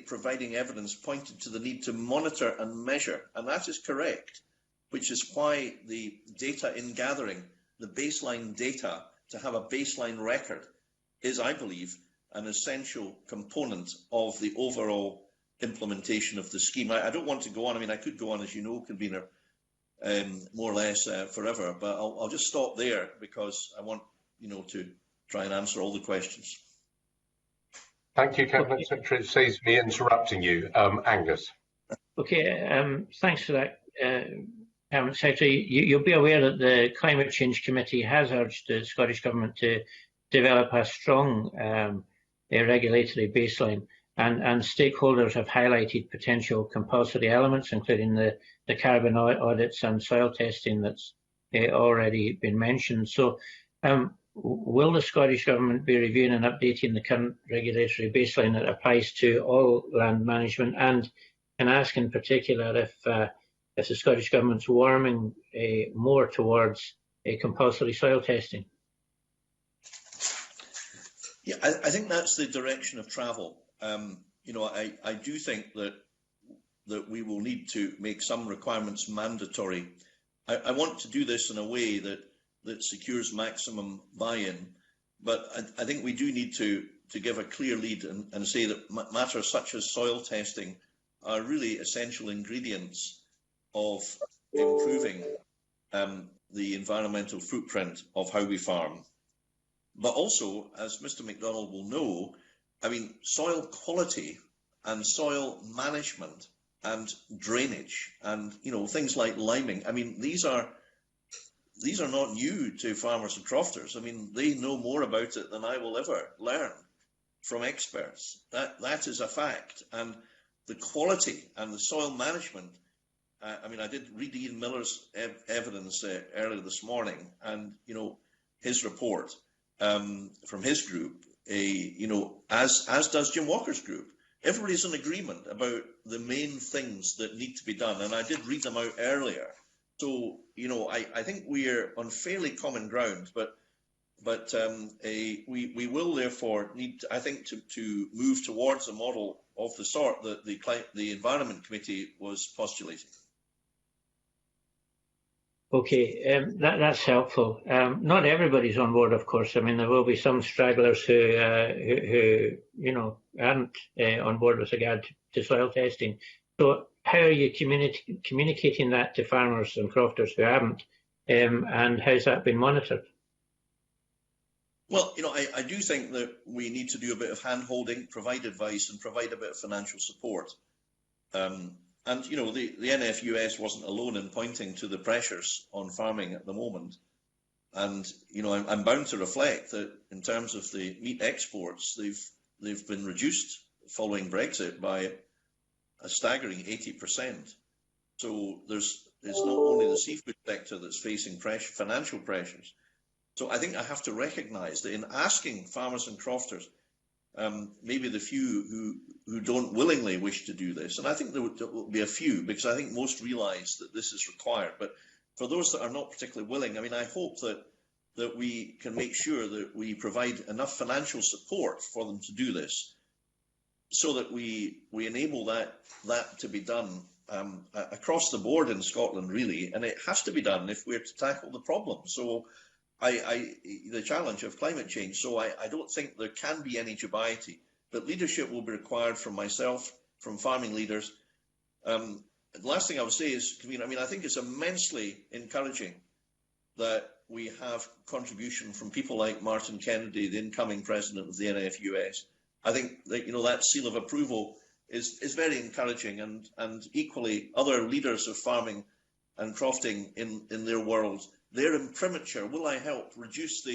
providing evidence pointed to the need to monitor and measure, and that is correct, which is why the data in gathering, the baseline data, to have a baseline record is, I believe, an essential component of the overall implementation of the scheme. I don't want to go on. I mean, I could go on, as you know, Convener, more or less forever, but I'll just stop there because I want, to try and answer all the questions. Thank you, Cabinet Secretary. It saves me interrupting you. Angus. Okay, thanks for that, Cabinet Secretary. You'll be aware that the Climate Change Committee has urged the Scottish Government to develop a strong regulatory baseline, and stakeholders have highlighted potential compulsory elements, including the carbon audits and soil testing that's already been mentioned. So will the Scottish Government be reviewing and updating the current regulatory baseline that applies to all land management? And can I ask in particular if the Scottish Government's warming more towards compulsory soil testing? Yeah, I think that's the direction of travel. I do think that we will need to make some requirements mandatory. I want to do this in a way that secures maximum buy-in, but I think we do need to give a clear lead and say that matters such as soil testing are really essential ingredients of improving the environmental footprint of how we farm. But also, as Mr. McDonald will know, I mean, soil quality and soil management and drainage and, things like liming, I mean, these are not new to farmers and crofters. I mean, they know more about it than I will ever learn from experts. That is a fact. And the quality and the soil management, I did read Ian Miller's evidence earlier this morning, and, his report from his group, as does Jim Walker's group. Everybody's in agreement about the main things that need to be done, and I did read them out earlier. So, I think we're on fairly common ground, but we will therefore need, I think, to move towards a model of the sort that the Environment Committee was postulating. Okay, that's helpful. Not everybody's on board, of course. I mean, there will be some stragglers who you know, aren't on board with regard to soil testing. So how are you communicating that to farmers and crofters who haven't, and how's that been monitored? Well, you know, I do think that we need to do a bit of hand-holding, provide advice and provide a bit of financial support. And, you know, the NFUS wasn't alone in pointing to the pressures on farming at the moment. And, you know, I'm bound to reflect that in terms of the meat exports, they've been reduced following Brexit by a staggering 80%. So it's not only the seafood sector that's facing financial pressures. So I think I have to recognise that in asking farmers and crofters, maybe the few who don't willingly wish to do this, and I think there will be a few, because I think most realise that this is required, but for those that are not particularly willing, I mean, I hope that we can make sure that we provide enough financial support for them to do this, so that we enable that to be done across the board in Scotland, really, and it has to be done if we're to tackle the problem. So the challenge of climate change. So I don't think there can be any dubiety, but leadership will be required from myself, from farming leaders. The last thing I would say is, I mean, I think it's immensely encouraging that we have contribution from people like Martin Kennedy, the incoming president of the NFUS. I think that, you know, that seal of approval is very encouraging, and equally other leaders of farming and crofting in their world. Their imprimatur, will I help reduce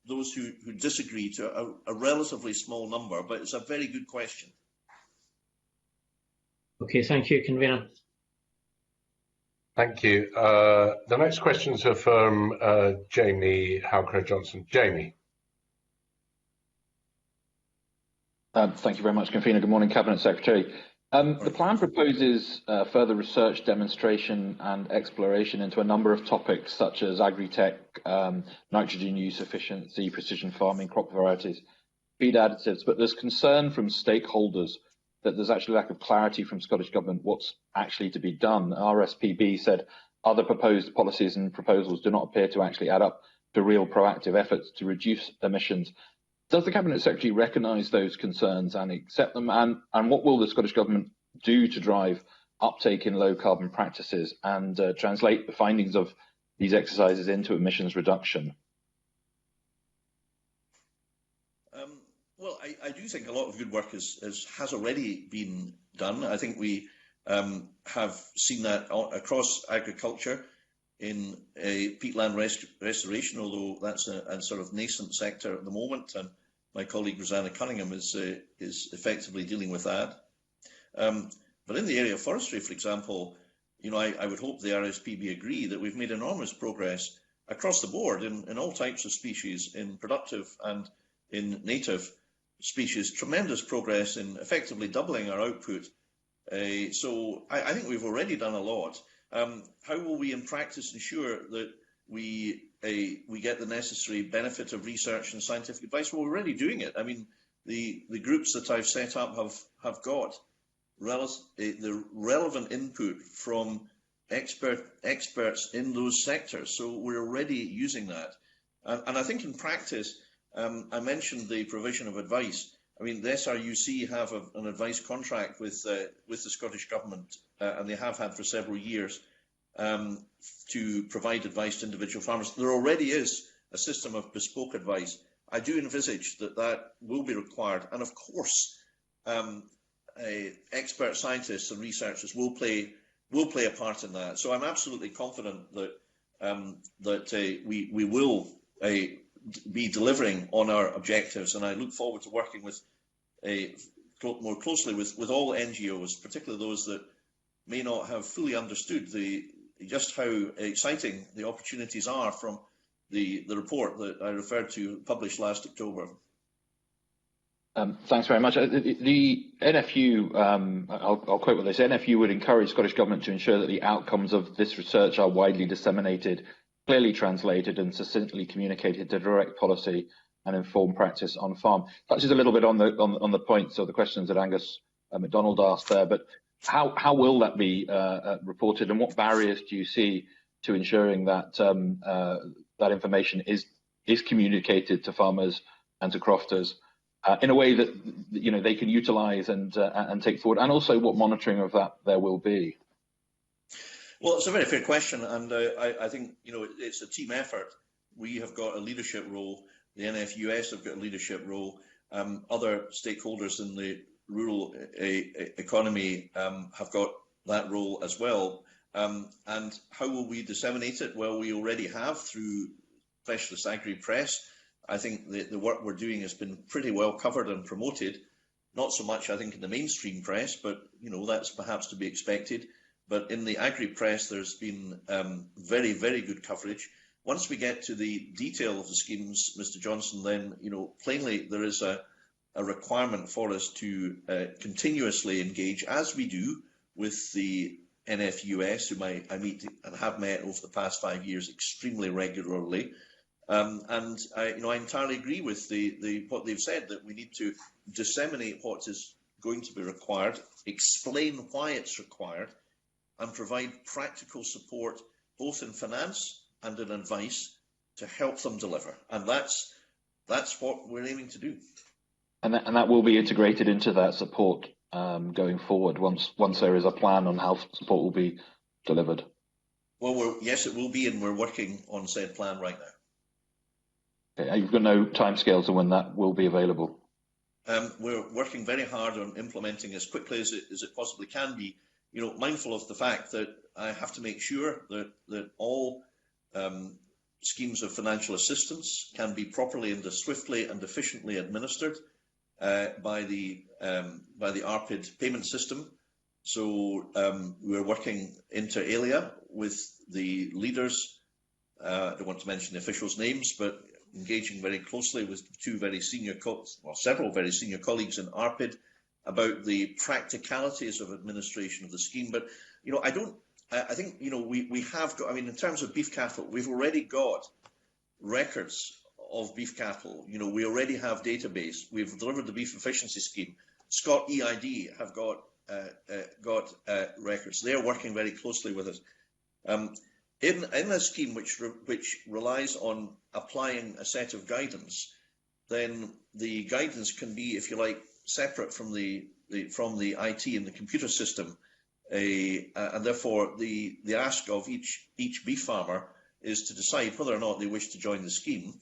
those who disagree to a relatively small number? But it's a very good question. Okay, thank you, Convener. Thank you. The next questions are from Jamie Halcrow-Johnson. Jamie. Thank you very much, Convener. Good morning, Cabinet Secretary. The plan proposes further research, demonstration and exploration into a number of topics such as agri-tech, nitrogen use efficiency, precision farming, crop varieties, feed additives, but there's concern from stakeholders that there's actually lack of clarity from Scottish Government what's actually to be done. RSPB said other proposed policies and proposals do not appear to actually add up to real proactive efforts to reduce emissions. Does the Cabinet Secretary recognise those concerns and accept them? And what will the Scottish Government do to drive uptake in low carbon practices and translate the findings of these exercises into emissions reduction? Well, I do think a lot of good work has already been done. I think we have seen that across agriculture in peatland restoration, although that's a sort of nascent sector at the moment, and my colleague Rosanna Cunningham is effectively dealing with that. But in the area of forestry, for example, you know, I would hope the RSPB agree that we've made enormous progress across the board in all types of species, in productive and in native species, tremendous progress in effectively doubling our output. So I think we've already done a lot. How will we in practice ensure that we get the necessary benefit of research and scientific advice? Well, we're already doing it. I mean, the groups that I've set up have got the relevant input from experts in those sectors. So we're already using that. And I think in practice, I mentioned the provision of advice. I mean, the SRUC have an advice contract with the Scottish Government, and they have had for several years, to provide advice to individual farmers. There already is a system of bespoke advice. I do envisage that will be required, and of course, expert scientists and researchers will play a part in that. So I'm absolutely confident that we will be delivering on our objectives, and I look forward to working with more closely with all NGOs, particularly those that may not have fully understood just how exciting the opportunities are from the report that I referred to, published last October. Thanks very much. The NFU, I'll quote what they say, NFU would encourage Scottish Government to ensure that the outcomes of this research are widely disseminated, clearly translated and succinctly communicated to direct policy and inform practice on farm. Touches a little bit on the points of the questions that Angus MacDonald asked there, but how will that be reported, and what barriers do you see to ensuring that that information is communicated to farmers and to crofters in a way that they can utilise and take forward, and also what monitoring of that there will be. Well, it's a very fair question, and I think it's a team effort. We have got a leadership role. The NFUS have got a leadership role. Other stakeholders in the rural economy have got that role as well. And how will we disseminate it? Well, we already have through Specialist Agri Press. I think the work we're doing has been pretty well covered and promoted. Not so much, I think, in the mainstream press, but that's perhaps to be expected. But in the Agri Press, there's been very, very good coverage. Once we get to the detail of the schemes, Mr. Johnson, then plainly there is a requirement for us to continuously engage, as we do with the NFUS, whom I meet and have met over the past 5 years extremely regularly. And I entirely agree with what they've said, that we need to disseminate what is going to be required, explain why it's required, and provide practical support both in finance and in advice to help them deliver. And that's what we're aiming to do. And that will be integrated into that support going forward once there is a plan on how support will be delivered. Well, yes, it will be, and we're working on said plan right now. Okay, you've got no timescales on when that will be available? We're working very hard on implementing as quickly as it possibly can be, mindful of the fact that I have to make sure that all schemes of financial assistance can be properly and swiftly and efficiently administered by the ARPID payment system. So we're working inter alia with the leaders. I don't want to mention the officials' names, but engaging very closely with several very senior colleagues in ARPID about the practicalities of administration of the scheme. But I think we have got. I mean, in terms of beef cattle, we've already got records of beef cattle. We already have database. We've delivered the beef efficiency scheme. Scott EID have got records. They're working very closely with us. In a scheme which relies on applying a set of guidance, then the guidance can be, if you like, separate from the IT and the computer system, and therefore the ask of each beef farmer is to decide whether or not they wish to join the scheme.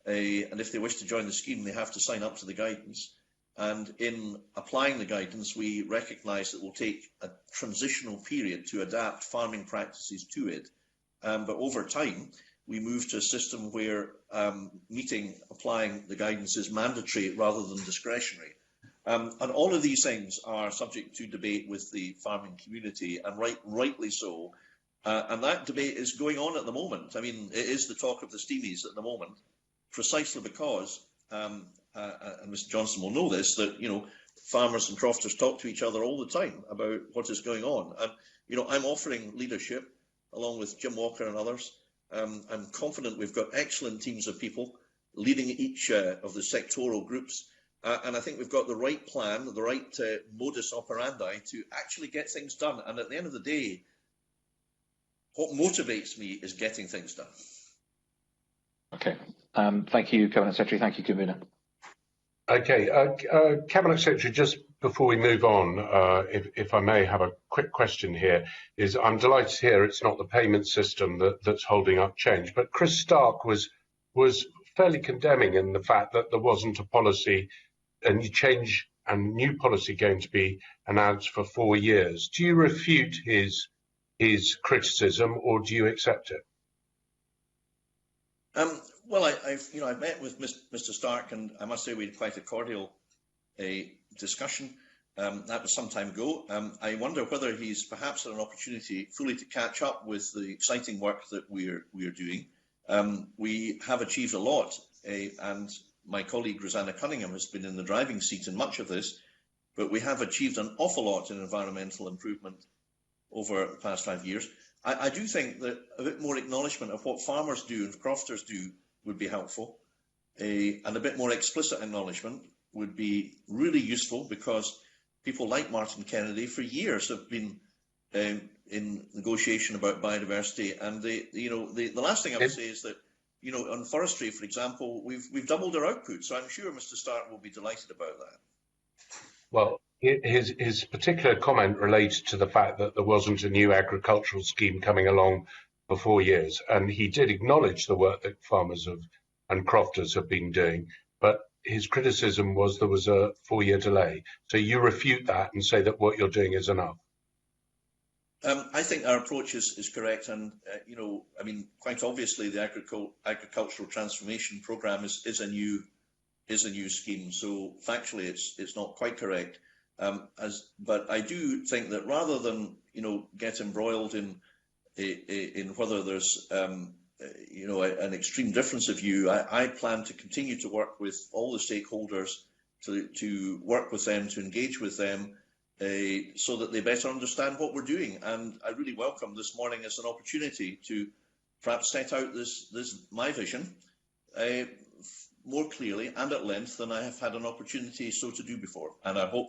And if they wish to join the scheme, they have to sign up to the guidance. And in applying the guidance, we recognise that it will take a transitional period to adapt farming practices to it. But over time, we move to a system where applying the guidance is mandatory rather than discretionary. And all of these things are subject to debate with the farming community, and rightly so. And that debate is going on at the moment. I mean, it is the talk of the steamies at the moment, precisely because, and Mr. Johnson will know this, that farmers and crofters talk to each other all the time about what is going on. And I'm offering leadership along with Jim Walker and others. I'm confident we've got excellent teams of people leading each of the sectoral groups. And I think we've got the right plan, the right modus operandi to actually get things done. And at the end of the day, what motivates me is getting things done. Okay. Thank you, Cabinet Secretary. Thank you, Convener. Okay. Cabinet Secretary, just before we move on, if I may have a quick question here, I'm delighted to hear it's not the payment system that's holding up change, but Chris Stark was fairly condemning in the fact that there wasn't a policy, a new policy going to be announced for 4 years. Do you refute his criticism, or do you accept it? Well, I've met with Mr. Stark, and I must say we had quite a cordial discussion. That was some time ago. I wonder whether he's perhaps had an opportunity fully to catch up with the exciting work that we're doing. We have achieved a lot, and my colleague Rosanna Cunningham has been in the driving seat in much of this, but we have achieved an awful lot in environmental improvement over the past 5 years. I do think that a bit more acknowledgement of what farmers do and crofters do would be helpful, and a bit more explicit acknowledgement would be really useful, because people like Martin Kennedy for years have been in negotiation about biodiversity. And the last thing I would say is that, on forestry, for example, we've doubled our output. So I'm sure Mr. Stark will be delighted about that. Well, his particular comment relates to the fact that there wasn't a new agricultural scheme coming along for 4 years, and he did acknowledge the work that farmers and crofters have been doing, but his criticism was there was a 4-year delay. So you refute that and say that what you're doing is enough. I think our approach is correct, and quite obviously the agricultural transformation programme is a new scheme. So factually, it's not quite correct. But I do think that rather than get embroiled in whether there's an extreme difference of view, I plan to continue to work with all the stakeholders to work with them, to engage with them, so that they better understand what we're doing. And I really welcome this morning as an opportunity to perhaps set out my vision more clearly and at length than I have had an opportunity so to do before. And I hope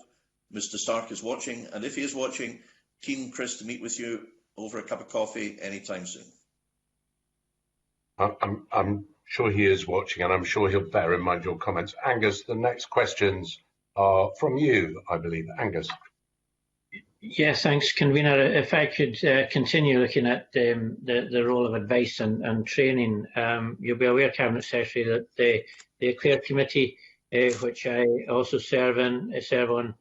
Mr. Stark is watching, and if he is watching, keen, Chris, to meet with you over a cup of coffee anytime soon. I'm sure he is watching, and I'm sure he'll bear in mind your comments. Angus, the next questions are from you, I believe. Angus. Yes, thanks, Convener. If I could continue looking at the role of advice and training, you'll be aware, Cabinet Secretary, that the Eclair Committee, which I also serve on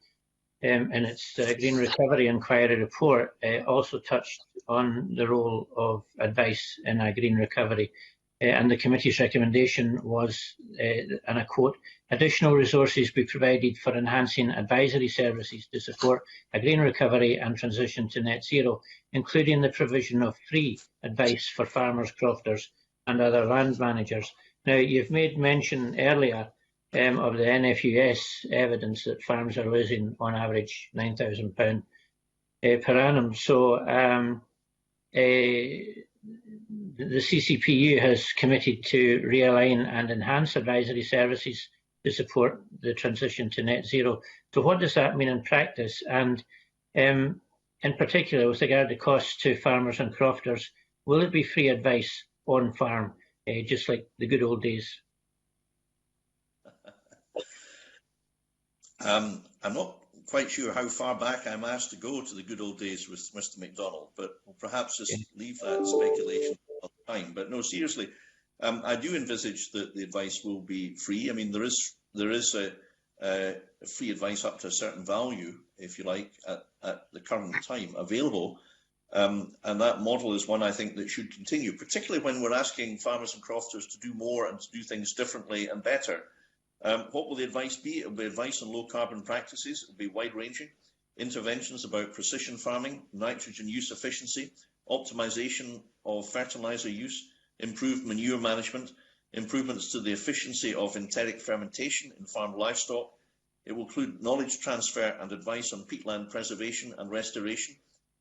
in its Green Recovery Inquiry report, also touched on the role of advice in a green recovery. And the committee's recommendation was, and I quote, additional resources be provided for enhancing advisory services to support a green recovery and transition to net zero, including the provision of free advice for farmers, crofters and other land managers. Now, you've made mention earlier of the NFUS evidence that farms are losing on average £9,000 per annum. So the CCPU has committed to realign and enhance advisory services to support the transition to net zero. So what does that mean in practice? And in particular, with regard to costs to farmers and crofters, will it be free advice on farm, just like the good old days? I'm not quite sure how far back I'm asked to go to the good old days with Mr. McDonald, but we'll perhaps just leave that speculation for time. But no, seriously, I do envisage that the advice will be free. I mean, there is a free advice up to a certain value, if you like, at the current time available. And that model is one I think that should continue, particularly when we're asking farmers and crofters to do more and to do things differently and better. What will the advice be? It will be advice on low carbon practices. It will be wide ranging. Interventions about precision farming, nitrogen use efficiency, optimization of fertilizer use, improved manure management, improvements to the efficiency of enteric fermentation in farmed livestock. It will include knowledge transfer and advice on peatland preservation and restoration,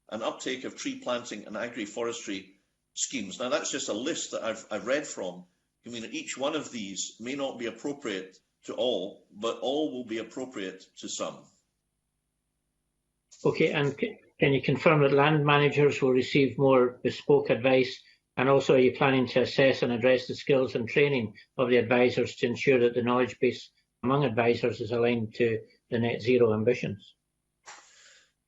and uptake of tree planting and agri-forestry schemes. Now, that's just a list that I've read from. I mean, each one of these may not be appropriate to all, but all will be appropriate to some. Okay, and can you confirm that land managers will receive more bespoke advice? And also, are you planning to assess and address the skills and training of the advisors to ensure that the knowledge base among advisors is aligned to the net zero ambitions?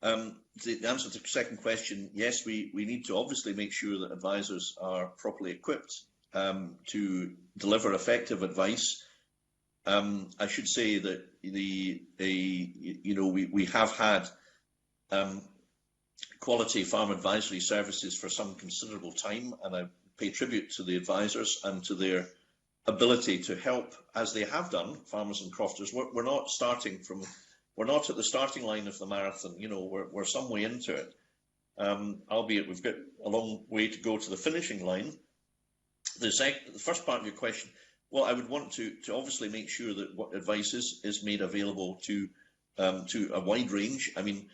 The answer to the second question, yes, we need to obviously make sure that advisors are properly equipped to deliver effective advice. I should say that we have had quality farm advisory services for some considerable time, and I pay tribute to the advisors and to their ability to help, as they have done, farmers and crofters. We're not at the starting line of the marathon. We're some way into it, albeit we've got a long way to go to the finishing line. The first part of your question, well, I would want to obviously make sure that what advice is made available to a wide range. I mean,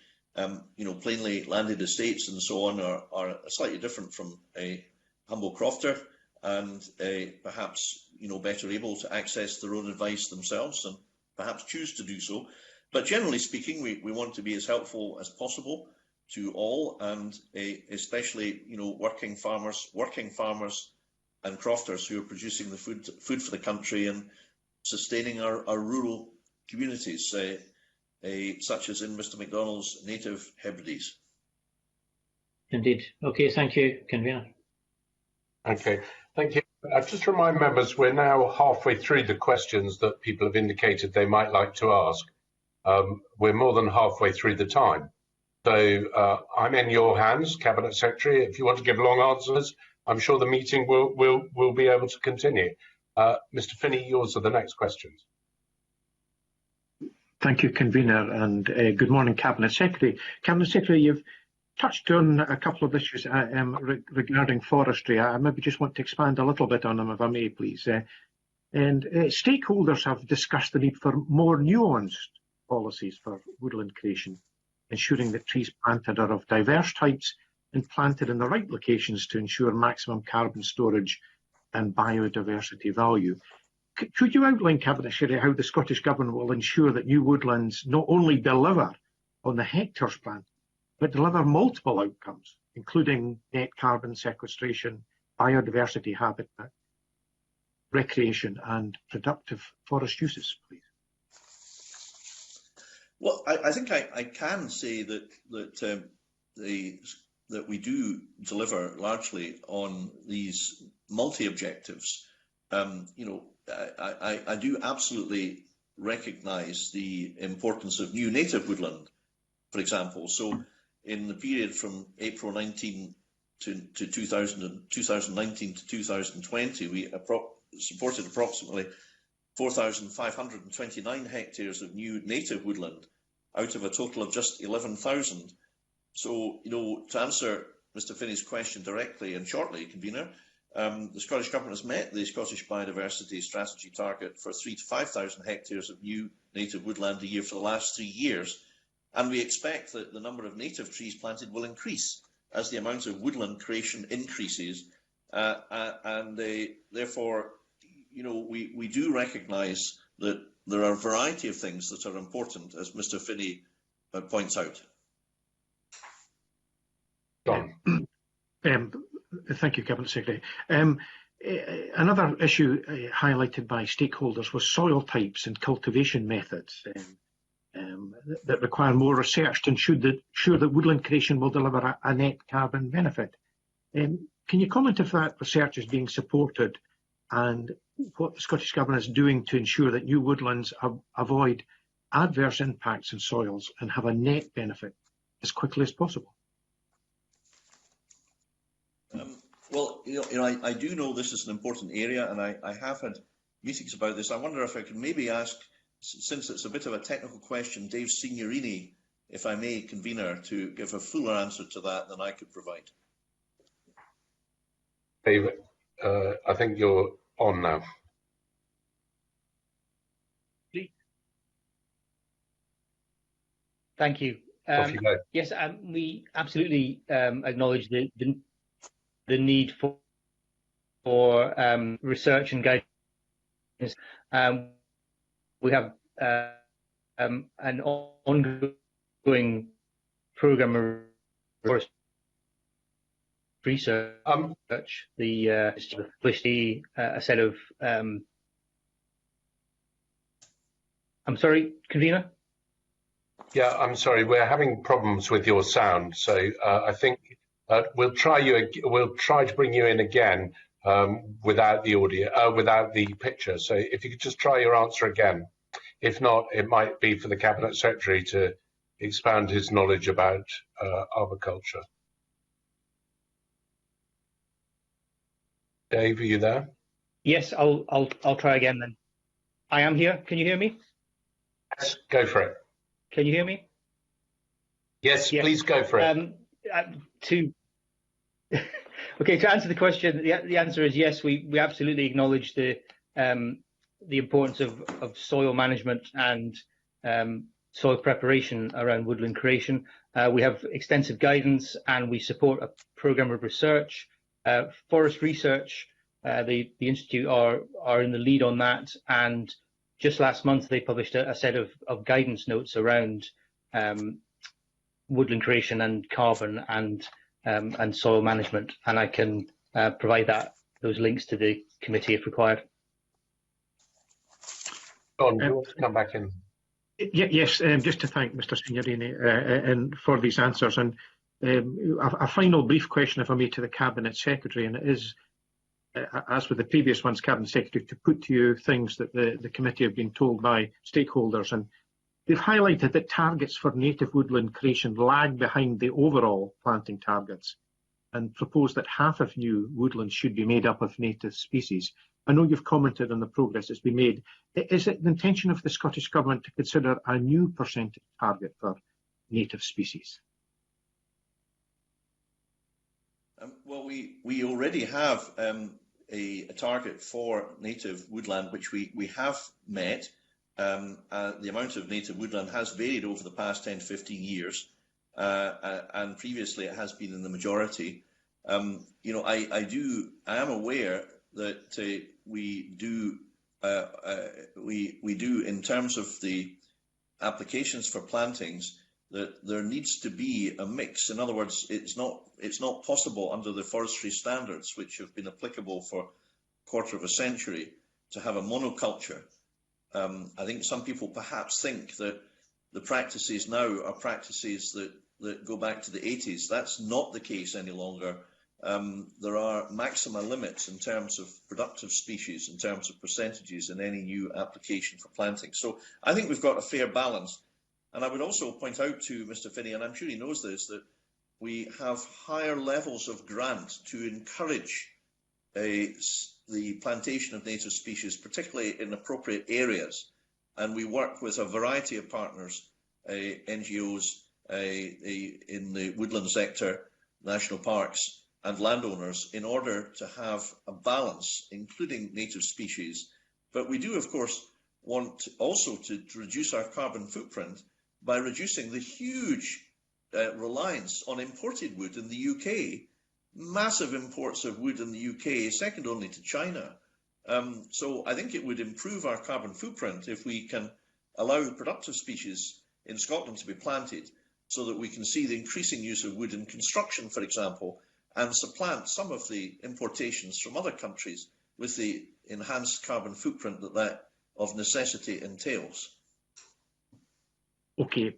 plainly landed estates and so on are slightly different from a humble crofter, and perhaps better able to access their own advice themselves and perhaps choose to do so. But generally speaking, we want to be as helpful as possible to all, and especially working farmers and crofters who are producing the food for the country and sustaining our rural communities, such as in Mr McDonald's native Hebrides. Indeed. Okay, thank you, Convener. Okay, thank you. Just remind members, we're now halfway through the questions that people have indicated they might like to ask. We're more than halfway through the time. So I'm in your hands, Cabinet Secretary. If you want to give long answers, I'm sure the meeting will be able to continue. Mr Finney, yours are the next questions. Thank you, Convener, and good morning, Cabinet Secretary. Cabinet Secretary, you've touched on a couple of issues regarding forestry. I maybe just want to expand a little bit on them, if I may, please. Stakeholders have discussed the need for more nuanced policies for woodland creation, ensuring that trees planted are of diverse types and planted in the right locations to ensure maximum carbon storage and biodiversity value. Could you outline, Cabinet Secretary, how the Scottish Government will ensure that new woodlands not only deliver on the hectares planted, but deliver multiple outcomes, including net carbon sequestration, biodiversity habitat, recreation and productive forest uses, please? Well, I think I can say that we do deliver largely on these multi-objectives. I do absolutely recognise the importance of new native woodland, for example. So in the period from April 2019 to 2020, we supported approximately 4,529 hectares of new native woodland out of a total of just 11,000. So, to answer Mr Finney's question directly and shortly, Convener, the Scottish Government has met the Scottish Biodiversity Strategy target for 3,000 to 5,000 hectares of new native woodland a year for the last 3 years. And we expect that the number of native trees planted will increase as the amount of woodland creation increases. Therefore, we do recognise that there are a variety of things that are important, as Mr Finney points out. Don. Thank you, Cabinet Secretary. Another issue highlighted by stakeholders was soil types and cultivation methods that require more research to ensure that woodland creation will deliver a net carbon benefit. Can you comment if that research is being supported and what the Scottish Government is doing to ensure that new woodlands avoid adverse impacts on soils and have a net benefit as quickly as possible? Well, I do know this is an important area, and I have had meetings about this. I wonder if I could maybe ask, since it's a bit of a technical question, Dave Signorini, if I may, Convener, to give a fuller answer to that than I could provide. Dave, I think you're on now. Thank you. Off you go. Yes, we absolutely acknowledge the need for research and guidance. We have an ongoing program of research. The published a set of. I'm sorry, Convener. Yeah, I'm sorry. We're having problems with your sound, so I think we'll try to bring you in again without the audio, without the picture. So if you could just try your answer again. If not, it might be for the Cabinet Secretary to expand his knowledge about arboriculture. Dave, are you there? Yes, I'll try again then. I am here. Can you hear me? Yes, go for it. Can you hear me? Yes, please go for it. Okay, to answer the question, the answer is yes. We absolutely acknowledge the importance of soil management and soil preparation around woodland creation. We have extensive guidance and we support a programme of research. Forest Research, the Institute are in the lead on that, and just last month they published a set of guidance notes around woodland creation and carbon and soil management, and I can provide those links to the committee if required. John, do you want to come back in? Yes, just to thank Mr. Signorini and for these answers, and a final brief question, if I may, to the Cabinet Secretary, and it is, as with the previous ones, Cabinet Secretary, to put to you things that the committee have been told by stakeholders, and they've highlighted that targets for native woodland creation lag behind the overall planting targets, and propose that half of new woodlands should be made up of native species. I know you've commented on the progress that's been made. Is it the intention of the Scottish Government to consider a new percentage target for native species? Well, we already have a target for native woodland, which we have met. The amount of native woodland has varied over the past 10 to 15 years, and previously it has been in the majority. You know, I am aware that we do in terms of the applications for plantings, that there needs to be a mix. In other words, it's not possible under the forestry standards, which have been applicable for a quarter of a century, to have a monoculture. I think some people perhaps think that the practices now are practices that go back to the 80s. That's not the case any longer. There are maxima limits in terms of productive species, in terms of percentages in any new application for planting. So I think we've got a fair balance. And I would also point out to Mr. Finney, and I'm sure he knows this, that we have higher levels of grant to encourage the plantation of native species, particularly in appropriate areas. And we work with a variety of partners, NGOs in the woodland sector, national parks and landowners, in order to have a balance, including native species. But we do, of course, want also to reduce our carbon footprint by reducing the huge reliance on imported wood in the UK. Massive imports of wood in the UK, second only to China. So I think it would improve our carbon footprint if we can allow the productive species in Scotland to be planted, so that we can see the increasing use of wood in construction, for example, and supplant some of the importations from other countries with the enhanced carbon footprint that of necessity entails. Okay,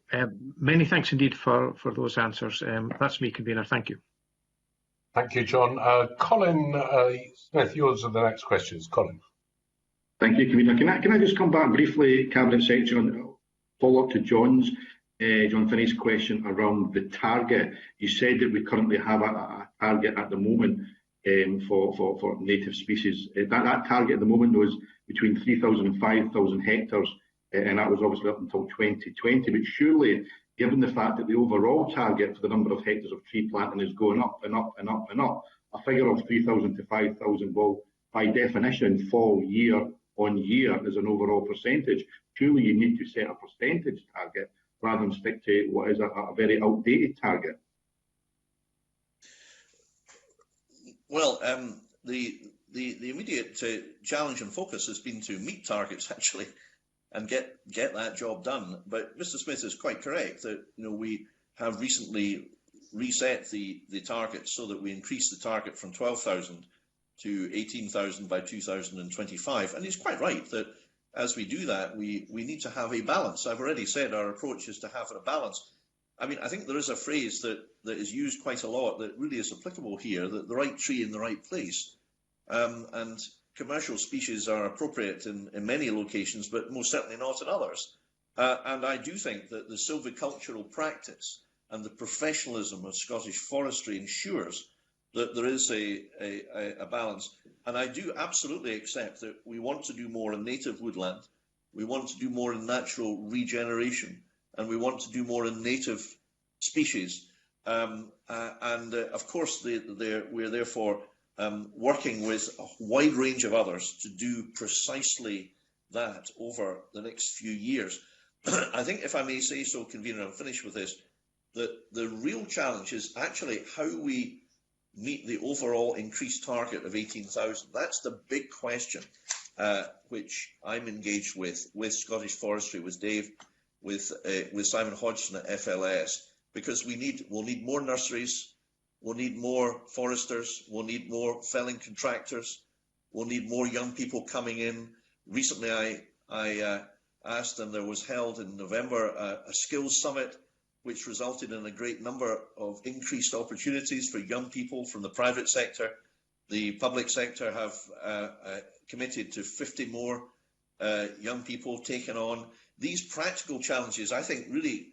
many thanks indeed for those answers. That's me, convener. Thank you. Thank you, John. Colin Smith, yours are the next questions. Colin. Thank you, convener. Can I just come back briefly, Cabinet Secretary, on follow up to John Finney's question around the target? You said that we currently have a target at the moment for native species. That target at the moment was between 3,000 and 5,000 hectares, and that was obviously up until 2020. But surely, given the fact that the overall target for the number of hectares of tree planting is going up and up and up and up, a figure of 3,000 to 5,000 will, by definition, fall year on year as an overall percentage. Surely you need to set a percentage target rather than stick to what is a very outdated target. Well, the immediate challenge and focus has been to meet targets, actually, and get that job done. But Mr. Smith is quite correct that we have recently reset the target so that we increase the target from 12,000 to 18,000 by 2025. And he's quite right that as we do that, we need to have a balance. I've already said our approach is to have a balance. I mean, I think there is a phrase that is used quite a lot that really is applicable here, that the right tree in the right place. And commercial species are appropriate in many locations, but most certainly not in others. And I do think that the silvicultural practice and the professionalism of Scottish forestry ensures that there is a balance. And I do absolutely accept that we want to do more in native woodland, we want to do more in natural regeneration, and we want to do more in native species. Of course, we're therefore working with a wide range of others to do precisely that over the next few years. I think, if I may say so, convener, I'm finished with this, that the real challenge is actually how we meet the overall increased target of 18,000. That's the big question, which I'm engaged with Scottish Forestry, with Dave, with Simon Hodgson at FLS, because we'll need more nurseries, we'll need more foresters, we'll need more felling contractors, we'll need more young people coming in. Recently, I asked, and there was held in November a skills summit, which resulted in a great number of increased opportunities for young people from the private sector. The public sector have committed to 50 more young people taken on. These practical challenges, I think, really,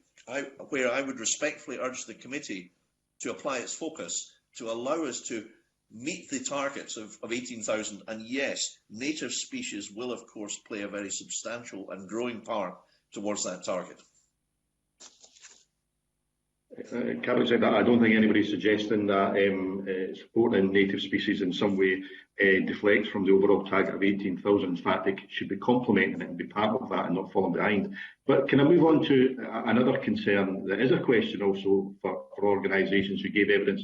where I would respectfully urge the committee to apply its focus to allow us to meet the targets of 18,000. And yes, native species will, of course, play a very substantial and growing part towards that target. Cabinet Secretary, I don't think anybody's suggesting that supporting native species in some way deflects from the overall target of 18,000. In fact, it should be complementing it and be part of that and not falling behind. But can I move on to another concern that is a question also for organisations who gave evidence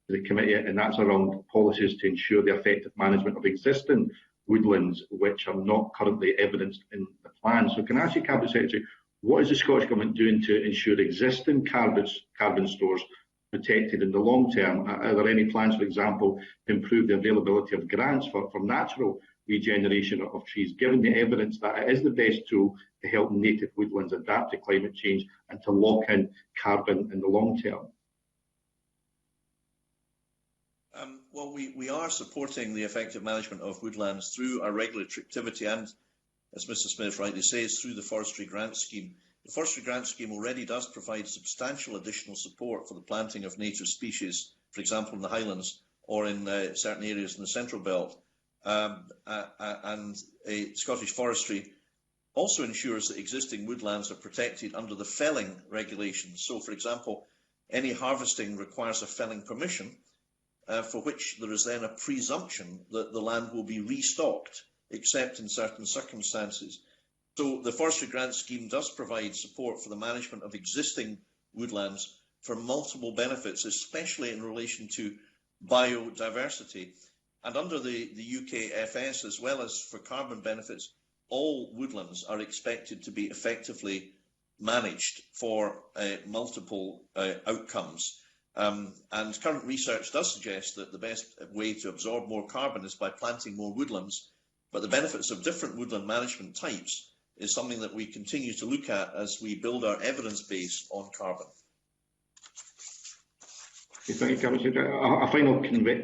to the committee, and that's around policies to ensure the effective management of existing woodlands which are not currently evidenced in the plan. So can I ask you, Cabinet Secretary, what is the Scottish Government doing to ensure existing carbon stores protected in the long term? Are there any plans, for example, to improve the availability of grants for natural regeneration of trees, given the evidence that it is the best tool to help native woodlands adapt to climate change and to lock in carbon in the long term? Well, we are supporting the effective management of woodlands through our regulatory activity and, as Mr Smith rightly says, through the Forestry Grant Scheme. The Forestry Grant Scheme already does provide substantial additional support for the planting of native species, for example in the Highlands or in certain areas in the Central Belt. And Scottish Forestry also ensures that existing woodlands are protected under the felling regulations. So, for example, any harvesting requires a felling permission, for which there is then a presumption that the land will be restocked, except in certain circumstances. So the Forestry Grant Scheme does provide support for the management of existing woodlands for multiple benefits, especially in relation to biodiversity. And under the UKFS, as well as for carbon benefits, all woodlands are expected to be effectively managed for multiple outcomes. And current research does suggest that the best way to absorb more carbon is by planting more woodlands, but the benefits of different woodland management types is something that we continue to look at as we build our evidence base on carbon. Thank you, Cabinet Secretary. A final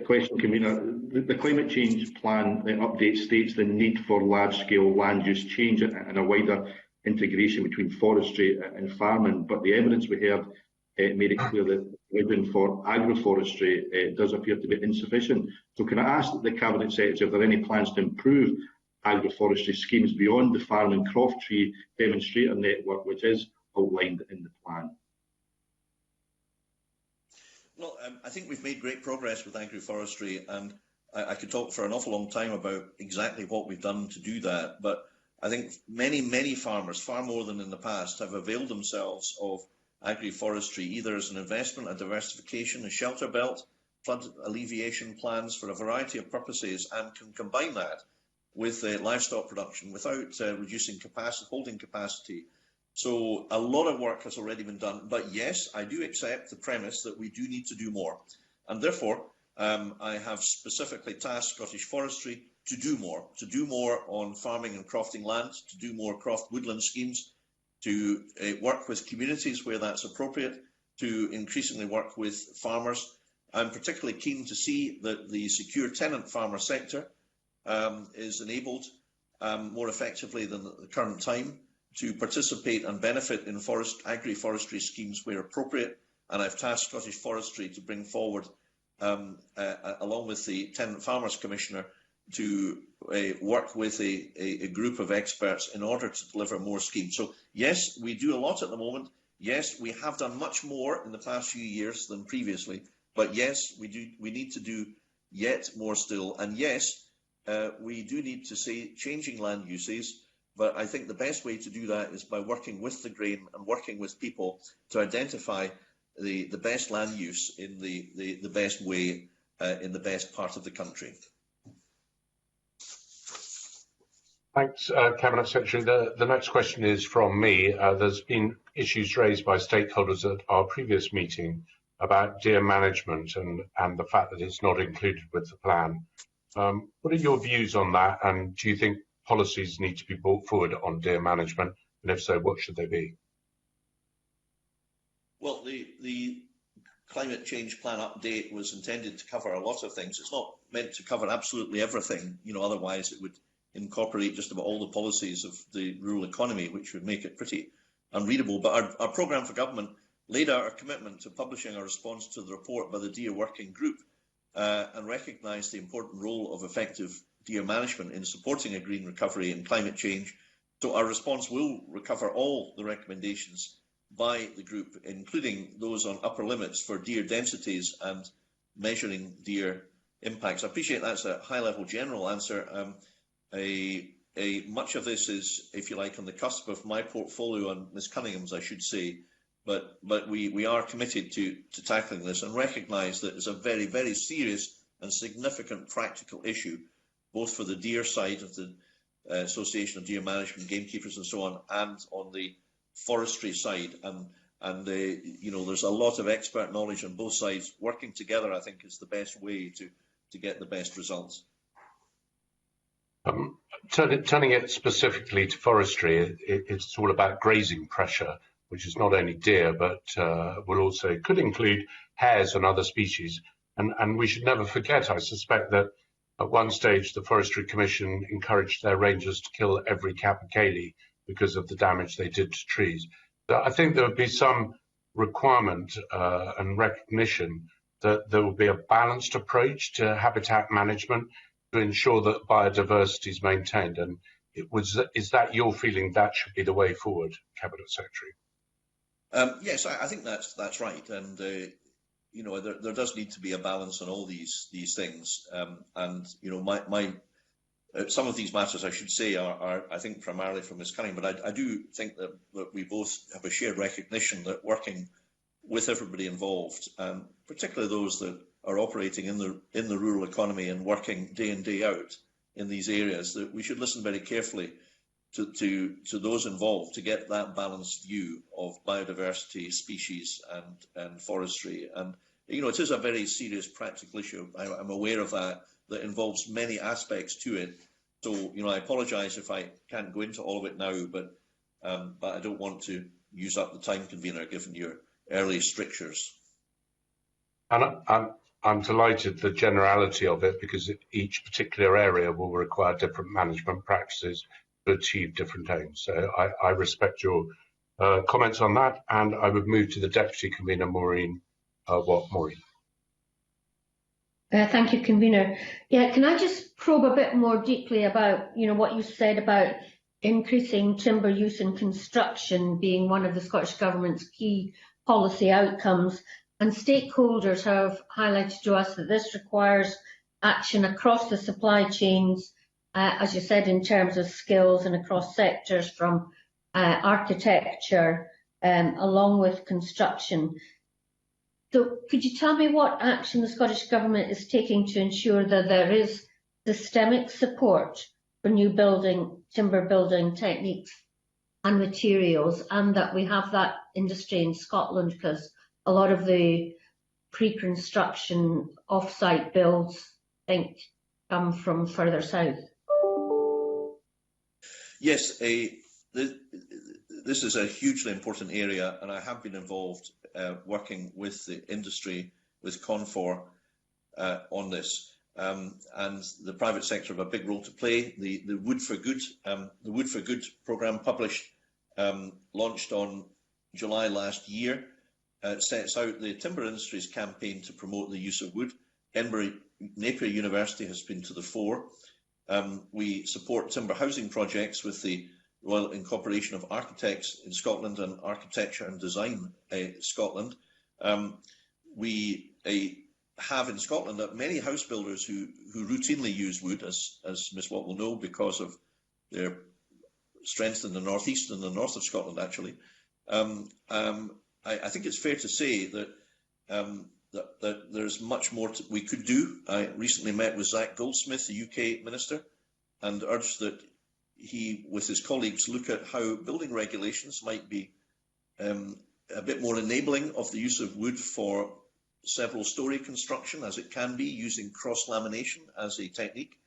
question, Convener. The climate change plan update states the need for large-scale land use change and a wider integration between forestry and farming, but the evidence we heard made it clear that provision for agroforestry does appear to be insufficient. So can I ask the Cabinet Secretary if there are any plans to improve agroforestry schemes beyond the farm and croft tree demonstrator network, which is outlined in the plan? Well, I think we've made great progress with agroforestry, and I could talk for an awful long time about exactly what we've done to do that. But I think many farmers, far more than in the past, have availed themselves of agroforestry either as an investment, a diversification, a shelter belt, flood alleviation plans for a variety of purposes, and can combine that with livestock production without reducing holding capacity. So a lot of work has already been done, but yes, I do accept the premise that we do need to do more. And therefore, I have specifically tasked Scottish Forestry to do more on farming and crofting land, to do more croft woodland schemes, to work with communities where that's appropriate, to increasingly work with farmers. I'm particularly keen to see that the secure tenant farmer sector is enabled more effectively than at the current time to participate and benefit in agroforestry schemes where appropriate. And I've tasked Scottish Forestry to bring forward, along with the Tenant Farmers Commissioner, to work with a group of experts in order to deliver more schemes. So yes, we do a lot at the moment. Yes, we have done much more in the past few years than previously. But yes, we need to do yet more still. And yes, we do need to see changing land uses. But I think the best way to do that is by working with the grain and working with people to identify the best land use in the best way in the best part of the country. Thanks, Cabinet Secretary. The next question is from me. There's been issues raised by stakeholders at our previous meeting about deer management and the fact that it's not included with the plan. What are your views on that, and do you think policies need to be brought forward on deer management, and if so, what should they be? Well, the climate change plan update was intended to cover a lot of things. It's not meant to cover absolutely everything, otherwise it would incorporate just about all the policies of the rural economy, which would make it pretty unreadable. But our programme for government laid out our commitment to publishing a response to the report by the Deer Working Group and recognised the important role of effective deer management in supporting a green recovery and climate change. So our response will recover all the recommendations by the group, including those on upper limits for deer densities and measuring deer impacts. I appreciate that's a high-level general answer. Much of this is, if you like, on the cusp of my portfolio and Ms Cunningham's, I should say, but we are committed to tackling this and recognise that it's a very, very serious and significant practical issue, both for the deer side of the Association of Deer Management, Gamekeepers and so on, and on the forestry side. And there's a lot of expert knowledge on both sides. Working together, I think, is the best way to get the best results. Turning it specifically to forestry, it's all about grazing pressure, which is not only deer, but could include hares and other species. And we should never forget, I suspect, that at one stage the Forestry Commission encouraged their rangers to kill every capercaillie because of the damage they did to trees. So I think there would be some requirement and recognition that there will be a balanced approach to habitat management to ensure that biodiversity is maintained. And is that your feeling that should be the way forward, Cabinet Secretary? Yes, I think that's right. And there does need to be a balance on all these things. Some of these matters, I should say, are I think primarily from Ms Cunningham, but I do think that we both have a shared recognition that working with everybody involved, and particularly those that are operating in the rural economy and working day in, day out in these areas, that we should listen very carefully to those involved to get that balanced view of biodiversity, species and forestry. And it is a very serious practical issue. I'm aware of that involves many aspects to it. So I apologise if I can't go into all of it now, but I don't want to use up the time, Convener, given your early strictures. And I'm delighted the generality of it, because each particular area will require different management practices to achieve different aims. So I respect your comments on that, and I would move to the Deputy Convener, Maureen Watt. Maureen. Thank you, Convener. Yeah, can I just probe a bit more deeply about what you said about increasing timber use in construction being one of the Scottish Government's key policy outcomes, and stakeholders have highlighted to us that this requires action across the supply chains, as you said, in terms of skills and across sectors from architecture along with construction. So could you tell me what action the Scottish Government is taking to ensure that there is systemic support for new timber building techniques and materials, and that we have that industry in Scotland, because a lot of the pre-construction off-site builds, I think, come from further south? Yes, this is a hugely important area, and I have been involved working with the industry, with Confor on this, and the private sector have a big role to play. The Wood for Good programme, published, launched on July last year, sets out the timber industry's campaign to promote the use of wood. Edinburgh Napier University has been to the fore. We support timber housing projects with the Royal Incorporation of Architects in Scotland and Architecture and Design Scotland. We have in Scotland many house builders who routinely use wood, as Ms Watt will know, because of their strength in the northeast and the north of Scotland, actually. I think it's fair to say that that there's much more we could do. I recently met with Zach Goldsmith, the UK Minister, and urged that he, with his colleagues, look at how building regulations might be a bit more enabling of the use of wood for several story construction, as it can be, using cross-lamination as a technique.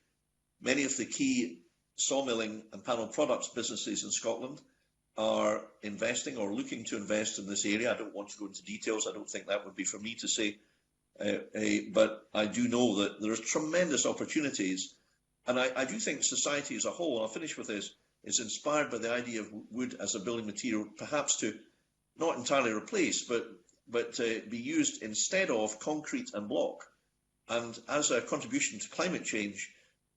Many of the key sawmilling and panel products businesses in Scotland are investing or looking to invest in this area. I don't want to go into details. I don't think that would be for me to say. But I do know that there are tremendous opportunities. And I do think society as a whole, and I'll finish with this, is inspired by the idea of wood as a building material, perhaps to not entirely replace, but be used instead of concrete and block. And as a contribution to climate change,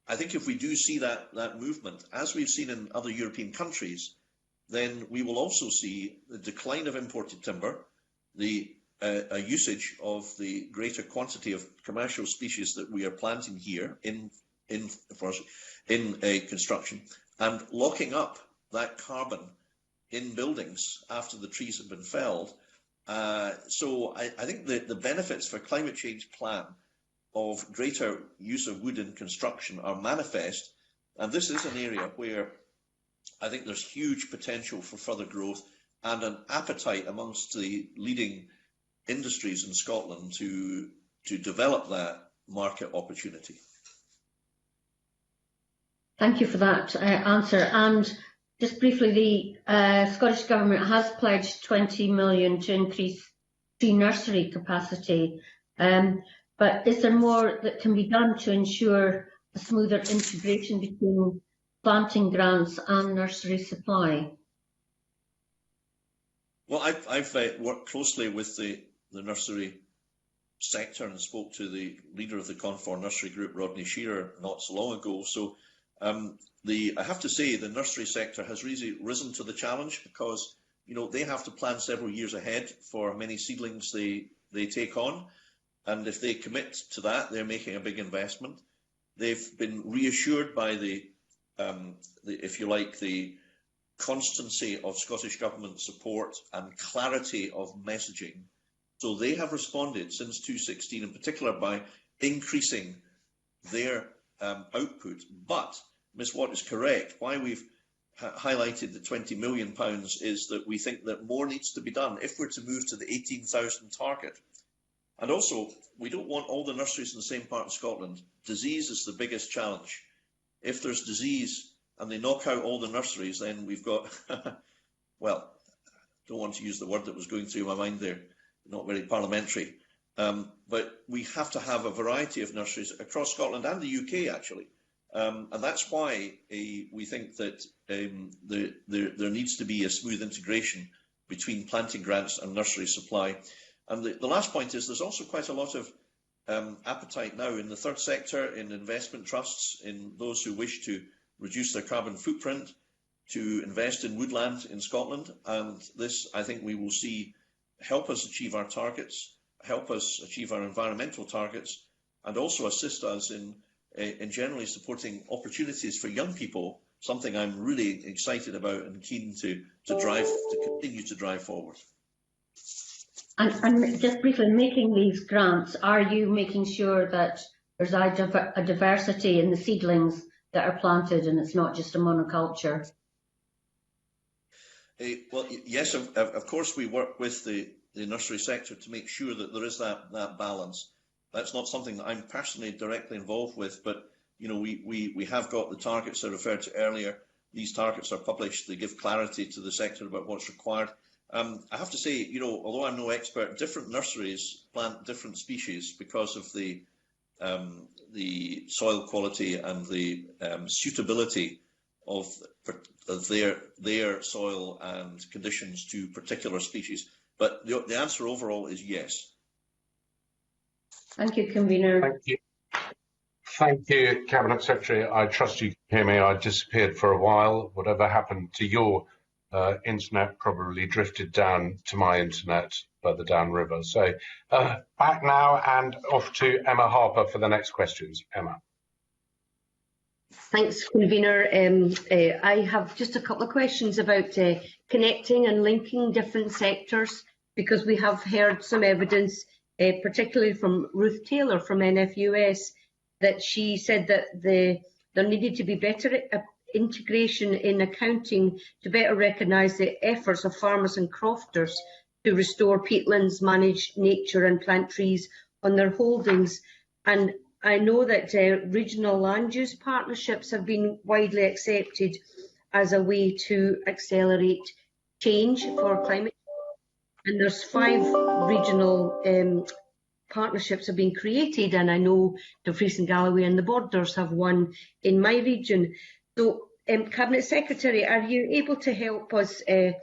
I think if we do see that movement, as we've seen in other European countries, then we will also see the decline of imported timber, the a usage of the greater quantity of commercial species that we are planting here in construction, and locking up that carbon in buildings after the trees have been felled. So I think the benefits for climate change plan of greater use of wood in construction are manifest, and this is an area where I think there's huge potential for further growth and an appetite amongst the leading industries in Scotland to develop that market opportunity. Thank you for that answer. And just briefly, the Scottish Government has pledged 20 million to increase tree nursery capacity. But is there more that can be done to ensure a smoother integration between planting grants and nursery supply? Well, I've worked closely with the nursery sector and spoke to the leader of the Confor Nursery Group, Rodney Shearer, not so long ago. So I have to say the nursery sector has really risen to the challenge, because they have to plan several years ahead for many seedlings they take on. And if they commit to that, they're making a big investment. They've been reassured by if you like, the constancy of Scottish Government support and clarity of messaging. So they have responded since 2016, in particular, by increasing their output. But Ms Watt is correct. Why we've highlighted the £20 million is that we think that more needs to be done if we're to move to the 18,000 target. And also, we don't want all the nurseries in the same part of Scotland. Disease is the biggest challenge. If there's disease and they knock out all the nurseries, then we've got, well, don't want to use the word that was going through my mind there, not very parliamentary. But we have to have a variety of nurseries across Scotland and the UK, actually. And that's why we think that there needs to be a smooth integration between planting grants and nursery supply. And the last point is there's also quite a lot of appetite now in the third sector, in investment trusts, in those who wish to reduce their carbon footprint, to invest in woodland in Scotland. And this, I think, we will see help us achieve our targets, help us achieve our environmental targets, and also assist us in generally supporting opportunities for young people, something I'm really excited about and keen to continue to drive forward. And just briefly, making these grants, are you making sure that there's a diversity in the seedlings that are planted and it's not just a monoculture? Well, yes, of course we work with the nursery sector to make sure that there is that balance. That's not something that I'm personally directly involved with, but we have got the targets I referred to earlier. These targets are published. They give clarity to the sector about what's required. I have to say, although I'm no expert, different nurseries plant different species because of the soil quality and the suitability of their soil and conditions to particular species. But the answer overall is yes. Thank you, Convener. Thank you. Thank you, Cabinet Secretary. I trust you can hear me. I disappeared for a while. Whatever happened to your internet probably drifted down to my internet further downriver. So back now and off to Emma Harper for the next questions. Emma. Thanks, Convener. I have just a couple of questions about connecting and linking different sectors, because we have heard some evidence, particularly from Ruth Taylor from NFUS, that she said that there needed to be better integration in accounting to better recognise the efforts of farmers and crofters to restore peatlands, manage nature and plant trees on their holdings. And I know that regional land use partnerships have been widely accepted as a way to accelerate change for climate. And there's 5 regional partnerships have been created, and I know Dumfries and Galloway and the Borders have one in my region. So, Cabinet Secretary, are you able to help us, I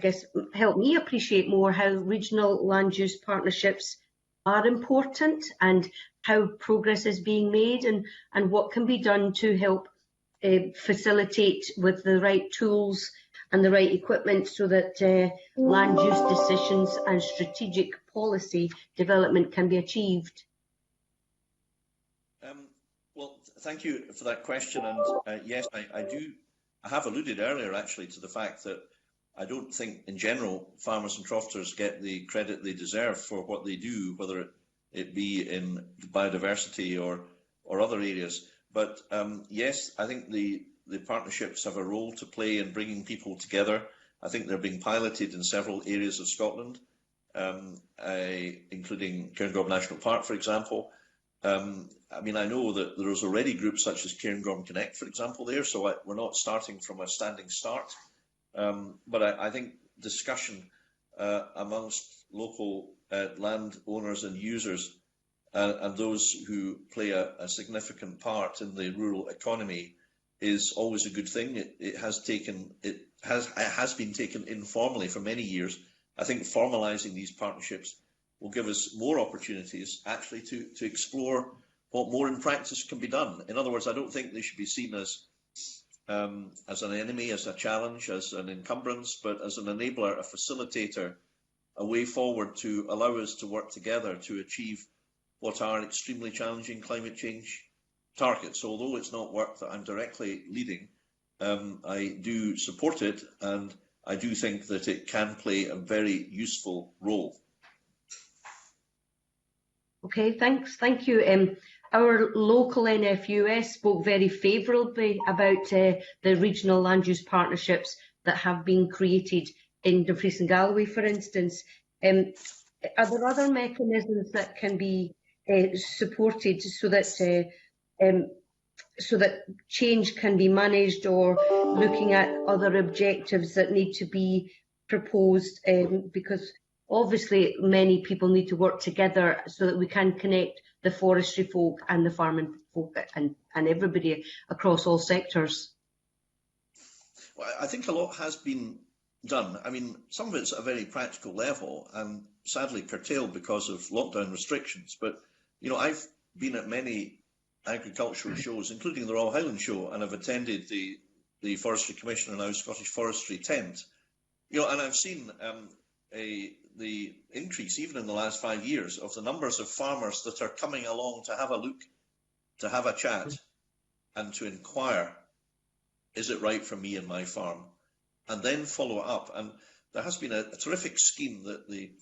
guess, help me appreciate more how regional land use partnerships are important and how progress is being made, and what can be done to help facilitate with the right tools and the right equipment so that land use decisions and strategic policy development can be achieved? Well, thank you for that question. And yes, I have alluded earlier actually to the fact that I don't think in general farmers and crofters get the credit they deserve for what they do, whether it be in biodiversity or other areas. But yes, I think the partnerships have a role to play in bringing people together. I think they're being piloted in several areas of Scotland, including Cairngorm National Park, for example. I mean, I know that there's already groups such as Cairngorm Connect, for example, there, so we're not starting from a standing start. But I think discussion amongst local landowners and users and those who play a significant part in the rural economy is always a good thing. It has been taken informally for many years. I think formalising these partnerships will give us more opportunities actually to explore what more in practice can be done. In other words, I don't think they should be seen as an enemy, as a challenge, as an encumbrance, but as an enabler, a facilitator, a way forward to allow us to work together to achieve what are extremely challenging climate change targets. So although it's not work that I'm directly leading, I do support it, and I do think that it can play a very useful role. Okay, thanks. Thank you. Our local NFUS spoke very favourably about the regional land use partnerships that have been created in Dumfries and Galloway, for instance. Are there other mechanisms that can be supported so that change can be managed, or looking at other objectives that need to be proposed? Because obviously many people need to work together so that we can connect the forestry folk and the farming folk and everybody across all sectors. Well, I think a lot has been done. I mean, some of it's at a very practical level and sadly curtailed because of lockdown restrictions. But, you know, I've been at many agricultural shows, including the Royal Highland Show, and I've attended the Forestry Commission and now Scottish Forestry tent. You know, and I've seen the increase, even in the last 5 years, of the numbers of farmers that are coming along to have a look, to have a chat, and to inquire, is it right for me and my farm? And then follow up. And there has been a terrific scheme that the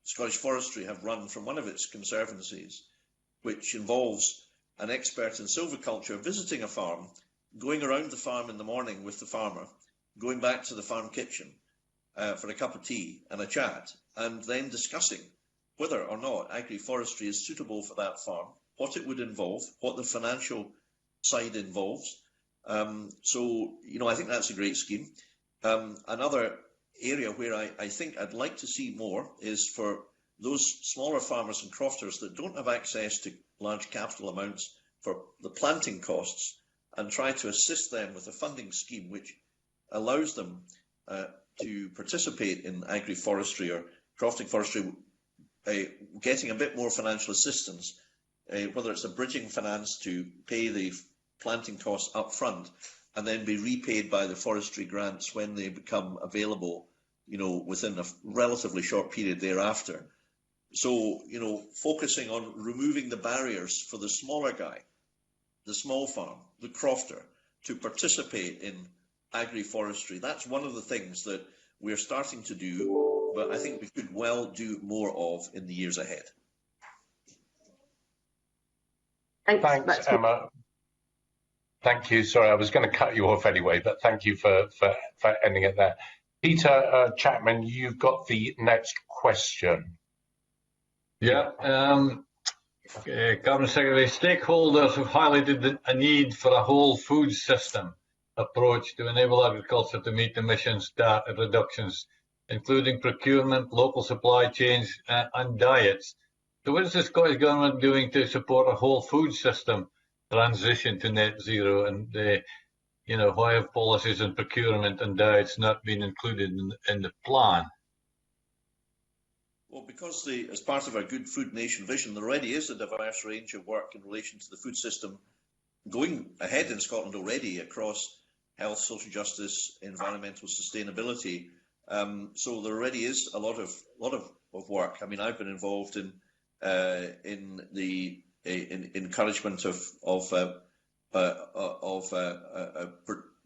Scottish Forestry have run from one of its conservancies, which involves an expert in silviculture visiting a farm, going around the farm in the morning with the farmer, going back to the farm kitchen for a cup of tea and a chat, and then discussing whether or not agroforestry is suitable for that farm, what it would involve, what the financial side involves. So, you know, I think that's a great scheme. Another area where I think I'd like to see more is for those smaller farmers and crofters that don't have access to large capital amounts for the planting costs, and try to assist them with a funding scheme which allows them to participate in agroforestry or crofting forestry, getting a bit more financial assistance, whether it's a bridging finance to pay the planting costs up front and then be repaid by the forestry grants when they become available, you know, within a relatively short period thereafter. So, you know, focusing on removing the barriers for the smaller guy, the small farm, the crofter, to participate in agroforestry. That's one of the things that we're starting to do, but I think we could well do more of in the years ahead. Thanks, Emma. Thank you. Sorry, I was going to cut you off anyway, but thank you for ending it there. Peter Chapman, you've got the next question. Yeah. Cabinet Secretary, stakeholders have highlighted a need for a whole food system approach to enable agriculture to meet emissions reductions, including procurement, local supply chains and diets. So what is the Scottish Government doing to support a whole food system transition to net zero, and why have policies and procurement and diets not been included in the plan? Well, because as part of our Good Food Nation vision, there already is a diverse range of work in relation to the food system going ahead in Scotland already across health, social justice, environmental sustainability. So there already is a lot of work. I mean, I've been involved in the encouragement of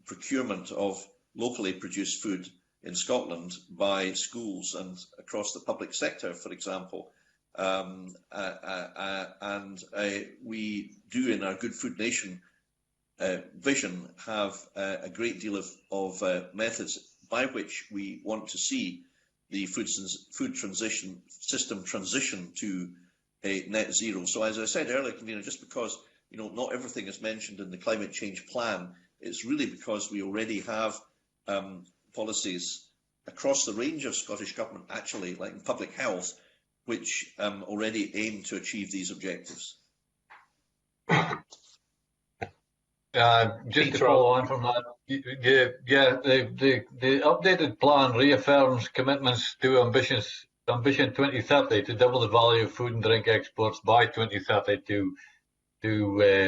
procurement of locally produced food in Scotland by schools and across the public sector, for example. We do in our Good Food Nation vision have a great deal of methods by which we want to see the food transition system transition to a net zero. So as I said earlier, Convener, just because not everything is mentioned in the climate change plan, it's really because we already have policies across the range of Scottish Government, actually, like in public health, which already aim to achieve these objectives. Just to follow on from that, the updated plan reaffirms commitments to Ambition 2030 to double the value of food and drink exports by 2030 to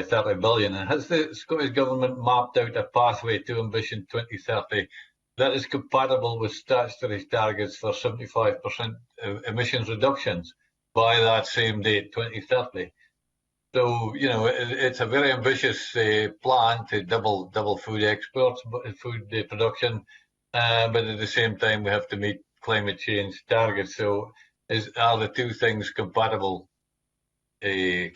30 billion. And has the Scottish Government mapped out a pathway to Ambition 2030 that is compatible with statutory targets for 75% emissions reductions by that same date, 2030? So, it's a very ambitious plan to double food exports, food production, but at the same time we have to meet climate change targets. So, are the two things compatible? Well,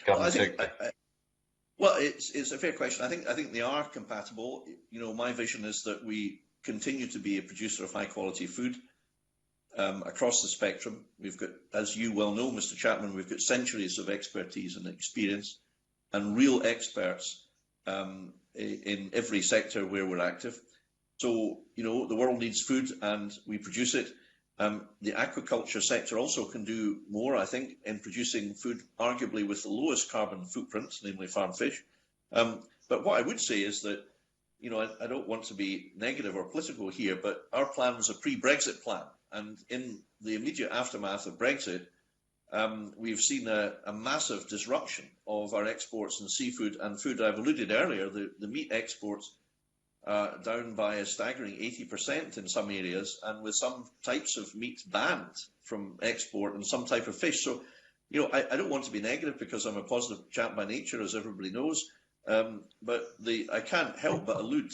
it's a fair question. I think they are compatible. My vision is that we continue to be a producer of high quality food across the spectrum. We've got, as you well know, Mr. Chapman, we've got centuries of expertise and experience and real experts in every sector where we're active. So, the world needs food and we produce it. The aquaculture sector also can do more, I think, in producing food arguably with the lowest carbon footprint, namely farm fish. But what I would say is that, I don't want to be negative or political here, but our plan was a pre-Brexit plan. And in the immediate aftermath of Brexit, we've seen a massive disruption of our exports in seafood and food. I've alluded earlier, the meat exports down by a staggering 80% in some areas, and with some types of meat banned from export and some type of fish. So, I don't want to be negative because I'm a positive chap by nature, as everybody knows. But I can't help but allude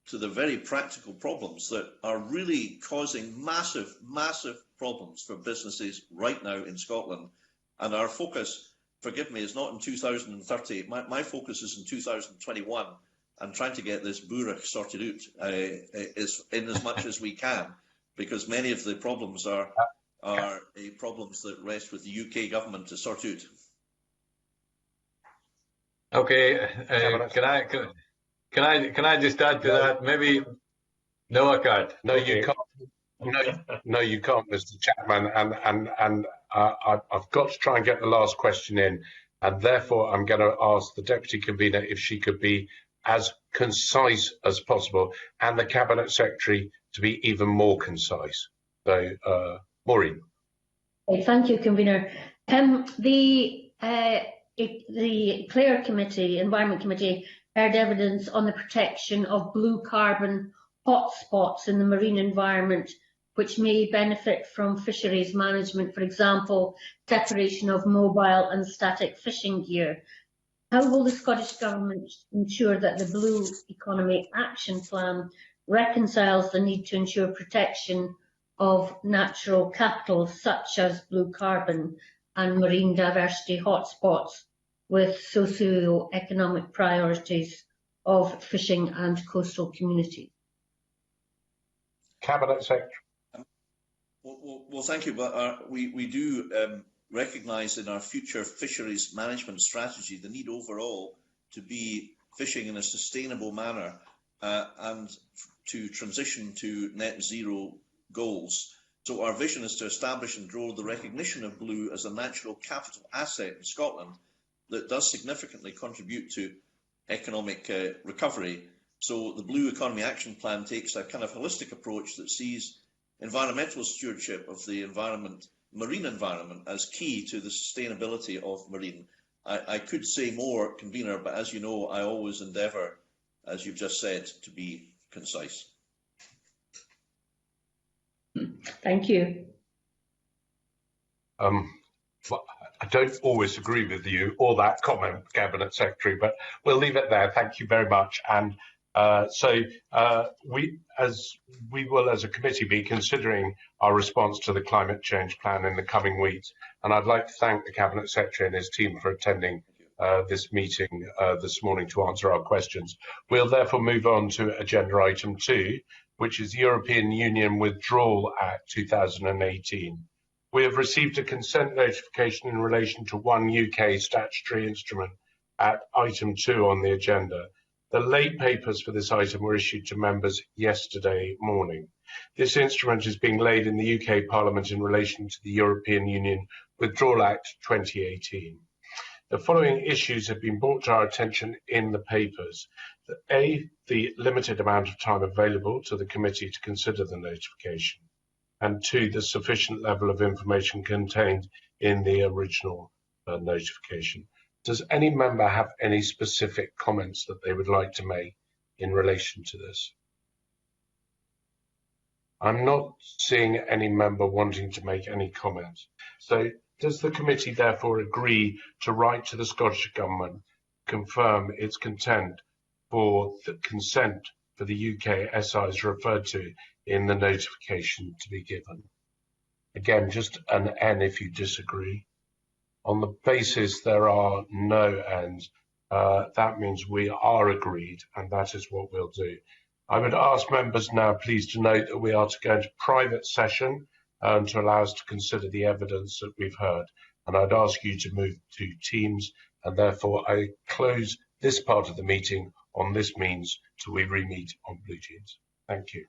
to the very practical problems that are really causing massive, massive problems for businesses right now in Scotland. And our focus, forgive me, is not in 2030. My focus is in 2021 and trying to get this Burach sorted out in as much as we can, because many of the problems are problems that rest with the UK government to sort out. Okay, can I just add to that? Maybe no, I can't. No, you can't. No, you can't, Mr. Chapman. And I've got to try and get the last question in, and therefore I'm going to ask the Deputy Convener if she could be as concise as possible, and the Cabinet Secretary to be even more concise. So, Maureen. Thank you, Convener. The Clare Committee, Environment Committee, heard evidence on the protection of blue carbon hotspots in the marine environment, which may benefit from fisheries management, for example, separation of mobile and static fishing gear. How will the Scottish Government ensure that the Blue Economy Action Plan reconciles the need to ensure protection of natural capital such as blue carbon and marine diversity hotspots with socio-economic priorities of fishing and coastal communities. Cabinet Secretary. Well, thank you. But we do recognise in our future fisheries management strategy the need overall to be fishing in a sustainable manner and to transition to net zero goals. So our vision is to establish and grow the recognition of blue as a natural capital asset in Scotland that does significantly contribute to economic recovery. So the Blue Economy Action Plan takes a kind of holistic approach that sees environmental stewardship of the environment, marine environment, as key to the sustainability of marine. I could say more, Convener, but as you know, I always endeavour, as you've just said, to be concise. Thank you. Well, I don't always agree with you or that comment, Cabinet Secretary, but we'll leave it there. Thank you very much. And we will, as a committee, be considering our response to the climate change plan in the coming weeks. And I'd like to thank the Cabinet Secretary and his team for attending this meeting this morning to answer our questions. We'll therefore move on to agenda item 2, which is European Union Withdrawal Act 2018. We have received a consent notification in relation to one UK statutory instrument at item 2 on the agenda. The late papers for this item were issued to members yesterday morning. This instrument is being laid in the UK Parliament in relation to the European Union Withdrawal Act 2018. The following issues have been brought to our attention in the papers. A, the limited amount of time available to the committee to consider the notification. And 2, the sufficient level of information contained in the original notification. Does any member have any specific comments that they would like to make in relation to this? I'm not seeing any member wanting to make any comments. So does the committee therefore agree to write to the Scottish Government, confirm its consent for the UK SIs referred to in the notification to be given? Again, just an N if you disagree. On the basis there are no N's, that means we are agreed, and that is what we'll do. I would ask members now please to note that we are to go into private session to allow us to consider the evidence that we've heard. And I'd ask you to move to Teams, and therefore I close this part of the meeting on this means till we re-meet on Blue Teams. Thank you.